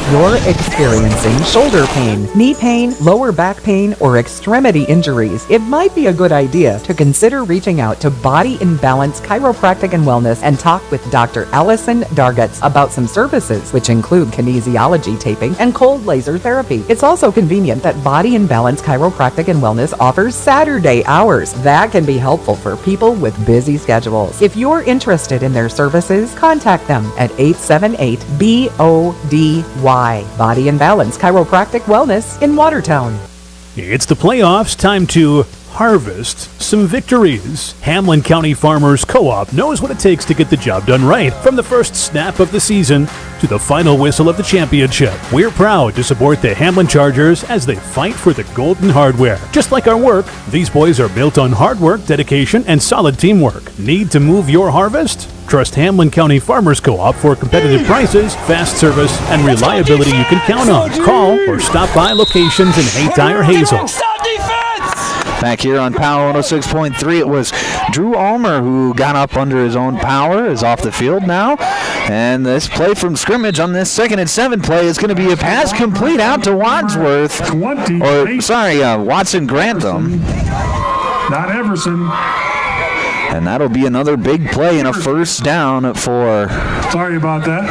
If you're experiencing shoulder pain, knee pain, lower back pain, or extremity injuries, it might be a good idea to consider reaching out to Body in Balance Chiropractic and Wellness and talk with Dr. Allison Dargetts about some services, which include kinesiology taping and cold laser therapy. It's also convenient that Body in Balance Chiropractic and Wellness offers Saturday hours. That can be helpful for people with busy schedules. If you're interested in their services, contact them at 878-BODY. Body in Balance Chiropractic Wellness in Watertown. It's the playoffs, time to harvest some victories. Hamlin County Farmers Co-op knows what it takes to get the job done right. From the first snap of the season to the final whistle of the championship, we're proud to support the Hamlin Chargers as they fight for the golden hardware. Just like our work, these boys are built on hard work, dedication, and solid teamwork. Need to move your harvest? Trust Hamlin County Farmers Co-op for competitive prices, fast service, and reliability you can count on. Call or stop by locations in Hayti or Hazel. Back here on Power 106.3, it was Drew Almer who got up under his own power, is off the field now. And this play from scrimmage on this 2nd and 7 play is going to be a pass complete out to Wadsworth. Watson Grantham. Not Everson. And that'll be another big play and a first down for... Sorry about that.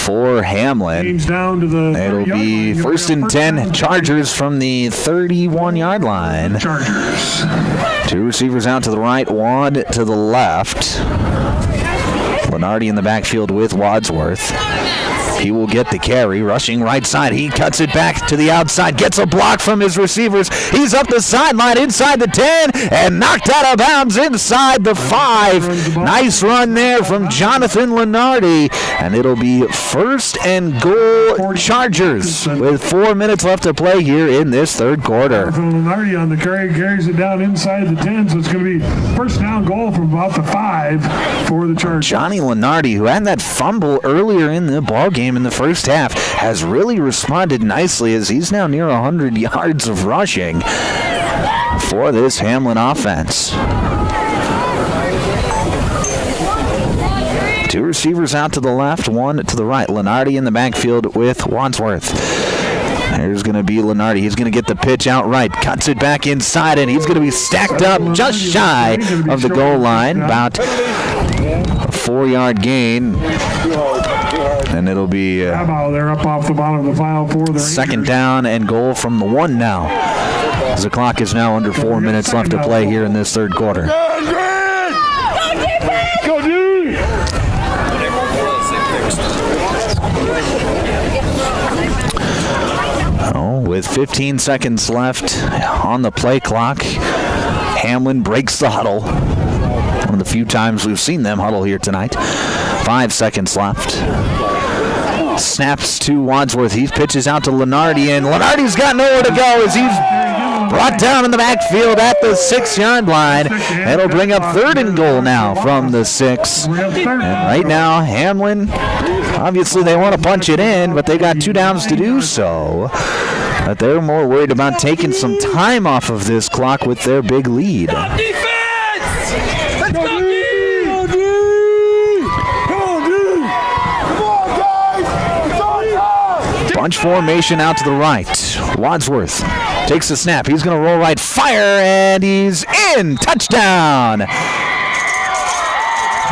For Hamlin. It'll be 1st and 10, Chargers from the 31-yard line. Chargers. 2 receivers out to the right, 1 to the left. Lenardi in the backfield with Wadsworth. He will get the carry, rushing right side. He cuts it back to the outside, gets a block from his receivers. He's up the sideline inside the 10 and knocked out of bounds inside the 5. Nice run there from Jonathan Lenardi, and it'll be 1st and goal Chargers with 4 minutes left to play here in this third quarter. Lenardi on the carry, carries it down inside the 10, so it's going to be 1st down goal from about the 5 for the Chargers. Johnny Lenardi, who had that fumble earlier in the ball game in the first half, has really responded nicely as he's now near 100 yards of rushing for this Hamlin offense. 2 receivers out to the left, 1 to the right. Lenardi in the backfield with Wadsworth. There's going to be Lenardi. He's going to get the pitch out right. Cuts it back inside, and he's going to be stacked up just shy of the goal line. About a 4-yard gain. And it'll be they're up off the bottom of the file for the 2nd down and goal from the 1 now. As the clock is now under 4 minutes left to play here in this third quarter. With 15 seconds left on the play clock, Hamlin breaks the huddle. One of the few times we've seen them huddle here tonight. 5 seconds left. Snaps to Wadsworth. He pitches out to Lenardi, and Lenardi's got nowhere to go as he's brought down in the backfield at the 6-yard line. It'll bring up 3rd and goal now from the 6. And right now, Hamlin, obviously they want to punch it in, but they got 2 downs to do so. But they're more worried about taking some time off of this clock with their big lead. Bunch formation out to the right. Wadsworth takes the snap. He's going to roll right, fire, and he's in. Touchdown.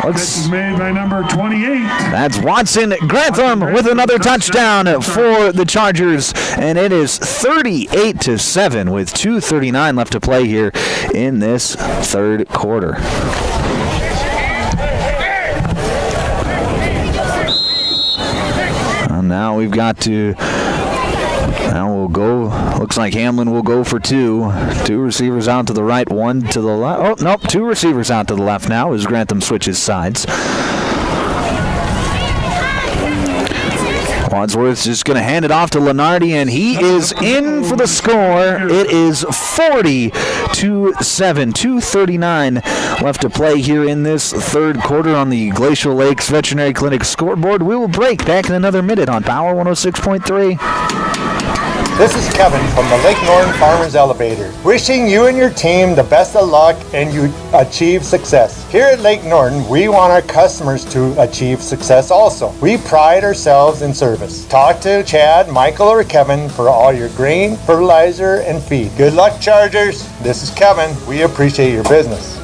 This is made by number 28. That's Watson Grantham with another touchdown for the Chargers, and it is 38-7 with 2:39 left to play here in this third quarter. And now we've got to. Now we'll go. Looks like Hamlin will go for 2. 2 receivers out to the right, 1 to the left. Oh, nope. 2 receivers out to the left now as Grantham switches sides. Wadsworth's just going to hand it off to Lenardi, and he is in for the score. It is 40-7, 2:39 left to play here in this third quarter on the Glacial Lakes Veterinary Clinic scoreboard. We will break back in another minute on Power 106.3. This is Kevin from the Lake Norton Farmers Elevator, wishing you and your team the best of luck and you achieve success. Here at Lake Norton, we want our customers to achieve success also. We pride ourselves in service. Talk to Chad, Michael, or Kevin for all your grain, fertilizer, and feed. Good luck, Chargers. This is Kevin. We appreciate your business.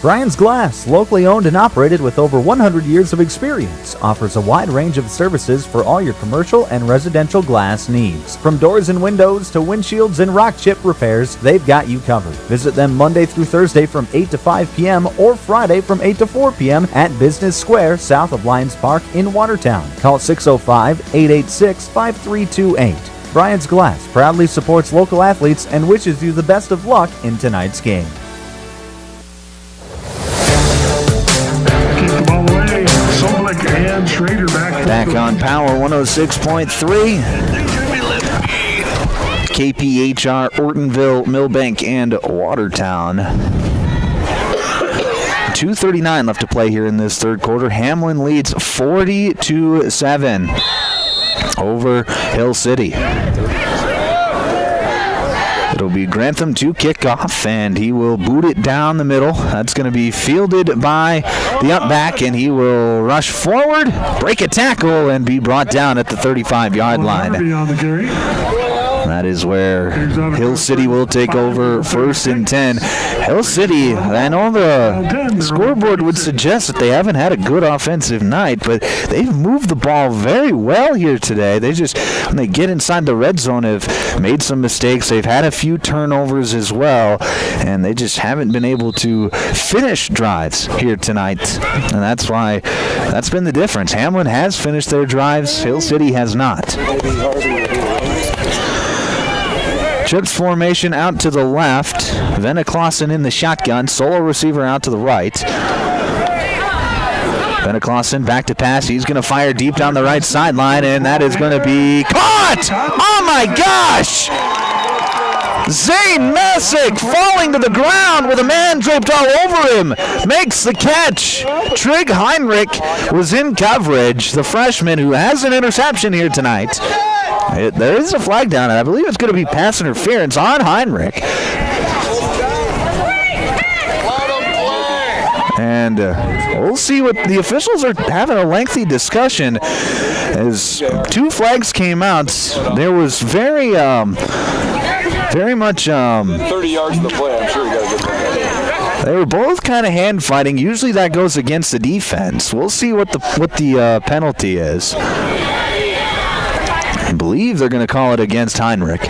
Brian's Glass, locally owned and operated with over 100 years of experience, offers a wide range of services for all your commercial and residential glass needs. From doors and windows to windshields and rock chip repairs, they've got you covered. Visit them Monday through Thursday from 8 to 5 p.m. or Friday from 8 to 4 p.m. at Business Square south of Lions Park in Watertown. Call 605-886-5328. Brian's Glass proudly supports local athletes and wishes you the best of luck in tonight's game. And Schrader back on Power 106.3. KPHR, Ortonville, Millbank, and Watertown. 2:39 left to play here in this third quarter. Hamlin leads 40-7 over Hill City. It'll be Grantham to kick off, and he will boot it down the middle. That's going to be fielded by the up back, and he will rush forward, break a tackle, and be brought down at the 35-yard line. That is where Hill City will take over 1st and 10. Hill City, I know the scoreboard would suggest that they haven't had a good offensive night, but they've moved the ball very well here today. They just, when they get inside the red zone, have made some mistakes. They've had a few turnovers as well, and they just haven't been able to finish drives here tonight. And that's why, that's been the difference. Hamlin has finished their drives. Hill City has not. Trips formation out to the left. Venneklassen in the shotgun. Solo receiver out to the right. Venneklassen back to pass. He's going to fire deep down the right sideline, and that is going to be caught! Oh my gosh! Zane Messick falling to the ground with a man draped all over him. Makes the catch. Trig Heinrich was in coverage. The freshman who has an interception here tonight. There is a flag down, and I believe it's going to be pass interference on Heinrich. And we'll see what the officials are having a lengthy discussion as 2 flags came out. There was very much 30 yards of the play. I'm sure you got a good look at it. They were both kind of hand fighting. Usually that goes against the defense. We'll see what the penalty is. I believe they're going to call it against Heinrich.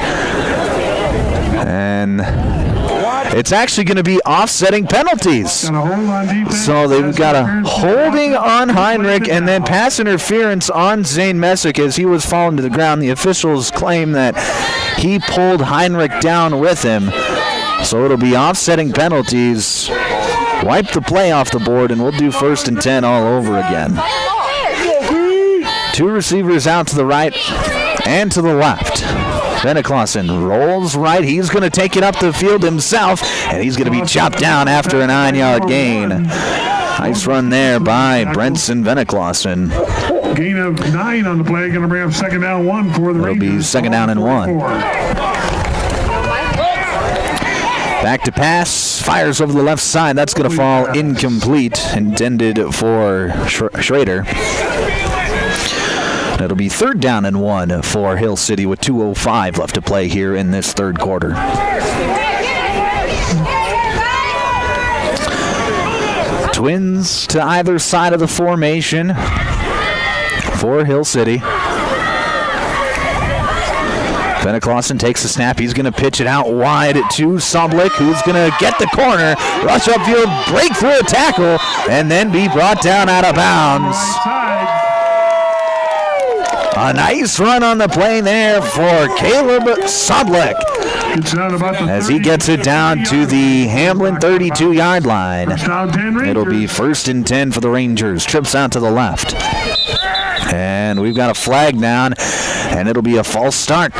And it's actually going to be offsetting penalties. So they've got a holding on Heinrich and then pass interference on Zane Messick as he was falling to the ground. The officials claim that he pulled Heinrich down with him. So it'll be offsetting penalties. Wipe the play off the board, and we'll do 1st and 10 all over again. 2 receivers out to the right and to the left. Venneklassen rolls right. He's going to take it up the field himself, and he's going to be chopped down after a 9-yard gain. Nice run there by Brenson Venneklassen. Gain of 9 on the play. Going to bring up 2nd down 1 for the Rangers. It'll be 2nd down and 1. Back to pass. Fires over the left side. That's going to fall incomplete. Intended for Schrader. It'll be 3rd down and 1 for Hill City with 2:05 left to play here in this third quarter. Twins to either side of the formation for Hill City. Venneklassen takes the snap. He's going to pitch it out wide to Sublick, who's going to get the corner, rush upfield, break through a tackle, and then be brought down out of bounds. A nice run on the play there for Caleb Sublick as he gets it down to the Hamlin 32-yard line. It'll be 1st and 10 for the Rangers. Trips out to the left. And we've got a flag down, and it'll be a false start.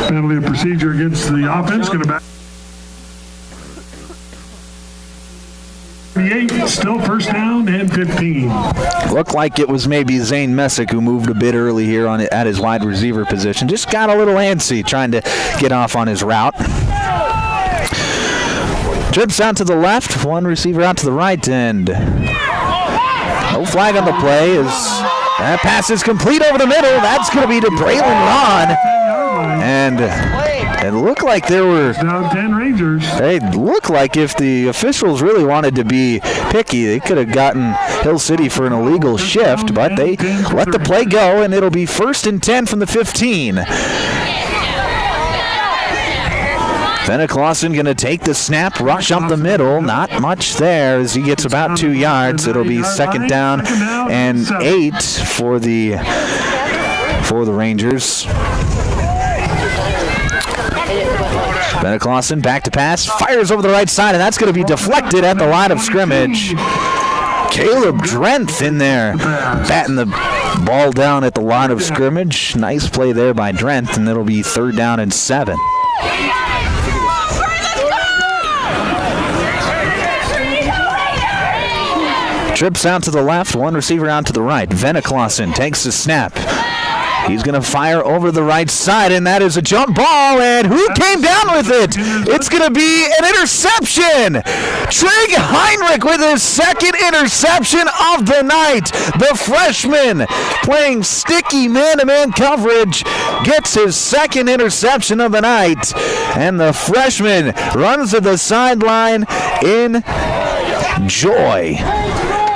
Penalty of procedure against the offense. Going to back. Still first down and 15. Looked like it was maybe Zane Messick who moved a bit early here at his wide receiver position. Just got a little antsy trying to get off on his route. Trips out to the left, one receiver out to the right, and no flag on the play as that pass is complete over the middle. That's going to be to Braylon Ron. And it looked like there were down 10 Rangers. They looked like if the officials really wanted to be picky, they could have gotten Hill City for an illegal shift, but they let the play go, and it'll be 1st and 10 from the 15. Fenner Clausen going to take the snap, rush up the middle. Not much there as he gets about 2 yards. It'll be 2nd down and 8 for the Rangers. Fenner Clausen back to pass, fires over the right side, and that's going to be deflected at the line of scrimmage. Caleb Drenth in there, batting the ball down at the line of scrimmage. Nice play there by Drenth, and it'll be 3rd down and 7. Trips out to the left, one receiver out to the right. Venna Clausen takes the snap. He's going to fire over the right side, and that is a jump ball, and who came down with it? It's going to be an interception. Trig Heinrich with his 2nd interception of the night. The freshman playing sticky man-to-man coverage gets his 2nd interception of the night, and the freshman runs to the sideline in joy.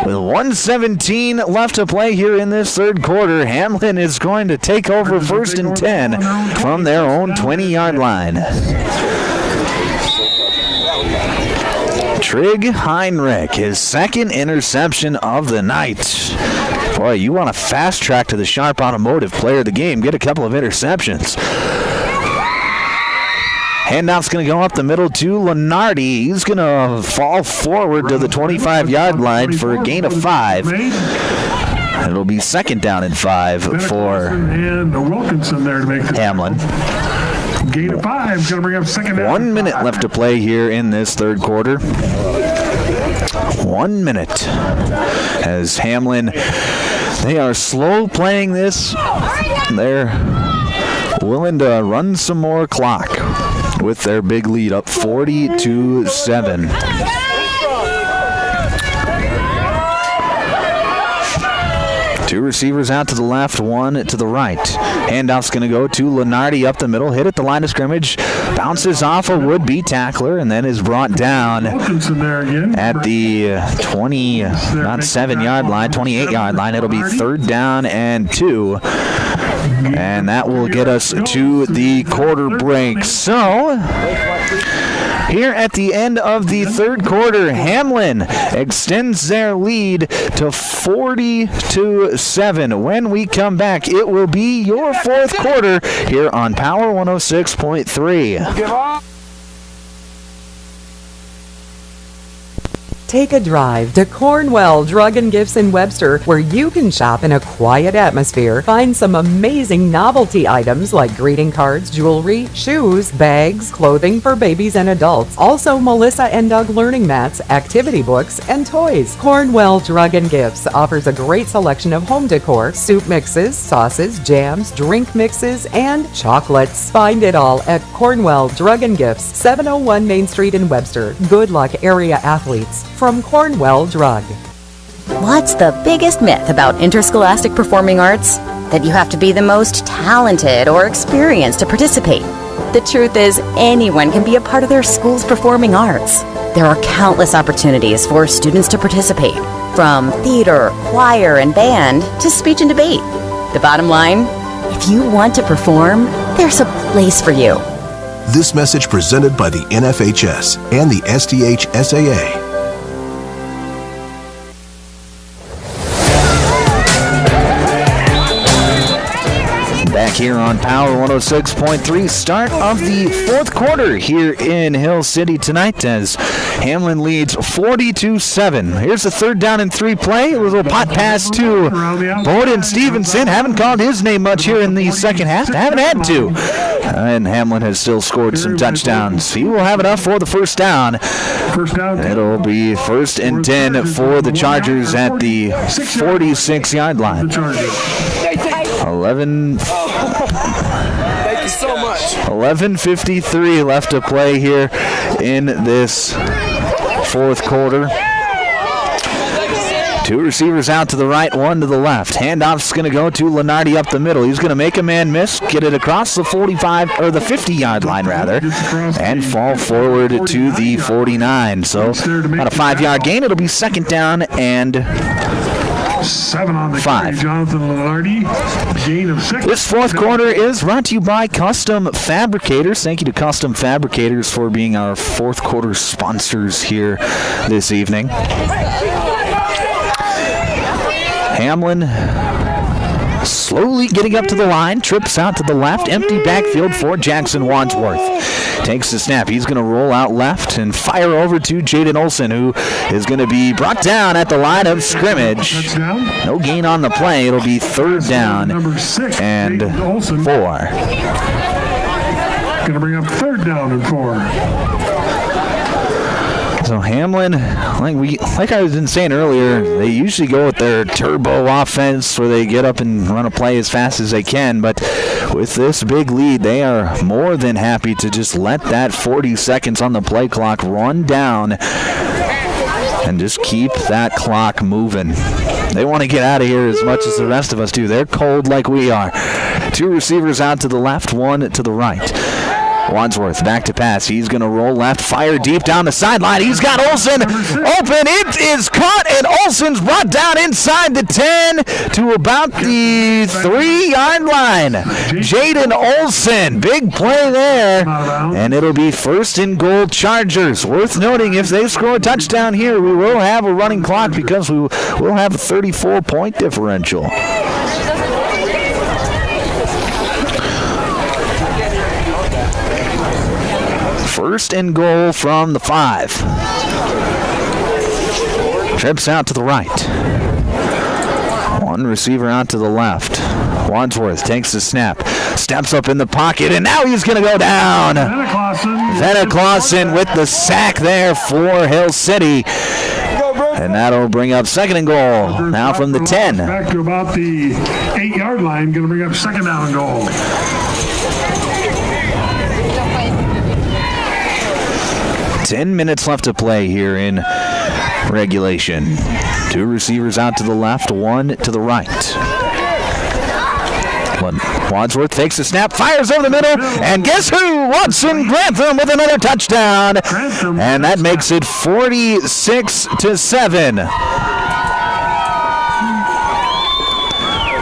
With 1:17 left to play here in this 3rd quarter, Hamlin is going to take over 1st and 10 from their own 20-yard line. Trig Heinrich, his 2nd interception of the night. Boy, you want a fast track to the Sharp Automotive Player of the Game. Get a couple of interceptions. Handoff's going to go up the middle to Lenardi. He's going to fall forward to the 25-yard line for a gain of 5. It'll be 2nd down and 5 for Wilkinson there to make the Hamlin. Gain of 5, going to bring up 2nd down. 1 minute left to play here in this 3rd quarter. 1 minute as Hamlin, they are slow playing this. They're willing to run some more clock with their big lead up 40-7. Two receivers out to the left, one to the right. Handoff's going to go to Lenardi up the middle, hit at the line of scrimmage, bounces off a would-be tackler, and then is brought down at the 27-yard line, 28-yard line. It'll be 3rd down and 2. And that will get us to the quarter break. So, here at the end of the 3rd quarter, Hamlin extends their lead to 40-7. When we come back, it will be your 4th quarter here on Power 106.3. Take a drive to Cornwell Drug and Gifts in Webster, where you can shop in a quiet atmosphere. Find some amazing novelty items like greeting cards, jewelry, shoes, bags, clothing for babies and adults. Also, Melissa and Doug learning mats, activity books, and toys. Cornwell Drug and Gifts offers a great selection of home decor, soup mixes, sauces, jams, drink mixes, and chocolates. Find it all at Cornwell Drug and Gifts, 701 Main Street in Webster. Good luck, area athletes. From Cornwell Drug. What's the biggest myth about interscholastic performing arts? That you have to be the most talented or experienced to participate. The truth is, anyone can be a part of their school's performing arts. There are countless opportunities for students to participate, from theater, choir, and band to speech and debate. The bottom line, if you want to perform, there's a place for you. This message presented by the NFHS and the SDHSAA. Back here on Power 106.3, start of the 4th quarter here in Hill City tonight as Hamlin leads 40-7. Here's the 3rd down and 3 play. A little pot pass to Bowden Stevenson. Haven't called his name much here in the second half. Haven't had to. And Hamlin has still scored some touchdowns. He will have enough for the first down. It'll be 1st and 10 for the Chargers at the 46-yard line. 11:53 left to play here in this 4th quarter. 2 receivers out to the right, 1 to the left. Handoff's going to go to Lenardi up the middle. He's going to make a man miss, get it across the 45 or the 50-yard line rather, and fall forward to the 49. So about a 5-yard gain. It'll be 2nd down and 7 on the 5. carry, Jonathan Lenardi. Gain of 6. This 4th quarter is brought to you by Custom Fabricators. Thank you to Custom Fabricators for being our 4th quarter sponsors here this evening. Hamlin slowly getting up to the line, trips out to the left, empty backfield for Jackson Wadsworth. Takes the snap. He's going to roll out left and fire over to Jaden Olson, who is going to be brought down at the line of scrimmage. No gain on the play. It'll be 3rd down and 4. Going to bring up 3rd down and 4. So Hamlin, like I was saying earlier, they usually go with their turbo offense where they get up and run a play as fast as they can. But with this big lead, they are more than happy to just let that 40 seconds on the play clock run down and just keep that clock moving. They want to get out of here as much as the rest of us do. They're cold like we are. 2 receivers out to the left, 1 to the right. Wadsworth back to pass. He's going to roll left, fire deep down the sideline. He's got Olsen open. It is caught, and Olsen's brought down inside the 10 to about the 3-yard line. Jaden Olsen, big play there, and it'll be 1st and goal Chargers. Worth noting, if they score a touchdown here, we will have a running clock because we will have a 34-point differential. 1st and goal from the 5. Trips out to the right. 1 receiver out to the left. Wadsworth takes the snap, steps up in the pocket, and now he's going to go down. Venna-Clausen with the sack there for Hill City. And that'll bring up 2nd and goal. Now from the 10. Back to about the 8-yard line. Going to bring up 2nd down and goal. 10 minutes left to play here in regulation. 2 receivers out to the left, 1 to the right. Wadsworth takes the snap, fires over the middle, and guess who? Watson Grantham with another touchdown. And that makes it 46-7.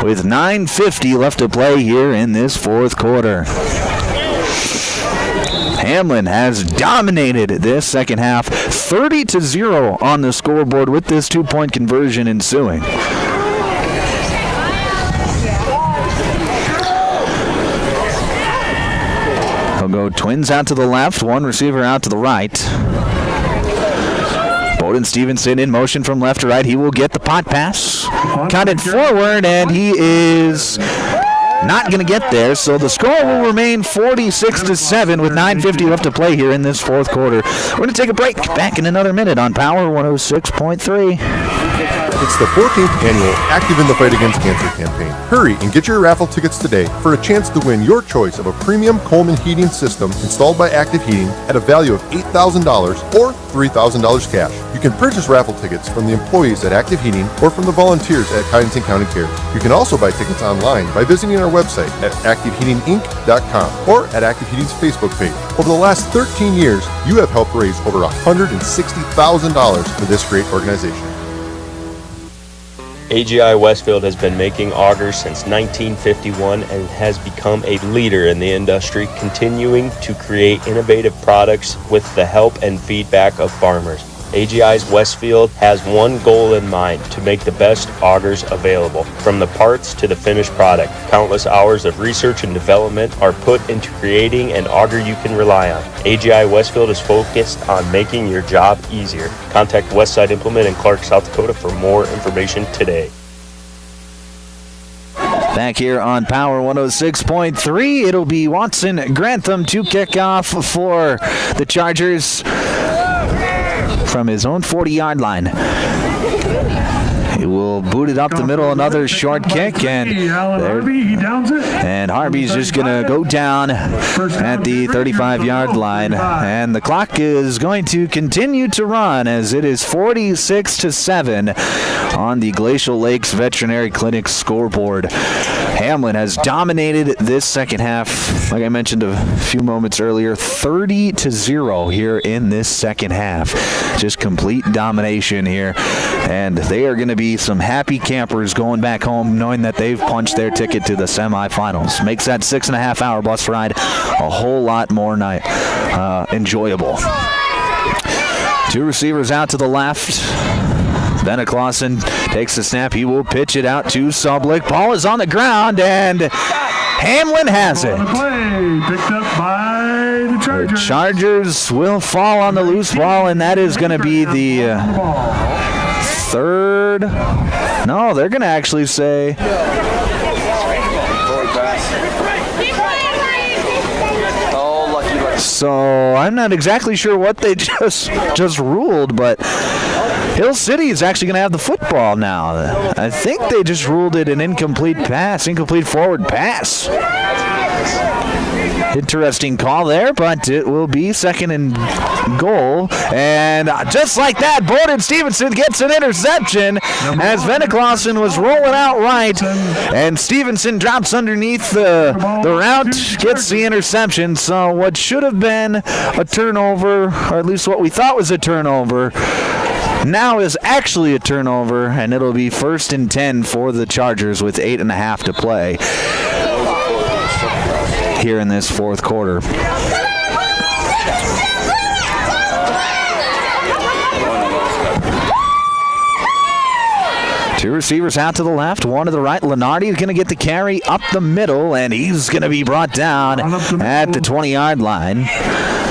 With 9:50 left to play here in this 4th quarter. Hamlin has dominated this second half, 30-0 on the scoreboard with this 2-point conversion ensuing. He'll go twins out to the left, 1 receiver out to the right. Bowden Stevenson in motion from left to right. He will get the pot pass, cut it forward, and he is not going to get there, so the score will remain 46-7 with 9:50 left to play here in this 4th quarter. We're going to take a break. Back in another minute on Power 106.3. It's the 14th annual Active in the Fight Against Cancer campaign. Hurry and get your raffle tickets today for a chance to win your choice of a premium Coleman heating system installed by Active Heating at a value of $8,000 or $3,000 cash. You can purchase raffle tickets from the employees at Active Heating or from the volunteers at Cottington County Cares. You can also buy tickets online by visiting our website at activeheatinginc.com or at Active Heating's Facebook page. Over the last 13 years, you have helped raise over $160,000 for this great organization. AGI Westfield has been making augers since 1951 and has become a leader in the industry, continuing to create innovative products with the help and feedback of farmers. AGI's Westfield has one goal in mind: to make the best augers available. From the parts to the finished product, countless hours of research and development are put into creating an auger you can rely on. AGI Westfield is focused on making your job easier. Contact Westside Implement in Clark, South Dakota for more information today. Back here on Power 106.3, it'll be Watson Grantham to kick off for the Chargers from his own 40-yard line. He will boot it up the middle, another short kick, and Harvey's just going to go down at the 35-yard line, and the clock is going to continue to run as it is 46-7 on the Glacial Lakes Veterinary Clinic scoreboard. Hamlin has dominated this second half, like I mentioned a few moments earlier, 30-0 here in this second half. Just complete domination here, and they are going to be some happy campers going back home knowing that they've punched their ticket to the semifinals. Makes that 6.5-hour bus ride a whole lot more enjoyable. Two receivers out to the left. Bennett Clausen takes the snap. He will pitch it out to Sublick. Ball is on the ground, and Hamlin has it. Picked up by the Chargers. The Chargers will fall on the loose ball, and that is going to be the third. No, they're going to actually say. So I'm not exactly sure what they just ruled, but Hill City is actually going to have the football now. I think they just ruled it an incomplete forward pass. Interesting call there, but it will be second and goal. And just like that, Borden Stevenson gets an interception as Bennett Clausen was rolling out right, and Stevenson drops underneath the route, gets the interception. So what should have been a turnover, or at least what we thought was a turnover, now is actually a turnover, and it'll be 1st and 10 for the Chargers with 8.5 to play here in this fourth quarter. Two receivers out to the left, one to the right. Lenardi is going to get the carry up the middle, and he's going to be brought down at the 20-yard line.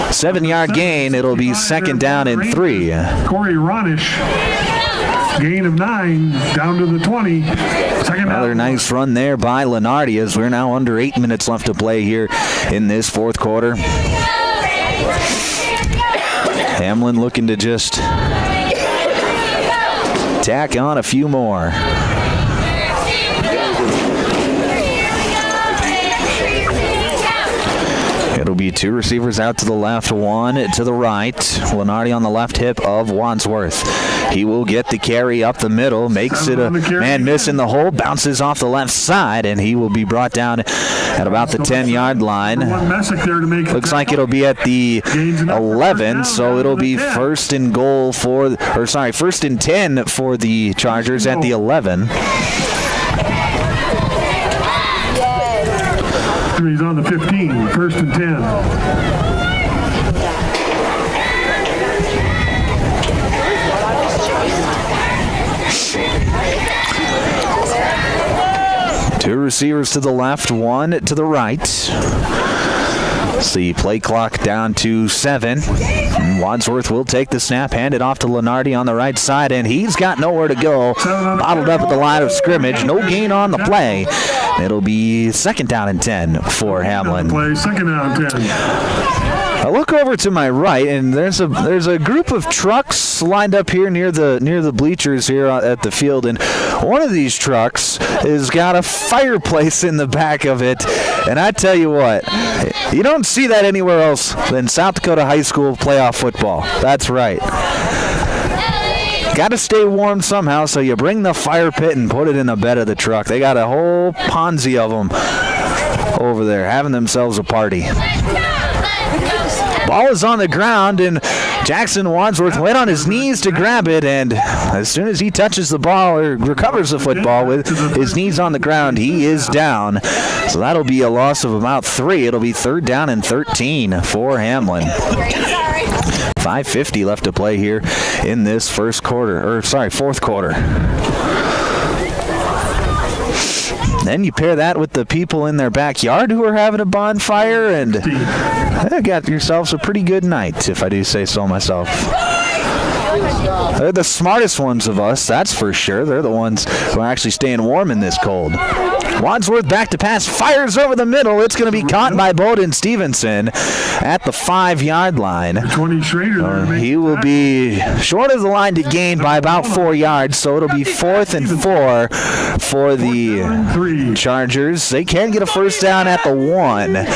7-yard gain. It'll be 2nd down and 3. Corey Ronish, gain of 9, down to the 20. Another nice run there by Lenardi as we're now under 8 minutes left to play here in this fourth quarter. Hamlin looking to just tack on a few more. It'll be two receivers out to the left, one to the right. Lenardi on the left hip of Wadsworth. He will get the carry up the middle, makes it a man miss in the hole, bounces off the left side, and he will be brought down at about the 10-yard line. Looks like it'll be at the 11, so it'll be 1st and 10 for the Chargers at the 11. He's on the 15, 1st and 10. Two receivers to the left, one to the right. See play clock down to 7. Wadsworth will take the snap, hand it off to Lenardi on the right side, and he's got nowhere to go. Bottled up at the line of scrimmage. No gain on the play. It'll be 2nd down and 10 for Hamlin. 2nd down and 10. I look over to my right, and there's a group of trucks lined up here near the bleachers here at the field, and one of these trucks has got a fireplace in the back of it. And I tell you what, you don't see that anywhere else than South Dakota high school playoff football. That's right. Got to stay warm somehow, so you bring the fire pit and put it in the bed of the truck. They got a whole Ponzi of them over there having themselves a party. Ball is on the ground, and Jackson Wadsworth went on his knees to grab it, and as soon as he touches the ball or recovers the football with his knees on the ground, he is down. So that'll be a loss of about 3. It'll be 3rd down and 13 for Hamlin. 5:50 left to play here in this fourth quarter. Then you pair that with the people in their backyard who are having a bonfire, and got yourselves a pretty good night, if I do say so myself. They're the smartest ones of us, that's for sure. They're the ones who are actually staying warm in this cold. Wadsworth back to pass, fires over the middle. It's going to be caught by Bowden Stevenson at the 5-yard line. He will be short of the line to gain by about 4 yards, so it'll be 4th and 4 for the Chargers. They can get a first down at the 1.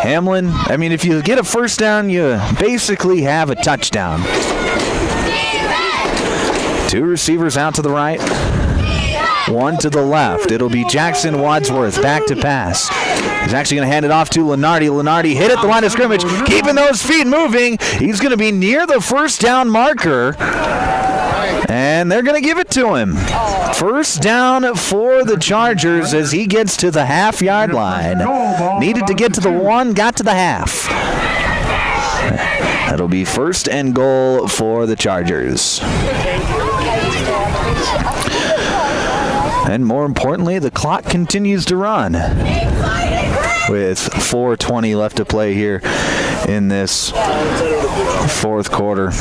Hamlin, I mean, if you get a first down, you basically have a touchdown. 2 receivers out to the right, 1 to the left. It'll be Jackson Wadsworth back to pass. He's actually going to hand it off to Lenardi. Lenardi hit at the line of scrimmage, keeping those feet moving. He's going to be near the first down marker, and they're going to give it to him. First down for the Chargers as he gets to the half-yard line. Needed to get to the 1, got to the half. That'll be 1st and goal for the Chargers. And more importantly, the clock continues to run with 4:20 left to play here in this fourth quarter.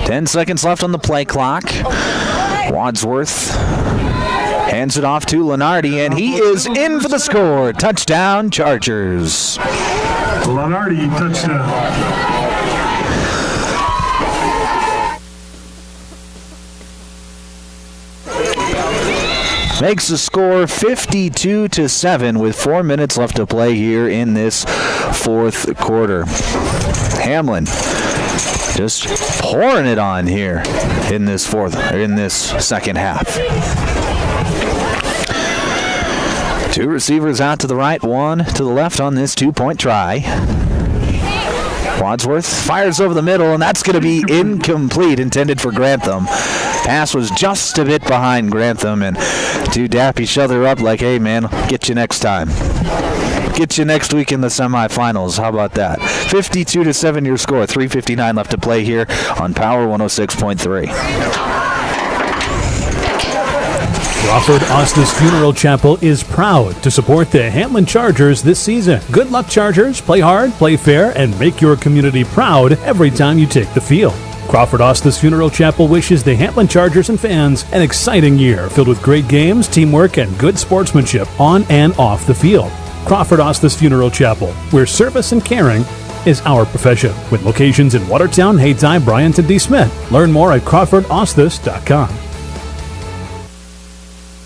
10 seconds left on the play clock. Wadsworth hands it off to Lenardi, and he is in for the score. Touchdown, Chargers. Lenardi, touchdown. Makes the score 52-7 with 4 minutes left to play here in this fourth quarter. Hamlin just pouring it on here in this second half. 2 receivers out to the right, 1 to the left on this 2-point try. Wadsworth fires over the middle, and that's going to be incomplete, intended for Grantham. Pass was just a bit behind Grantham, and 2 dap each other up like, hey, man, get you next time. Get you next week in the semifinals. How about that? 52-7 your score. 3:59 left to play here on Power 106.3. Crawford Ostis Funeral Chapel is proud to support the Hamlin Chargers this season. Good luck, Chargers. Play hard, play fair, and make your community proud every time you take the field. Crawford Ostis Funeral Chapel wishes the Hamlin Chargers and fans an exciting year filled with great games, teamwork, and good sportsmanship on and off the field. Crawford Ostis Funeral Chapel, where service and caring is our profession. With locations in Watertown, Hayti, Bryant, and D. Smith. Learn more at CrawfordOstis.com.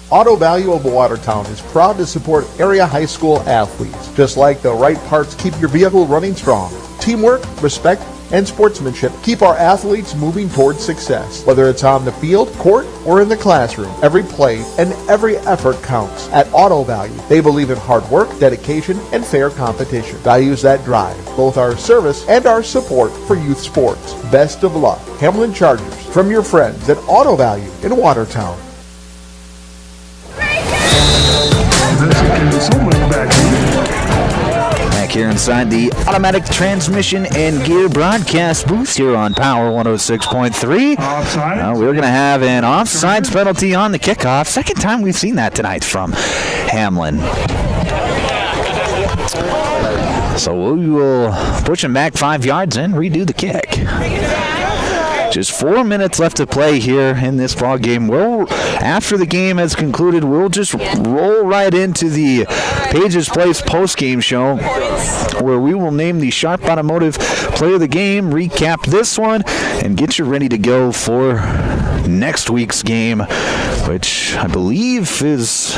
Auto Value of Watertown is proud to support area high school athletes. Just like the right parts keep your vehicle running strong, teamwork, respect, and sportsmanship keep our athletes moving towards success. Whether it's on the field, court, or in the classroom, every play and every effort counts. At Auto Value, they believe in hard work, dedication, and fair competition. Values that drive both our service and our support for youth sports. Best of luck, Hamlin Chargers, from your friends at Auto Value in Watertown. Back here inside the automatic transmission and gear broadcast booth here on Power 106.3. We're going to have an offsides penalty on the kickoff. Second time we've seen that tonight from Hamlin. So we will push him back 5 yards and redo the kick. Just 4 minutes left to play here in this ball game. After the game has concluded, we'll just roll right into the Pages Place post-game show, where we will name the Sharp Automotive Player of the Game, recap this one, and get you ready to go for next week's game, which I believe is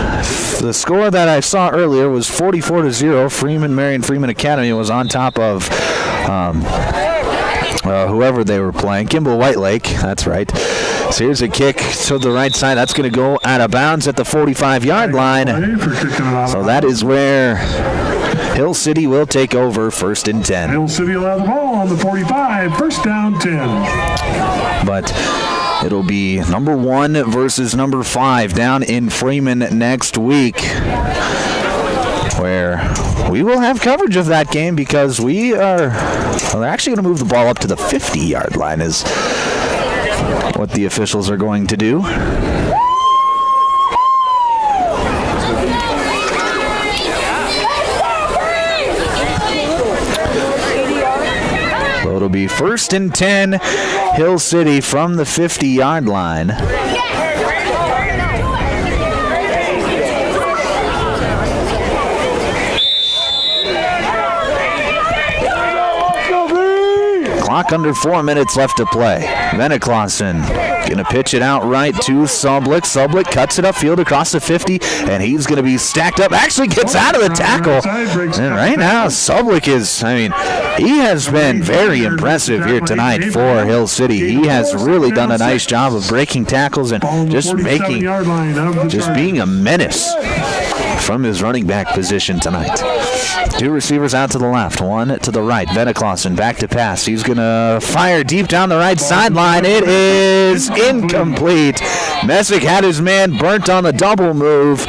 the score that I saw earlier was 44-0. Marion Freeman Academy was on top of whoever they were playing. Kimball Whitelake, that's right. So here's a kick to the right side. That's going to go out of bounds at the 45-yard line. So that is where Hill City will take over 1st and 10. Hill City will have the ball on the 45, 1st down 10. But it'll be number 1 versus number 5 down in Freeman next week, where we will have coverage of that game because they're actually going to move the ball up to the 50-yard line is what the officials are going to do. So it'll be 1st and 10, Hill City from the 50-yard line. Clock under 4 minutes left to play. Veneklaasen going to pitch it out right to Sublick. Sublick cuts it upfield across the 50, and he's going to be stacked up. Actually gets out of the tackle. And right now, Sublick he has been very impressive here tonight for Hill City. He has really done a nice job of breaking tackles and just being a menace from his running back position tonight. 2 receivers out to the left, 1 to the right. Veneklaasen back to pass. He's going to fire deep down the right sideline. It is incomplete. Messick had his man burnt on the double move.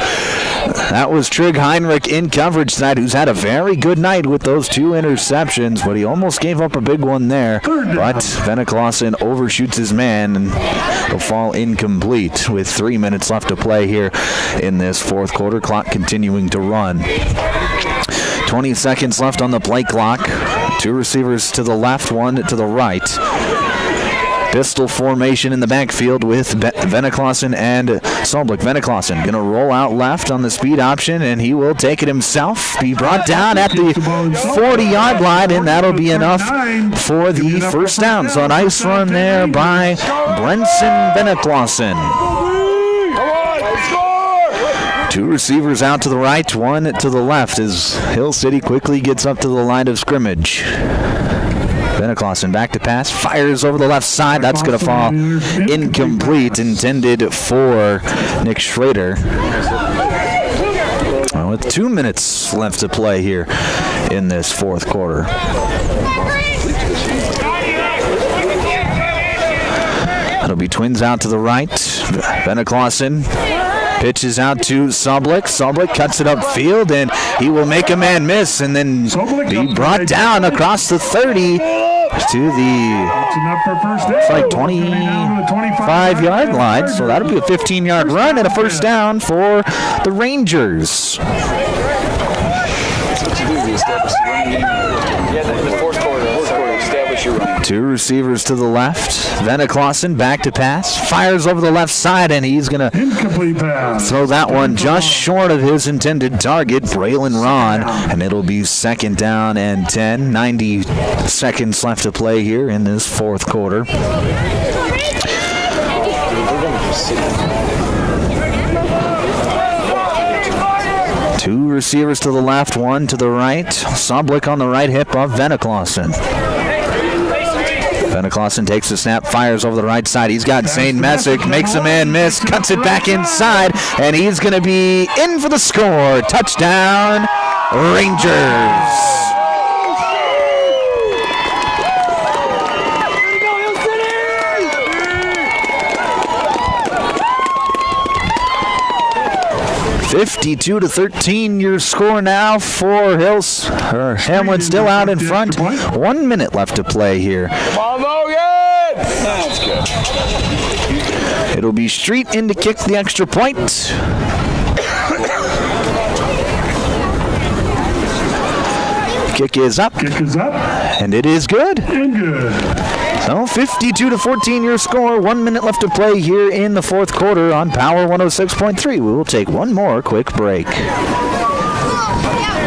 That was Trig Heinrich in coverage tonight, who's had a very good night with those 2 interceptions, but he almost gave up a big one there. But Veneklaasen overshoots his man, and he'll fall incomplete with 3 minutes left to play here in this 4th quarter. Clock continuing to run. 20 seconds left on the play clock. 2 receivers to the left, 1 to the right. Pistol formation in the backfield with Veneklaasen and Sublick. Veneklaasen going to roll out left on the speed option, and he will take it himself. Be brought down at the 40-yard line, and that'll be enough for the 1st down. So a nice run there by Brenson Veneklaasen. 2 receivers out to the right, 1 to the left as Hill City quickly gets up to the line of scrimmage. Veneklaasen back to pass, fires over the left side. That's going to fall incomplete, intended for Nick Schrader. With 2 minutes left to play here in this 4th quarter. It'll be twins out to the right. Veneklaasen pitches out to Sublick. Sublick cuts it upfield, and he will make a man miss and then be brought down across the 30 to the 25-yard line. So that'll be a 15-yard run and a 1st down for the Rangers. Two receivers to the left. Veneklaasen back to pass. Fires over the left side, and he's going to throw that one just short of his intended target, Braylon Ron. And it'll be 2nd down and 10. 90 seconds left to play here in this 4th quarter. Two receivers to the left, 1 to the right. Sublick on the right hip of Veneklaasen. Veneklaasen takes the snap, fires over the right side. He's got Zane Messick, makes a man miss, cuts it back inside, and he's going to be in for the score. Touchdown, Rangers. (52-13) your score now for Hamlin still out in front. 1 minute left to play here. Come on, Logan! That's good. It'll be Street in to kick the extra point. Kick is up. And it is good. So 52-14 your score. 1 minute left to play here in the 4th quarter on Power 106.3. We will take one more quick break.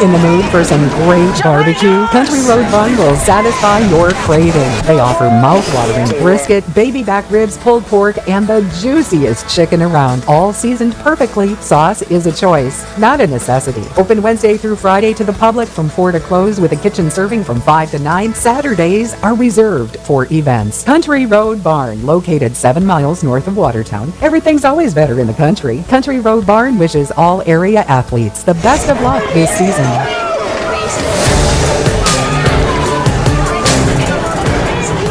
In the mood for some great barbecue? Country Road Barn will satisfy your craving. They offer mouth-watering brisket, baby back ribs, pulled pork, and the juiciest chicken around, all seasoned perfectly. Sauce is a choice, not a necessity. Open Wednesday through Friday to the public from 4 to close with a kitchen serving from 5 to 9. Saturdays are reserved for events. Country Road Barn, located 7 miles north of Watertown. Everything's always better in the country. Country Road Barn wishes all area athletes the best of luck this season.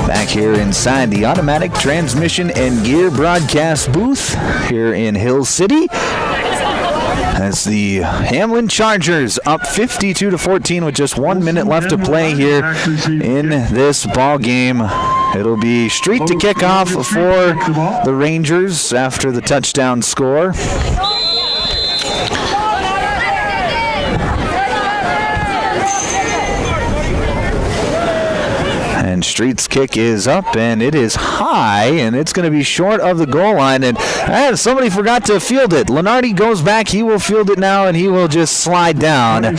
Back here inside the automatic transmission and gear broadcast booth here in Hill City, as the Hamlin Chargers up 52-14 with just 1 minute left to play here in this ball game. It'll be Street to kick off for the Rangers after the touchdown score. And Street's kick is up, and it is high, and it's going to be short of the goal line. And somebody forgot to field it. Lenardi goes back. He will field it now, and he will just slide down. Near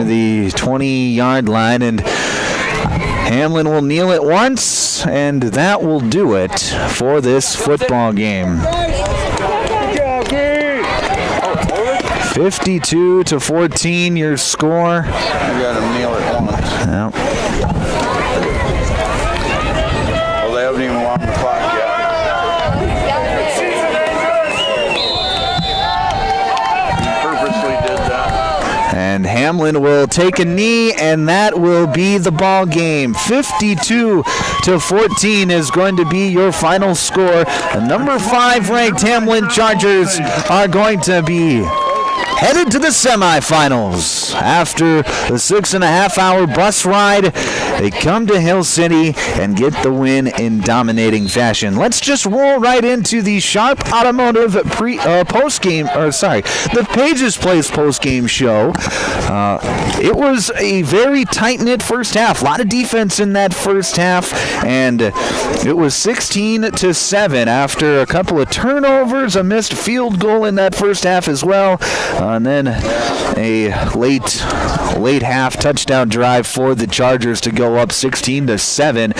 the 20-yard line. And Hamlin will kneel it once, and that will do it for this football game. 52-14, your score. You got to kneel it once. Yep. Well, they haven't even wound the clock yet. He purposely did that. And Hamlin will take a knee, and that will be the ball game. 52-14 is going to be your final score. The number 5 ranked Hamlin Chargers are going to be headed to the semifinals. After the 6.5-hour bus ride, they come to Hill City and get the win in dominating fashion. Let's just roll right into the Sharp Automotive the Pages Place post-game show. It was a very tight-knit first half. A lot of defense in that first half, and it was 16-7 after a couple of turnovers, a missed field goal in that first half as well. And then a late half touchdown drive for the Chargers to go up 16-7.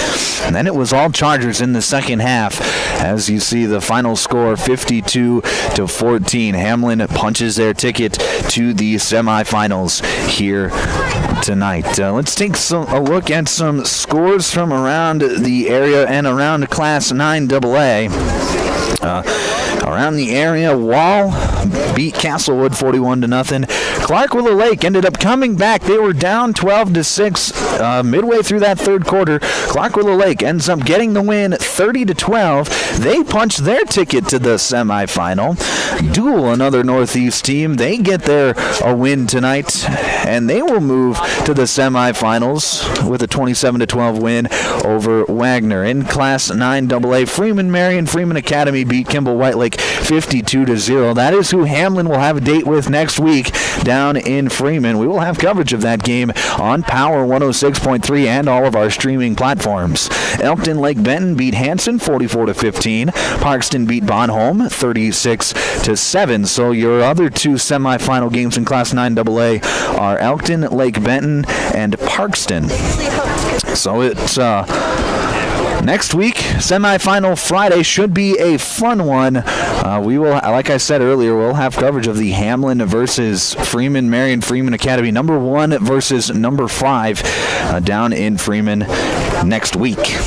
And then it was all Chargers in the second half. As you see the final score, 52-14. Hamlin punches their ticket to the semifinals here tonight. Let's take a look at some scores from around the area and around Class 9AA. Around the area, Wall beat Castlewood 41-0. Clark Willow Lake ended up coming back. They were down 12-6 midway through that third quarter. Clark Willow Lake ends up getting the win 30-12. They punched their ticket to the semifinal. Dual, another Northeast team, they get a win tonight, and they will move to the semifinals with a 27-12 win over Wagner. In Class 9AA, Freeman Marion Freeman Academy beat Kimball White Lake 52-0. That is who Hamlin will have a date with next week down in Freeman. We will have coverage of that game on Power 106.3 and all of our streaming platforms. Elkton Lake Benton beat Hanson 44-15. Parkston beat Bonholm 36-7. So your other two semifinal games in Class 9AA are Elkton Lake Benton and Parkston. So it's next week, semifinal Friday, should be a fun one. We will, like I said earlier, we'll have coverage of the Hamlin versus Freeman Marion Freeman Academy, number 1 versus number 5, down in Freeman next week.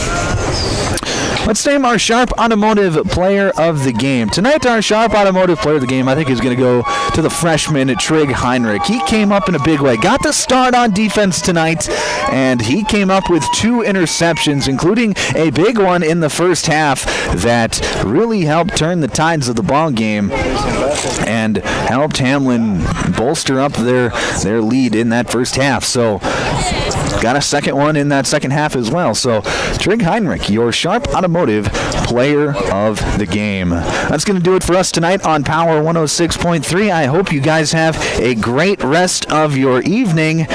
Let's name our Sharp Automotive Player of the Game. Tonight, our Sharp Automotive Player of the Game, I think, is going to go to the freshman, Trig Heinrich. He came up in a big way. Got the start on defense tonight, and he came up with 2 interceptions, including a big one in the first half that really helped turn the tides of the ball game and helped Hamlin bolster up their lead in that first half. So got a second one in that second half as well. So Trig Heinrich, your Sharp Automotive Player of the Game. That's going to do it for us tonight on Power 106.3. I hope you guys have a great rest of your evening.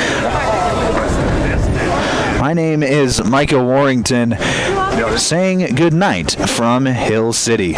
My name is Micah Warrington, saying good night from Hill City.